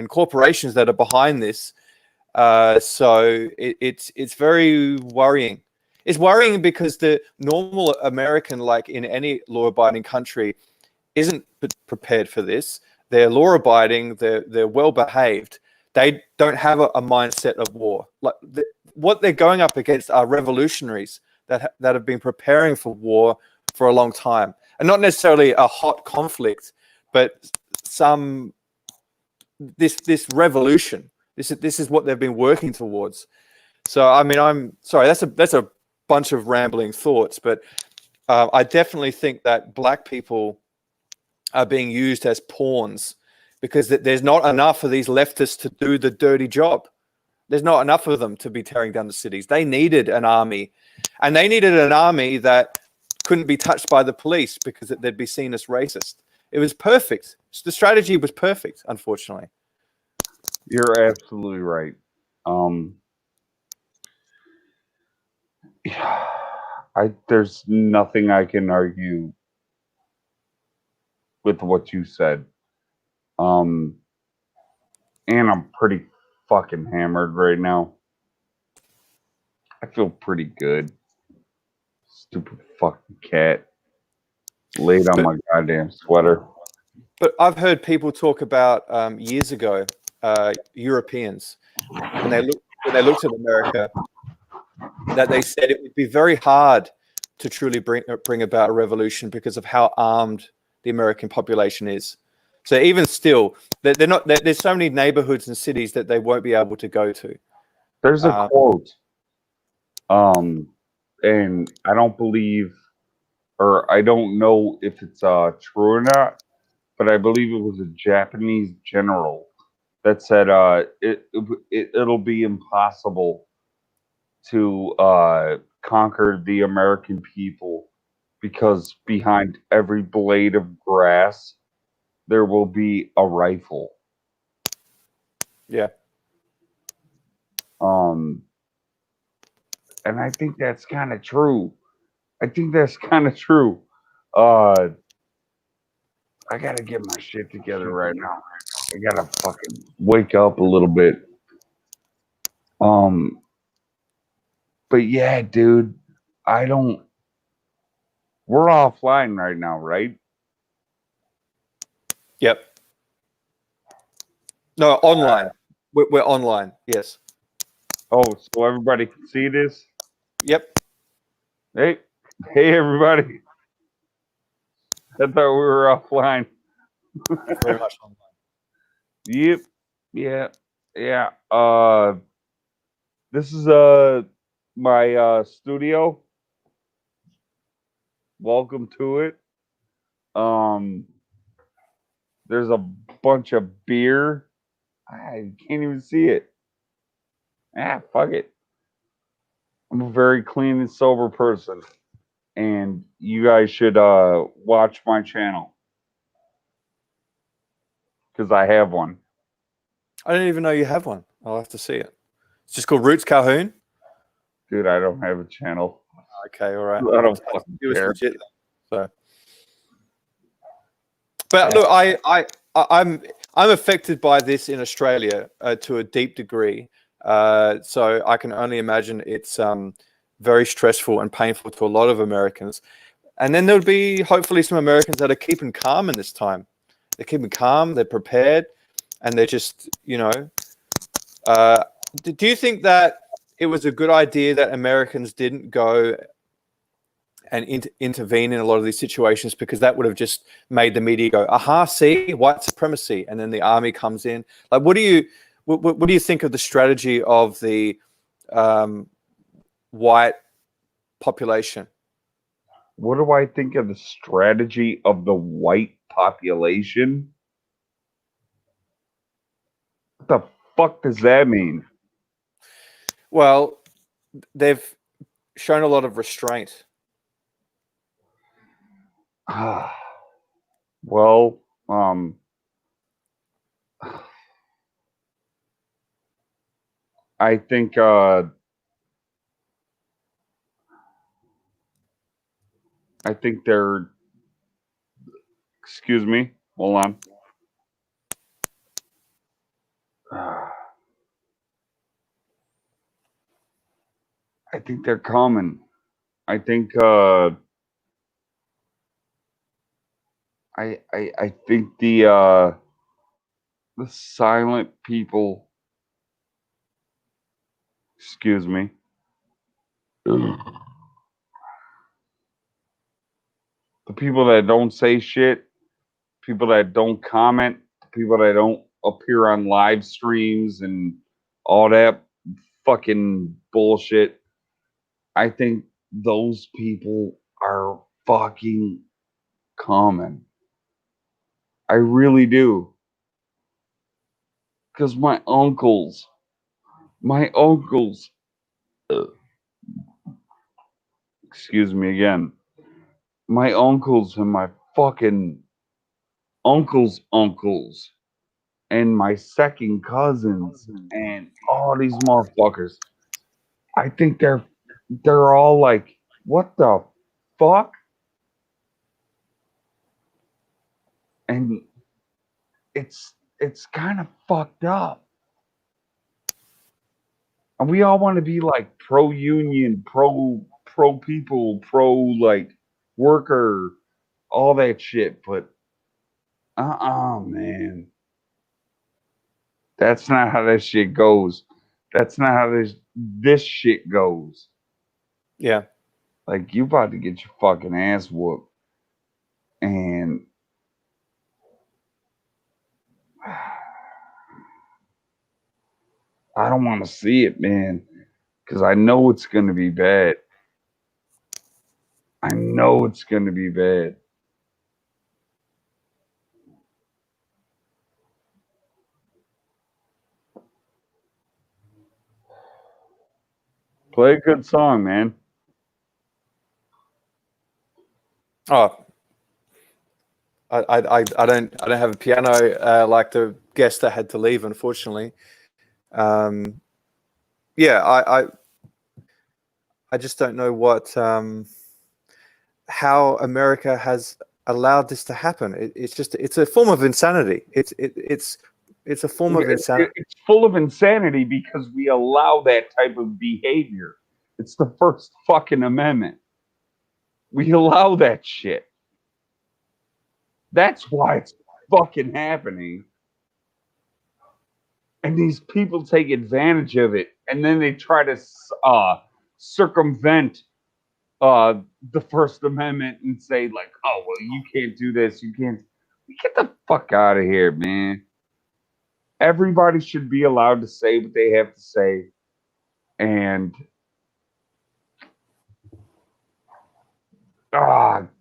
corporations that are behind this. So it's very worrying. It's worrying because the normal American, like in any law-abiding country, isn't prepared for this. They're law-abiding. They're well-behaved. They don't have a mindset of war. Like what they're going up against are revolutionaries that have been preparing for war for a long time, and not necessarily a hot conflict, but this revolution. This is what they've been working towards. So I mean, I'm sorry. That's a bunch of rambling thoughts, but I definitely think that black people are being used as pawns because there's not enough of these leftists to do the dirty job. There's not enough of them to be tearing down the cities. They needed an army, and they needed an army that couldn't be touched by the police because they'd be seen as racist. It was perfect. The strategy was perfect, unfortunately. You're absolutely right. There's nothing I can argue with what you said. And I'm pretty fucking hammered right now. I feel pretty good. Stupid fucking cat laid on my goddamn sweater. But I've heard people talk about years ago, Europeans, when they looked at America, that they said it would be very hard to truly bring about a revolution because of how armed the American population is. So even still, they're not. There's so many neighborhoods and cities that they won't be able to go to. There's a quote, and I don't believe, or I don't know if it's true or not, but I believe it was a Japanese general that said it'll be impossible to conquer the American people because behind every blade of grass there will be a rifle. Yeah. And I think that's kind of true. I gotta get my shit together right now. I gotta fucking wake up a little bit. But yeah, dude, we're offline right now, right? Yep. No, online. We're online. Yes. Oh, so everybody can see this? Yep. Hey, everybody. I thought we were offline. Very much online. Yep. Yeah. This is my studio. Welcome to it. There's a bunch of beer. I can't even see it. Fuck it. I'm a very clean and sober person, and you guys should watch my channel because I have one. I didn't even know you have one. I'll have to see it. It's just called Roots Calhoun. Dude, I don't have a channel. Okay, all right. I don't fucking care. Legit, so, but look, I'm affected by this in Australia to a deep degree. So I can only imagine it's very stressful and painful to a lot of Americans. And then there'll be hopefully some Americans that are keeping calm in this time. They're keeping calm, they're prepared, and they're just, do you think that it was a good idea that Americans didn't go and intervene in a lot of these situations, because that would have just made the media go, aha, see, white supremacy, and then the army comes in? Like, what do you think of the strategy of the white population? What do I think of the strategy of the white population? What the fuck does that mean? Well, they've shown a lot of restraint. Well, I think they're, excuse me, hold on. I think they're coming. I think I think the silent people, excuse me, the people that don't say shit, people that don't comment, people that don't appear on live streams and all that fucking bullshit, I think those people are fucking common. I really do. Because my uncles, excuse me again, my uncles and my fucking uncles' uncles and my second cousins and all these motherfuckers, I think they're all like, what the fuck? And it's kind of fucked up. And we all want to be like pro union, pro people, pro like worker, all that shit, but man. That's not how that shit goes. That's not how this shit goes. Yeah. Like, you about to get your fucking ass whooped. And I don't want to see it, man, because I know it's going to be bad. I know it's going to be bad. Play a good song, man. Oh, I don't have a piano like the guest that had to leave, unfortunately. Yeah, I just don't know what how America has allowed this to happen. It's a form of insanity. It's a form of insanity. It's full of insanity because we allow that type of behavior. It's the First fucking Amendment. We allow that shit. That's why it's fucking happening. And these people take advantage of it, and then they try to circumvent the First Amendment and say, like, oh, well, you can't do this. You can't. Get the fuck out of here, man. Everybody should be allowed to say what they have to say. And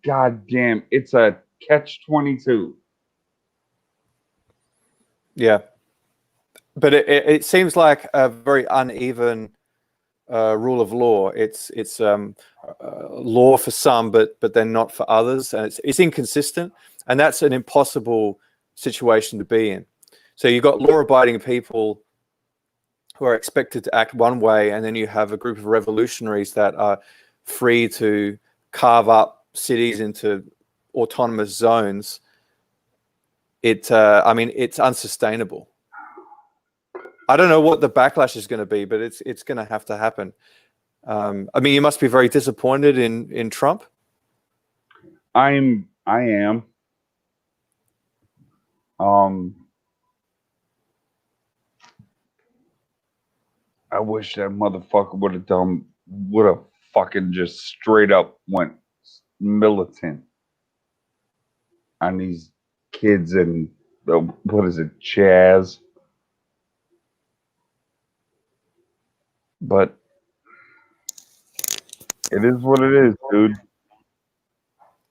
goddamn, it's a catch-22. Yeah. But it seems like a very uneven rule of law. It's law for some, but then not for others, and it's inconsistent, and that's an impossible situation to be in. So you've got law-abiding people who are expected to act one way, and then you have a group of revolutionaries that are free to carve up cities into autonomous zones. I mean, it's unsustainable. I don't know what the backlash is going to be, but it's going to have to happen. I mean, you must be very disappointed in Trump. I am. I wish that motherfucker would have fucking just straight up went militant on these kids and what is it, Chaz? But it is what it is, dude.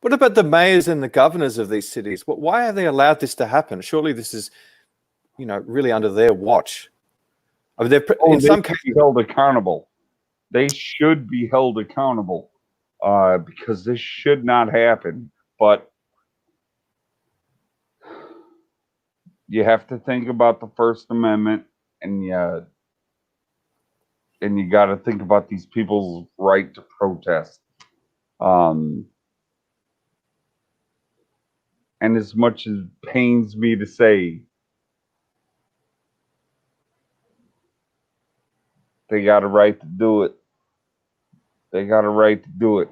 What about the mayors and the governors of these cities? Why are they allowed this to happen? Surely this is, really under their watch. I mean, in some cases be held accountable. They should be held accountable because this should not happen. But you have to think about the First Amendment, and you got to think about these people's right to protest. And as much as it pains me to say, they got a right to do it. They got a right to do it.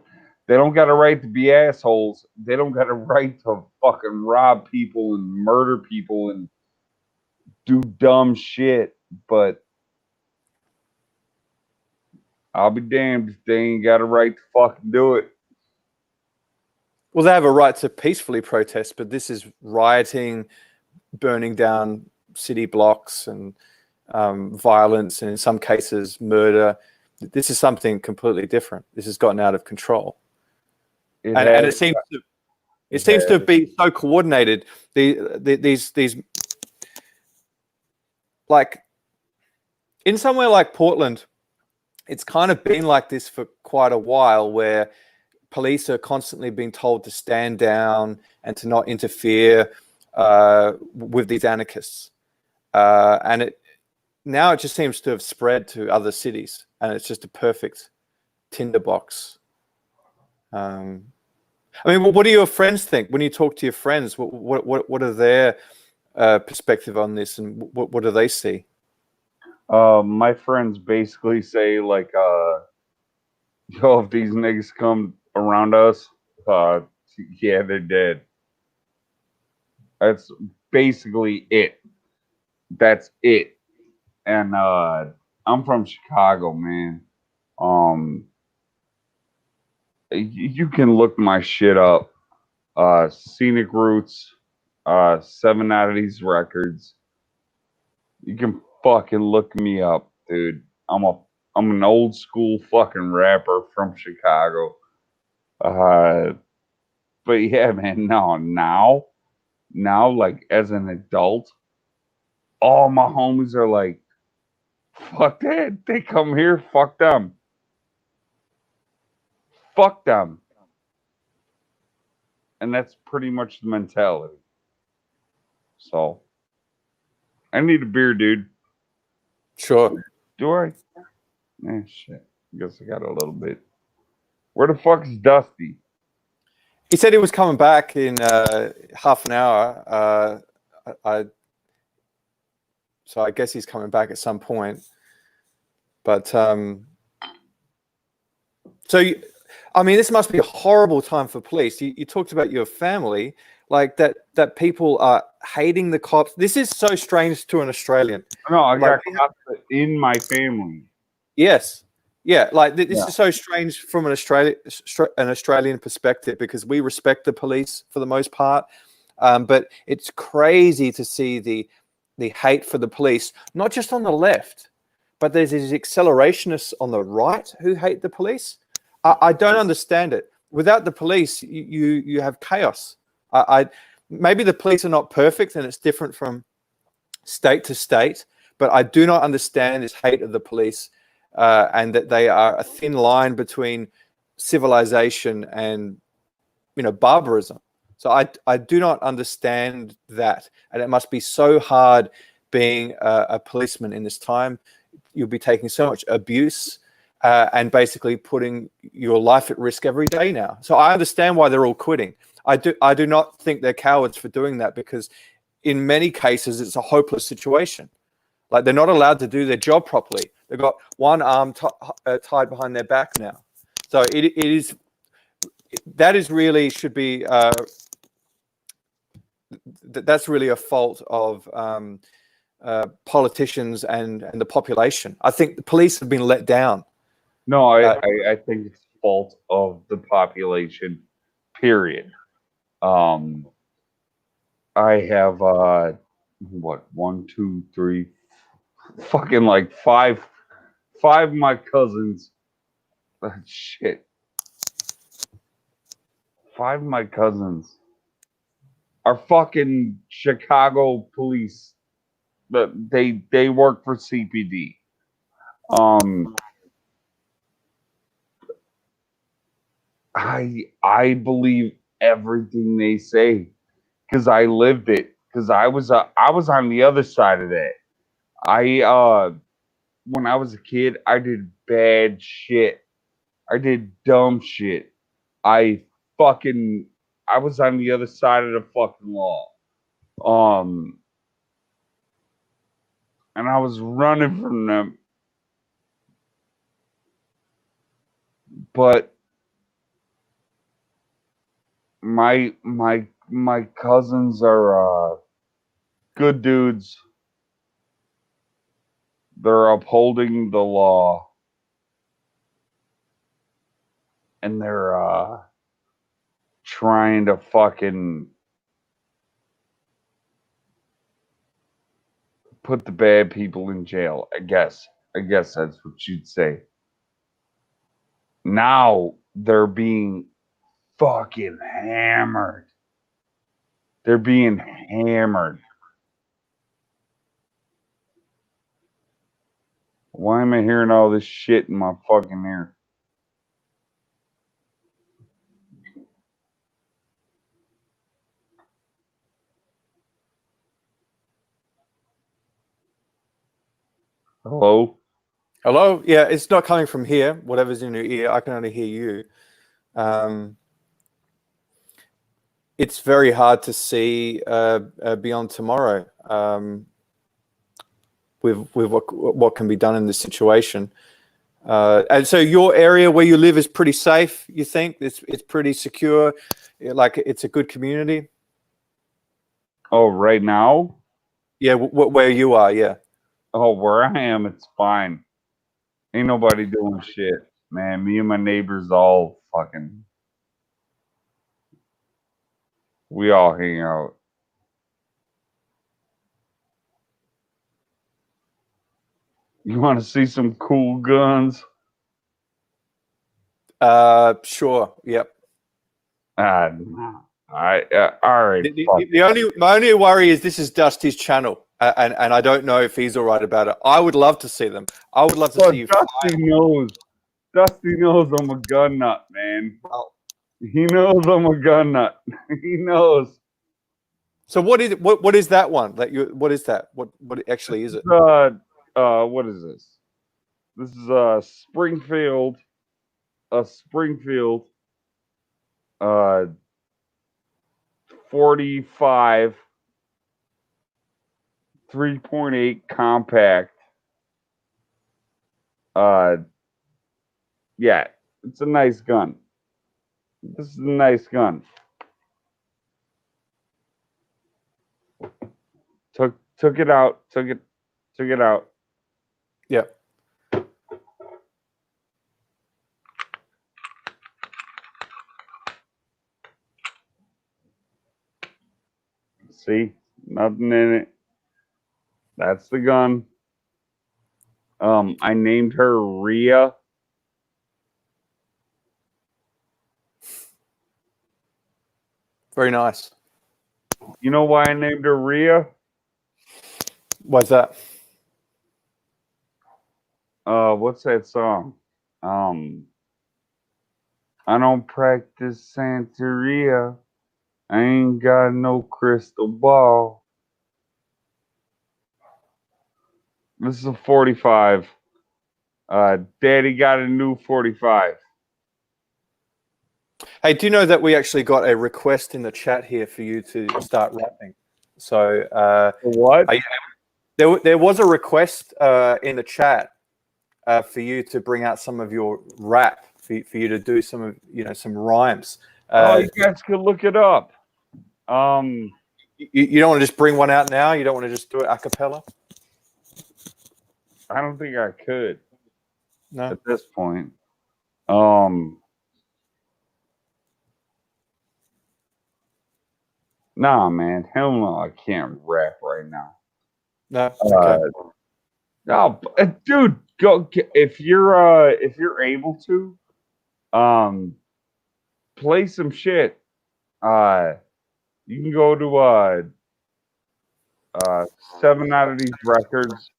They don't got a right to be assholes. They don't got a right to fucking rob people and murder people and do dumb shit. But I'll be damned if they ain't got a right to fucking do it. Well, they have a right to peacefully protest, but this is rioting, burning down city blocks, and violence, and in some cases murder. This is something completely different. This has gotten out of control, and it seems to be so coordinated. These like in somewhere like Portland, it's kind of been like this for quite a while, where police are constantly being told to stand down and to not interfere with these anarchists, and now it just seems to have spread to other cities, and it's just a perfect tinderbox. I mean, what do your friends think when you talk to your friends? What are their perspective on this, and what do they see? My friends basically say, like, yo, if these niggas come around us, yeah, they're dead. That's basically it. That's it. And I'm from Chicago, man. You can look my shit up. Scenic Roots, 7 Oddities Records. You can fucking look me up, dude. I'm an old school fucking rapper from Chicago. But yeah, man, no, now, like as an adult, all my homies are like, fuck that. They come here, fuck them. Fuck them. And that's pretty much the mentality. So, I need a beer, dude. Sure. Do I? Shit. I guess I got a little bit. Where the fuck is Dusty? He said he was coming back in half an hour. So I guess he's coming back at some point. But this must be a horrible time for police. You talked about your family, like that people are hating the cops. This is so strange to an Australian. No, I got cops in my family. Yes. Yeah, like this is so strange from an Australian perspective because we respect the police for the most part, but it's crazy to see the hate for the police, not just on the left, but there's these accelerationists on the right who hate the police. I don't understand it. Without the police, you have chaos. Maybe the police are not perfect and it's different from state to state, but I do not understand this hate of the police. And that they are a thin line between civilization and, barbarism. So I do not understand that. And it must be so hard being a policeman in this time. You'll be taking so much abuse and basically putting your life at risk every day now. So I understand why they're all quitting. I do not think they're cowards for doing that because in many cases it's a hopeless situation. Like they're not allowed to do their job properly. They've got one arm tied behind their back now. So that is really should be, that's really a fault of politicians and the population. I think the police have been let down. No, I think it's fault of the population, period. I have, 1, 2, 3, fucking like five of my cousins. Shit. 5 of my cousins are fucking Chicago police. They work for CPD. I believe everything they say because I lived it. Because I was on the other side of that. When I was a kid, I did bad shit. I did dumb shit. I was on the other side of the fucking law. And I was running from them. But my cousins are good dudes. They're upholding the law. And they're trying to fucking put the bad people in jail, I guess. I guess that's what you'd say. Now they're being fucking hammered. They're being hammered. Why am I hearing all this shit in my fucking ear? Hello? Hello? Yeah, it's not coming from here. Whatever's in your ear, I can only hear you. It's very hard to see beyond tomorrow with what can be done in this situation. And so your area where you live is pretty safe, you think? It's pretty secure? Like it's a good community? Oh, right now? Yeah, where you are, yeah. Oh, where I am, it's fine. Ain't nobody doing shit. man. Me and my neighbors all fucking. We all hang out. You want to see some cool guns? Sure. Yep. All right. My only worry is this is Dusty's channel, and I don't know if he's all right about it. I would love to see them. I would love to see you. Dusty knows. Dusty knows I'm a gun nut, man. He knows I'm a gun nut. He knows. So what is that one? What is that? What actually is it? What is this? This is Springfield. Springfield. 45 3.8 compact. Yeah, it's a nice gun. This is a nice gun. Took it out. Took it out. Yeah. See, nothing in it. That's the gun. I named her Rhea. Very nice. You know why I named her Rhea? Why's that? What's that song? I don't practice Santeria. I ain't got no crystal ball. This is a 45. Daddy got a new 45. Hey, do you know that we actually got a request in the chat here for you to start rapping? So what? There was a request in the chat for you to bring out some of your rap, for you to do some rhymes. You guys could look it up. You don't want to just bring one out now? You don't want to just do it a cappella? I don't think I could. No. At this point. Nah, man. Hell no, I can't rap right now. No. Okay. No, dude, go if you're able to, play some shit. You can go to 7 out of these records.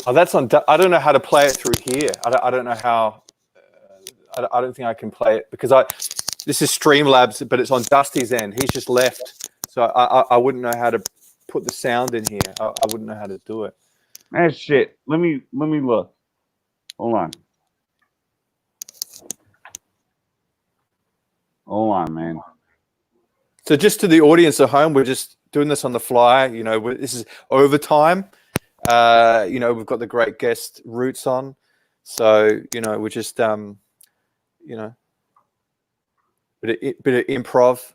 Oh, that's on. I don't know how to play it through here. I don't know how. I don't think I can play it because this is Streamlabs, but it's on Dusty's end. He's just left, so I wouldn't know how to put the sound in here. I wouldn't know how to do it. That shit. Let me look. Hold on, man. So just to the audience at home, we're just doing this on the fly. You know, this is overtime. You know, we've got the great guest Roots on, so you know we're just you know, bit of improv.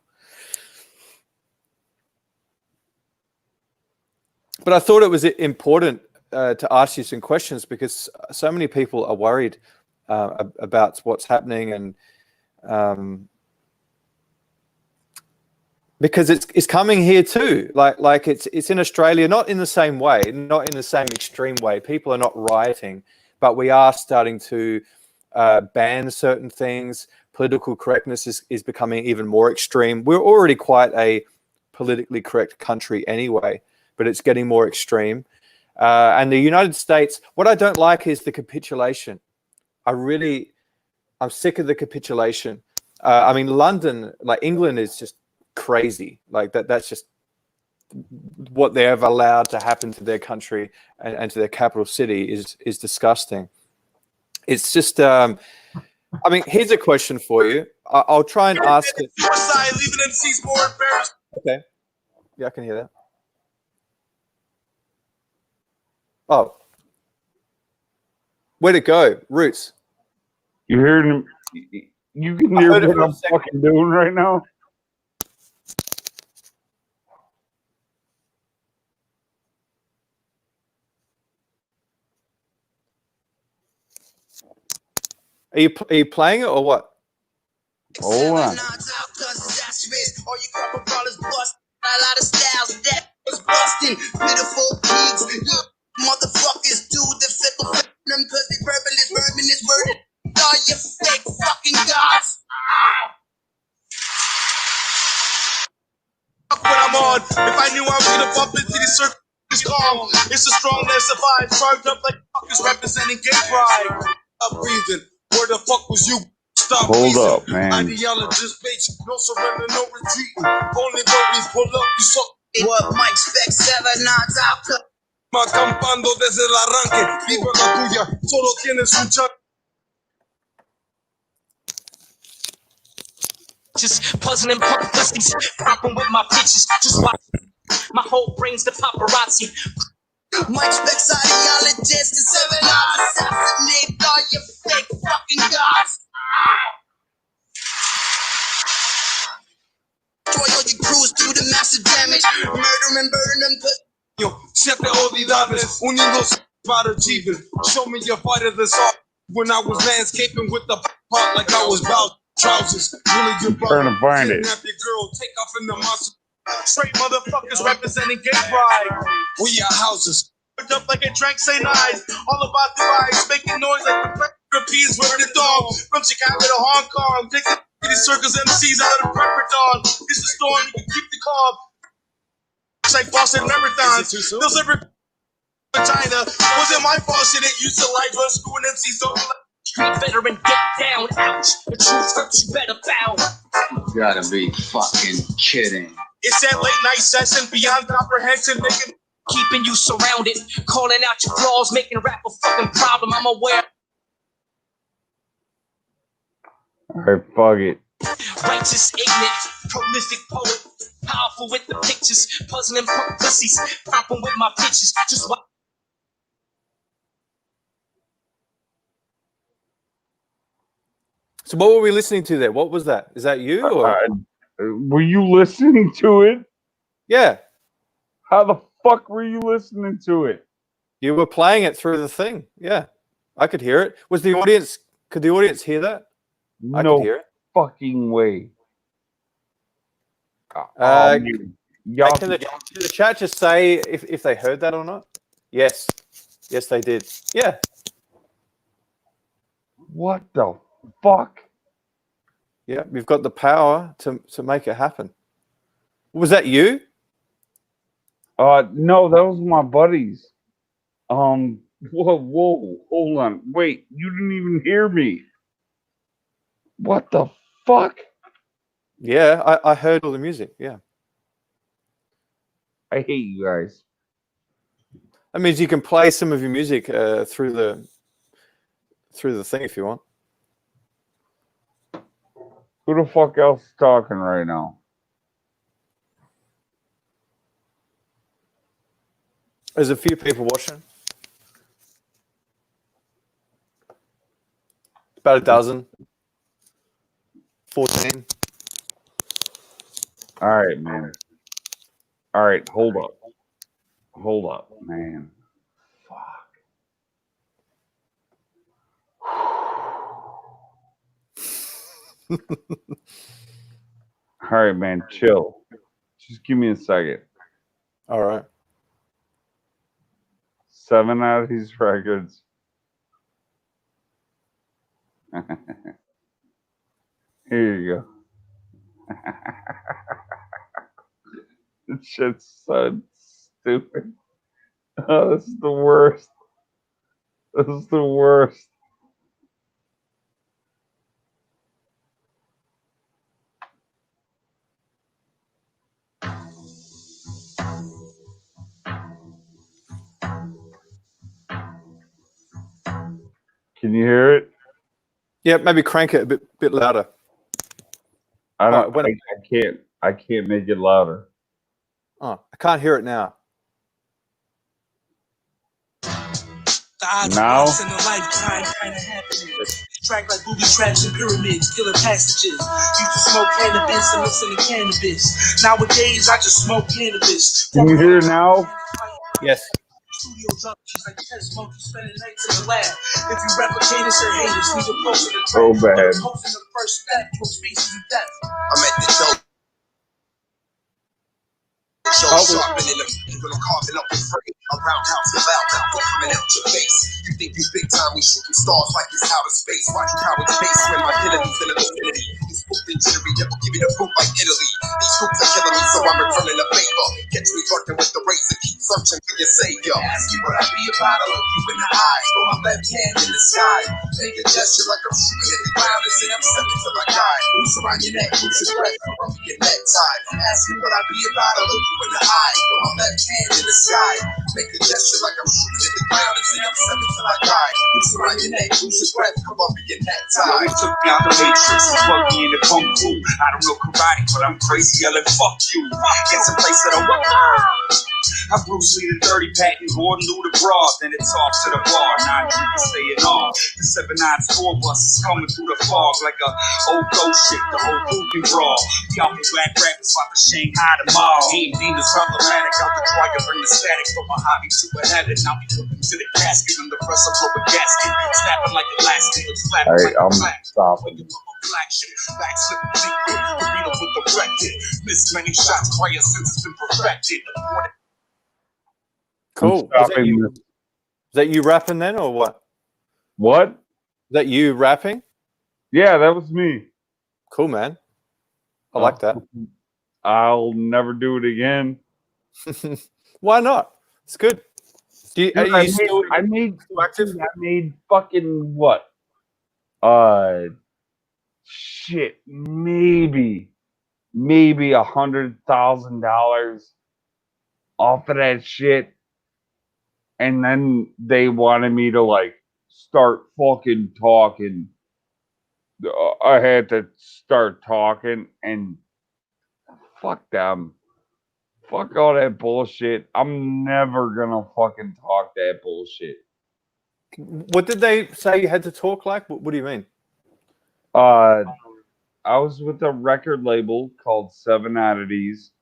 But I thought it was important to ask you some questions because so many people are worried about what's happening, and because it's coming here too. Like it's in Australia, not in the same way, not in the same extreme way. People are not rioting, but we are starting to ban certain things. Political correctness is becoming even more extreme. We're already quite a politically correct country anyway, but it's getting more extreme. And the United States, what I don't like is the capitulation. I'm sick of the capitulation. I mean, London, like England is just crazy. Like that's just what they have allowed to happen to their country and to their capital city is disgusting. It's just, I mean, here's a question for you. I'll try and ask it. Okay. Yeah, I can hear that. Oh. Where'd it go? Roots. You heard you can hear what I'm fucking doing right now? Are you playing it or what? Hold on. Motherfuckers do the fickle them because they verbal is bourbon is worded. All you fake fucking gods. When I'm on, if I knew I was gonna bump into these circles, it's calm. It's a strongness of vibes, charged up like fuckers representing gay pride. Up breathing. Where the fuck was you? Stop Hold breathing. up, man. Ideologist, bitch, no surrender, no retreating. Only though we pull up, you suck. What Mike Spec 7 9's out. Acampando desde el arranque, viva la tuya, solo tienes un chance. Just puzzling punk pussies, popping with my bitches. Just watch my whole brain's the paparazzi. Mike Spec's ideologist and 7 9 assassinate all your fake fucking gods. Destroy all your crews, do the massive damage, murder and burn them. Siete olvidades, unidos para achieving. Show me your fight of this art. When I was landscaping with the pot like I was about trousers. Really your brother. Trying to find it. Kidnap your girl, take off in the monster. Straight motherfuckers representing gay pride. We are houses. Up like I drank St. Ives. All about the vibes, making noise like the Europeans were the dog. From Chicago to Hong Kong. Taking these circles MCs out of the prepper dawn. It's a storm, you can keep the calm. Like Boston marathons. Those every China wasn't my fault. Shit, it used to like run school and MCs over. Street veteran, get down, ouch. The truth hurts, you better bow. You gotta be fucking kidding. It's that late night session beyond comprehension, making Keeping you surrounded, calling out your flaws, making rap a fucking problem. I'm aware. Alright, fuck it. Righteous, ignorant, prolific poet, powerful with the pictures, puzzling punk pussies, popping with my bitches. Just watch. So what were we listening to there? What was that? Is that you? Or? Were you listening to it? Yeah. How the fuck were you listening to it? You were playing it through the thing. Yeah. I could hear it. Was the audience, could the audience hear that? I No could hear it. fucking way. Can Y'all, the chat just say if they heard that or not? Yes. Yes, they did. Yeah. what the fuck? Yeah, we've got the power to make it happen. Was that you? No, that was my buddies. Whoa, hold on. Wait, you didn't even hear me. What the fuck? Yeah, I heard all the music. Yeah. I hate you guys. That means you can play some of your music through the thing if you want. Who the fuck else is talking right now? There's a few people watching. About a dozen. 14. All right, man. All right, hold up. Hold up, man. Fuck. All right, man, chill. Just give me a second. All right. 7 out of these records. Here you go. This shit's so stupid. Oh, this is the worst. This is the worst. Can you hear it? Yeah, maybe crank it a bit louder. I don't. Right, I can't make it louder. Oh, I can't hear it now. Now? Track like booby traps and pyramids, killing passages. Used to smoke cannabis and listen to cannabis. Nowadays, I just smoke cannabis. Can you hear it now? Yes. studio junkies like test monkeys spending nights in the lab. If you replicate it, say haters, leave a post in the So bad. Posting the first step to species of death. I'm at the dope. Sharpening the when I'm carving up the frame. A roundhouse, the loud mouth coming out your face. You think you big time, we shooting stars like it's outer space. Watch how it's space when my enemies in the vicinity. You spooked and jittery, never give me the boot like Italy. These scoops are killing me, so I'm returning the favor. Catch me working with the razor, keep searching for your savior. Ask you what I be about, I look you in the eyes. Throw my left hand in the sky. Make a gesture like I'm shooting at the ground and say I'm stepping till I die. Who's around your neck, who's your breath, from your neck tied. Ask me what I be about, I look you in the eyes. Throw my left hand in the sky. Make a gesture like I'm shooting at the ground and say I'm stepping till I die. Who's around your neck, who's your breath, come up in your neck tied. He took me out the matrix and plugged me in the kung fu. I don't know karate, but I'm crazy yelling fuck you. Get some place that I want. I'm Bruce Lee, the dirty Patton, Gordon Lou the broad. Then it's off to the bar, 9 drinking, staying on. The 7-9 tour bus is coming through the fog like a old ghost shit, the whole group can brawl. Y'all be black rappers like a Shanghai tomorrow. Ain't demons problematic, out the dryer, bring the static from a hobby to a habit. Now we looking to the casket and the press up of a gasket. Snapping like elastic, flapping like a flag. Stopping. Black shit, back slipping secret, burrito with the record. Missed many shots, prior since it's been perfected. Cool. Is that you rapping then, or what? What? Is that you rapping? Yeah, that was me. Cool, man. I like that. I'll never do it again. Why not? It's good. I made fucking what? Shit, maybe $100,000 off of that shit, and then they wanted me to like start fucking talking. I had to start talking, and fuck them. Fuck all that bullshit. I'm never gonna fucking talk that bullshit. What did they say you had to talk like? What do you mean? I was with a record label called Seven Oddities,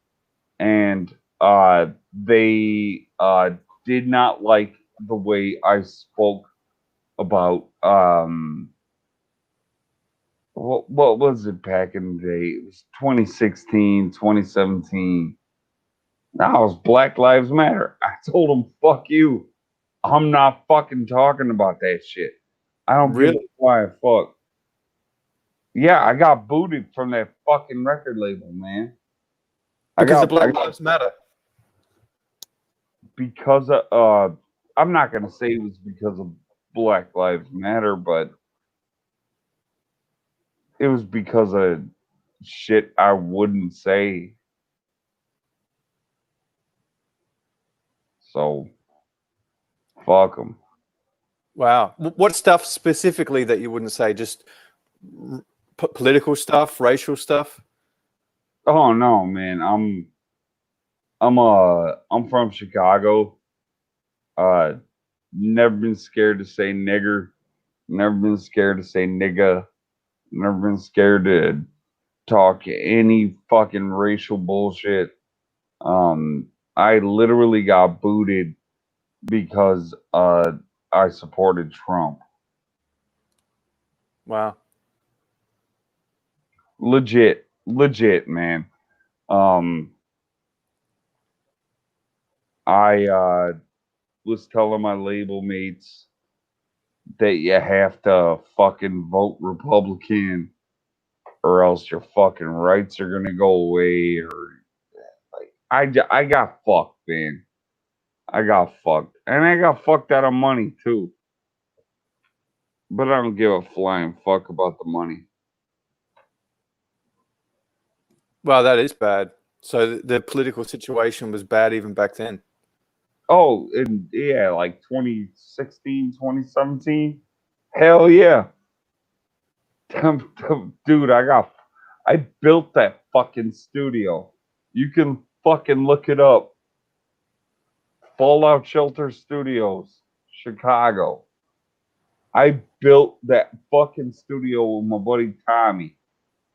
and they did not like the way I spoke about what was it back in the day? It was 2016, 2017. Now it was Black Lives Matter. I told them, fuck you. I'm not fucking talking about that shit. I don't give a flying fuck. Yeah, I got booted from that fucking record label, man. Because of Black Lives Matter. Because of, I'm not gonna say it was because of Black Lives Matter, but it was because of shit I wouldn't say. So, fuck them. Wow. What stuff specifically that you wouldn't say? Just political stuff, racial stuff? Oh no, man. I'm from Chicago. Never been scared to say nigger. Never been scared to say nigga. Never been scared to talk any fucking racial bullshit. I literally got booted because I supported Trump. Wow. Legit, man. I was telling my label mates that you have to fucking vote Republican or else your fucking rights are gonna go away. Or like I got fucked, man. I got fucked, and I got fucked out of money too. But I don't give a flying fuck about the money. Well, that is bad. So the political situation was bad even back then. Oh, and yeah, like 2016, 2017. Hell yeah. Dude, I built that fucking studio. You can fucking look it up. Fallout Shelter Studios, Chicago. I built that fucking studio with my buddy Tommy.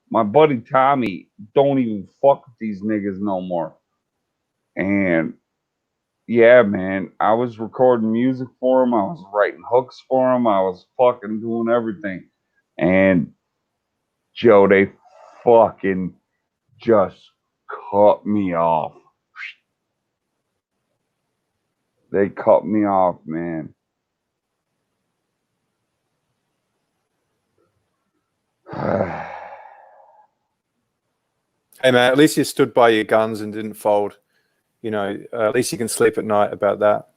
My buddy Tommy don't even fuck with these niggas no more. And yeah, man, I was recording music for him. I was writing hooks for him. I was fucking doing everything. And Joe, they fucking just cut me off. They cut me off, man. Hey man, at least you stood by your guns and didn't fold. You know, at least you can sleep at night about that.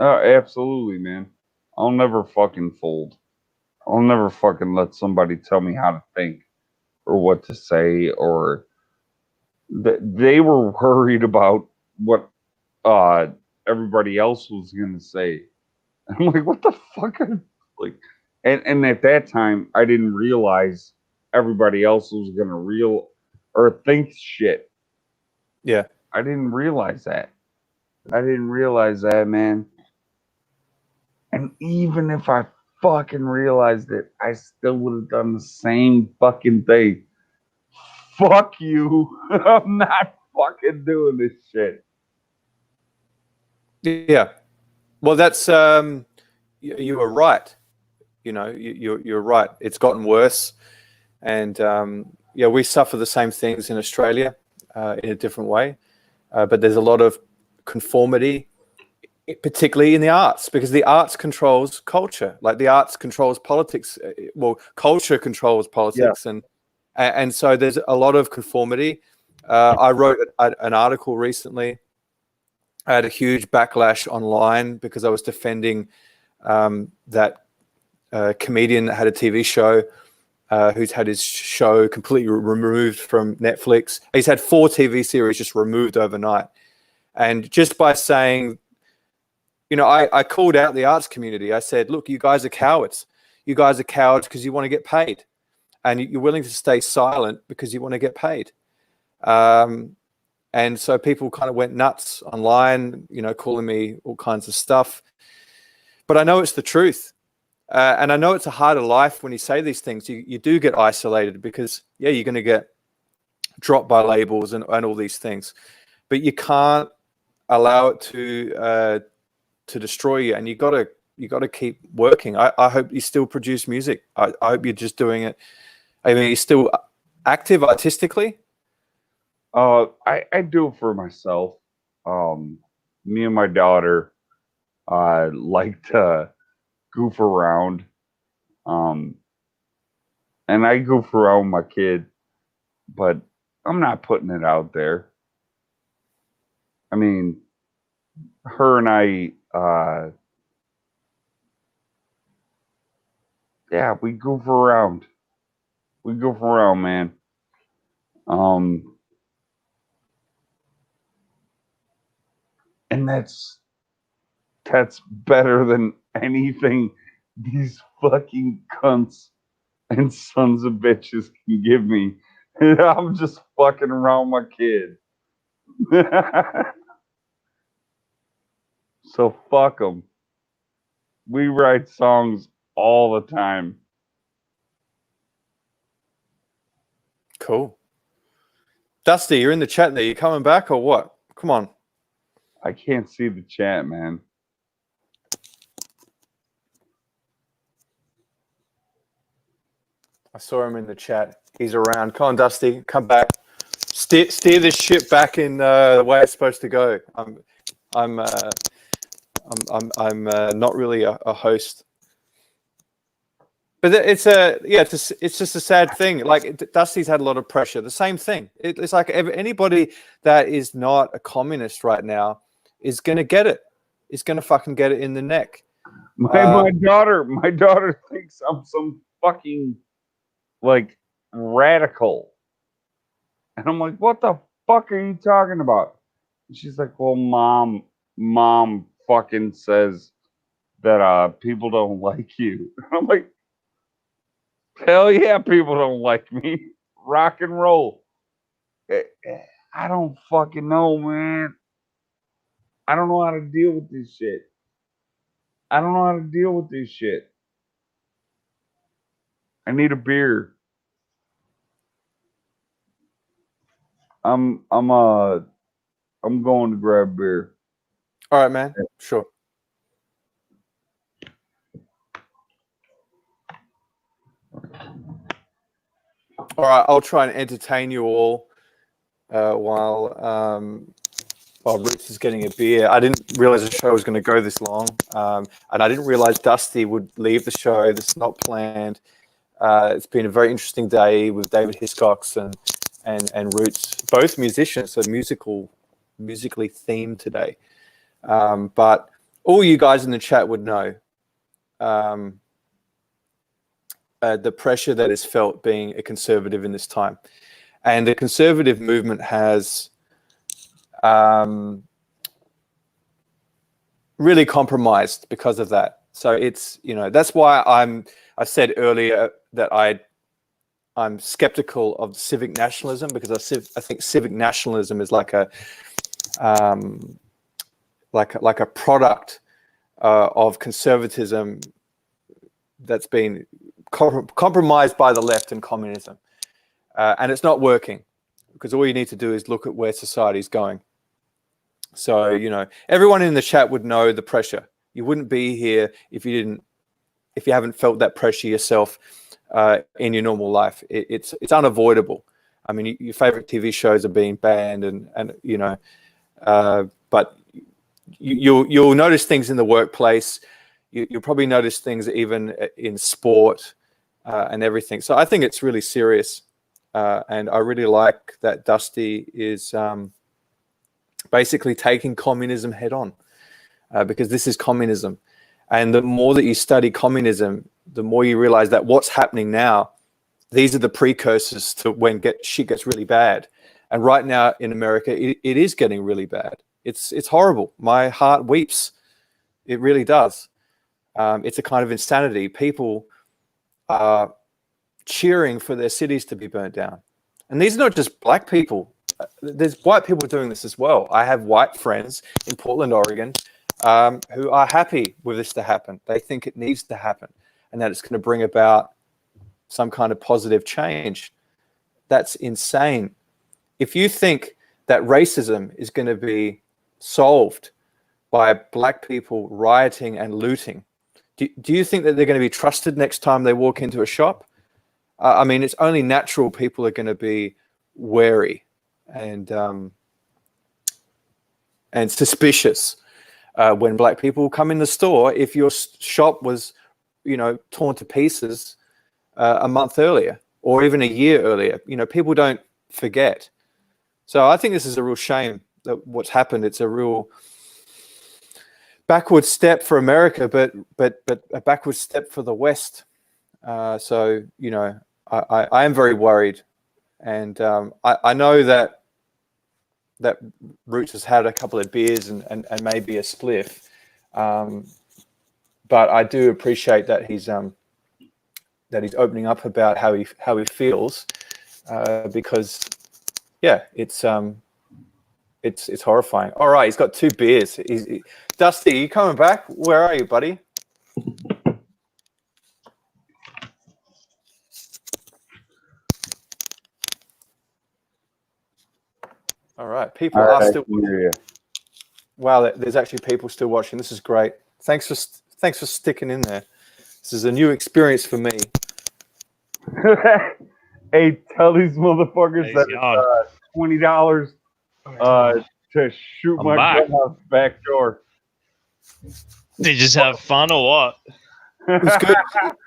Oh, absolutely, man. I'll never fucking fold. I'll never fucking let somebody tell me how to think or what to say, or they were worried about what everybody else was gonna say. I'm like, what the fuck? Like, and at that time, I didn't realize everybody else was gonna think shit. Yeah, I didn't realize that. Man. And even if I fucking realized it, I still would have done the same fucking thing. Fuck you. I'm not fucking doing this shit. Yeah. Well, that's you were right. You know, you're right. It's gotten worse, and yeah, we suffer the same things in Australia in a different way. But there's a lot of conformity, particularly in the arts, because the arts controls culture. Like the arts controls politics. Well, culture controls politics, and so there's a lot of conformity. I wrote an article recently. I had a huge backlash online because I was defending that comedian that had a TV show who's had his show completely removed from Netflix. He's had 4 TV series just removed overnight. And just by saying, you know, I called out the arts community. I said, look, you guys are cowards. You guys are cowards because you want to get paid. And you're willing to stay silent because you want to get paid. And so people kind of went nuts online, you know, calling me all kinds of stuff. But I know it's the truth. And I know it's a harder life when you say these things. You do get isolated because, yeah, you're going to get dropped by labels and all these things. But you can't allow it to destroy you. And you got to keep working. I hope you still produce music. I hope you're just doing it. I mean, you're still active artistically. I do it for myself. Me and my daughter like to goof around. And I goof around with my kid, but I'm not putting it out there. I mean, her and I, yeah, we goof around. We goof around, man. And that's better than anything these fucking cunts and sons of bitches can give me. I'm just fucking around my kid. So fuck them. We write songs all the time. Cool. Dusty, you're in the chat there. You coming back or what? Come on. I can't see the chat, man. I saw him in the chat. He's around. Come on, Dusty. Come back. Steer this ship back in the way it's supposed to go. I'm not really a host. But it's just a sad thing. Like Dusty's had a lot of pressure. The same thing. It's like anybody that is not a communist right now is going to get it. Is going to fucking get it in the neck. My daughter thinks I'm some fucking like radical, and I'm like, what the fuck are you talking about? And she's like, well, mom fucking says that people don't like you. And I'm like, hell yeah, people don't like me. Rock and roll. I don't fucking know, man. I don't know how to deal with this shit. I need a beer. I'm going to grab beer. All right, man. Sure. All right, I'll try and entertain you all while Roots is getting a beer. I didn't realize the show was going to go this long, and I didn't realize Dusty would leave the show. This is not planned. It's been a very interesting day with David Hiscox and Roots, both musicians, so musically themed today. But all you guys in the chat would know the pressure that is felt being a conservative in this time. And the conservative movement has really compromised because of that. So it's, that's why I said earlier that I'm skeptical of civic nationalism, because I think civic nationalism is like a product of conservatism that's been compromised by the left and communism, and it's not working, because all you need to do is look at where society's going. So everyone in the chat would know the pressure. You wouldn't be here if you haven't felt that pressure yourself in your normal life. It's unavoidable. I mean, your favorite TV shows are being banned, but you'll notice things in the workplace. You'll probably notice things even in sport and everything. So I think it's really serious, and I really like that Dusty is basically taking communism head on, because this is communism. And the more that you study communism, the more you realize that what's happening now, these are the precursors to when shit gets really bad. And right now in America, it is getting really bad. It's horrible. My heart weeps. It really does. It's a kind of insanity. People are cheering for their cities to be burnt down. And these are not just black people. There's white people doing this as well. I have white friends in Portland, Oregon, who are happy with this to happen. They think it needs to happen, and that it's going to bring about some kind of positive change. That's insane. If you think that racism is going to be solved by black people rioting and looting, do you think that they're going to be trusted next time they walk into a shop? I mean, it's only natural people are going to be wary and suspicious when black people come in the store if your shop was, torn to pieces a month earlier or even a year earlier. People don't forget. So I think this is a real shame that what's happened. It's a real backward step for America, but a backward step for the West. So I am very worried, and I know that Roots has had a couple of beers and maybe a spliff, but I do appreciate that he's opening up about how he feels, because it's horrifying. All right, he's got 2 beers. Dusty, you coming back? Where are you, buddy? All right, people are still. Wow, there's actually people still watching. This is great. Thanks for sticking in there. This is a new experience for me. Hey, tell these motherfuckers that it's $20 to shoot my gun out the back door. Did you just have fun or what? It was good. It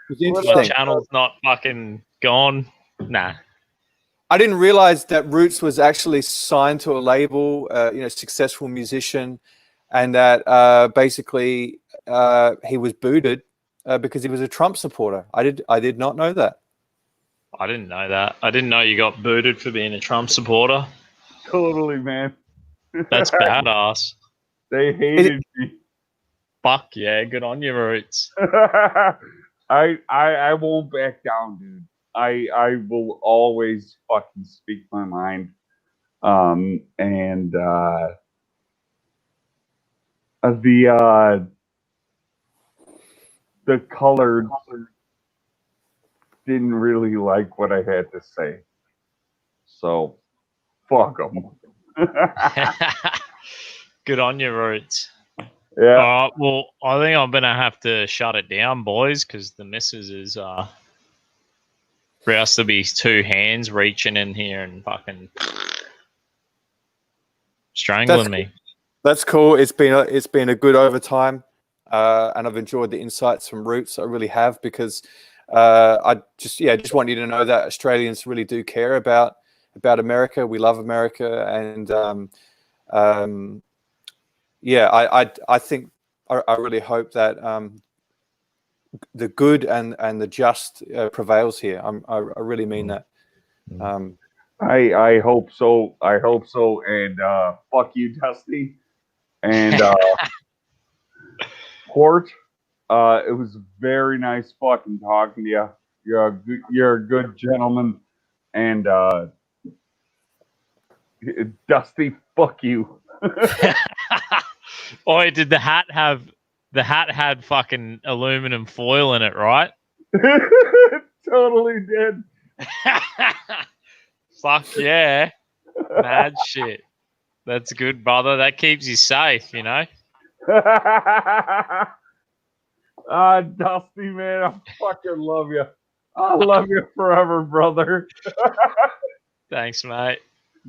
was interesting. My channel's not fucking gone. Nah. I didn't realize that Roots was actually signed to a label, successful musician, and that basically he was booted because he was a Trump supporter. I did not know that. I didn't know that. I didn't know you got booted for being a Trump supporter. Totally, man. That's badass. They hated me. Fuck yeah, good on you, Roots. I won't back down, dude. I will always fucking speak my mind. The colored didn't really like what I had to say. So, fuck them. Good on you, Roots. Yeah. Well, I think I'm gonna have to shut it down, boys, because the missus is for us to be two hands reaching in here and fucking strangling me. That's cool. It's been a good overtime, and I've enjoyed the insights from Roots. I really have, because I just want you to know that Australians really do care about America. We love America, and I think I really hope that the good and the just prevails here. I really mean that. I hope so. I hope so. And fuck you, Dusty. And Port. It was very nice fucking talking to you. You're a good gentleman. And Dusty, fuck you. Oh, did the hat had fucking aluminum foil in it, right? Totally did. Fuck yeah. Mad shit. That's good, brother. That keeps you safe, you know? Dusty, man, I fucking love you. I love you forever, brother. Thanks, mate.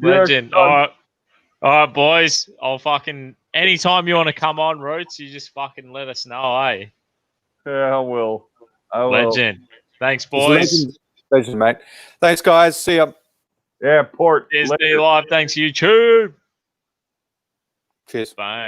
Legend. All right, boys. I'll fucking... Anytime you want to come on, Roots, you just fucking let us know, eh? Yeah, I will. Legend. Thanks, boys. Legend, mate. Thanks, guys. See ya. Yeah, Port. Disney Live. Thanks, YouTube. Cheers. Bang.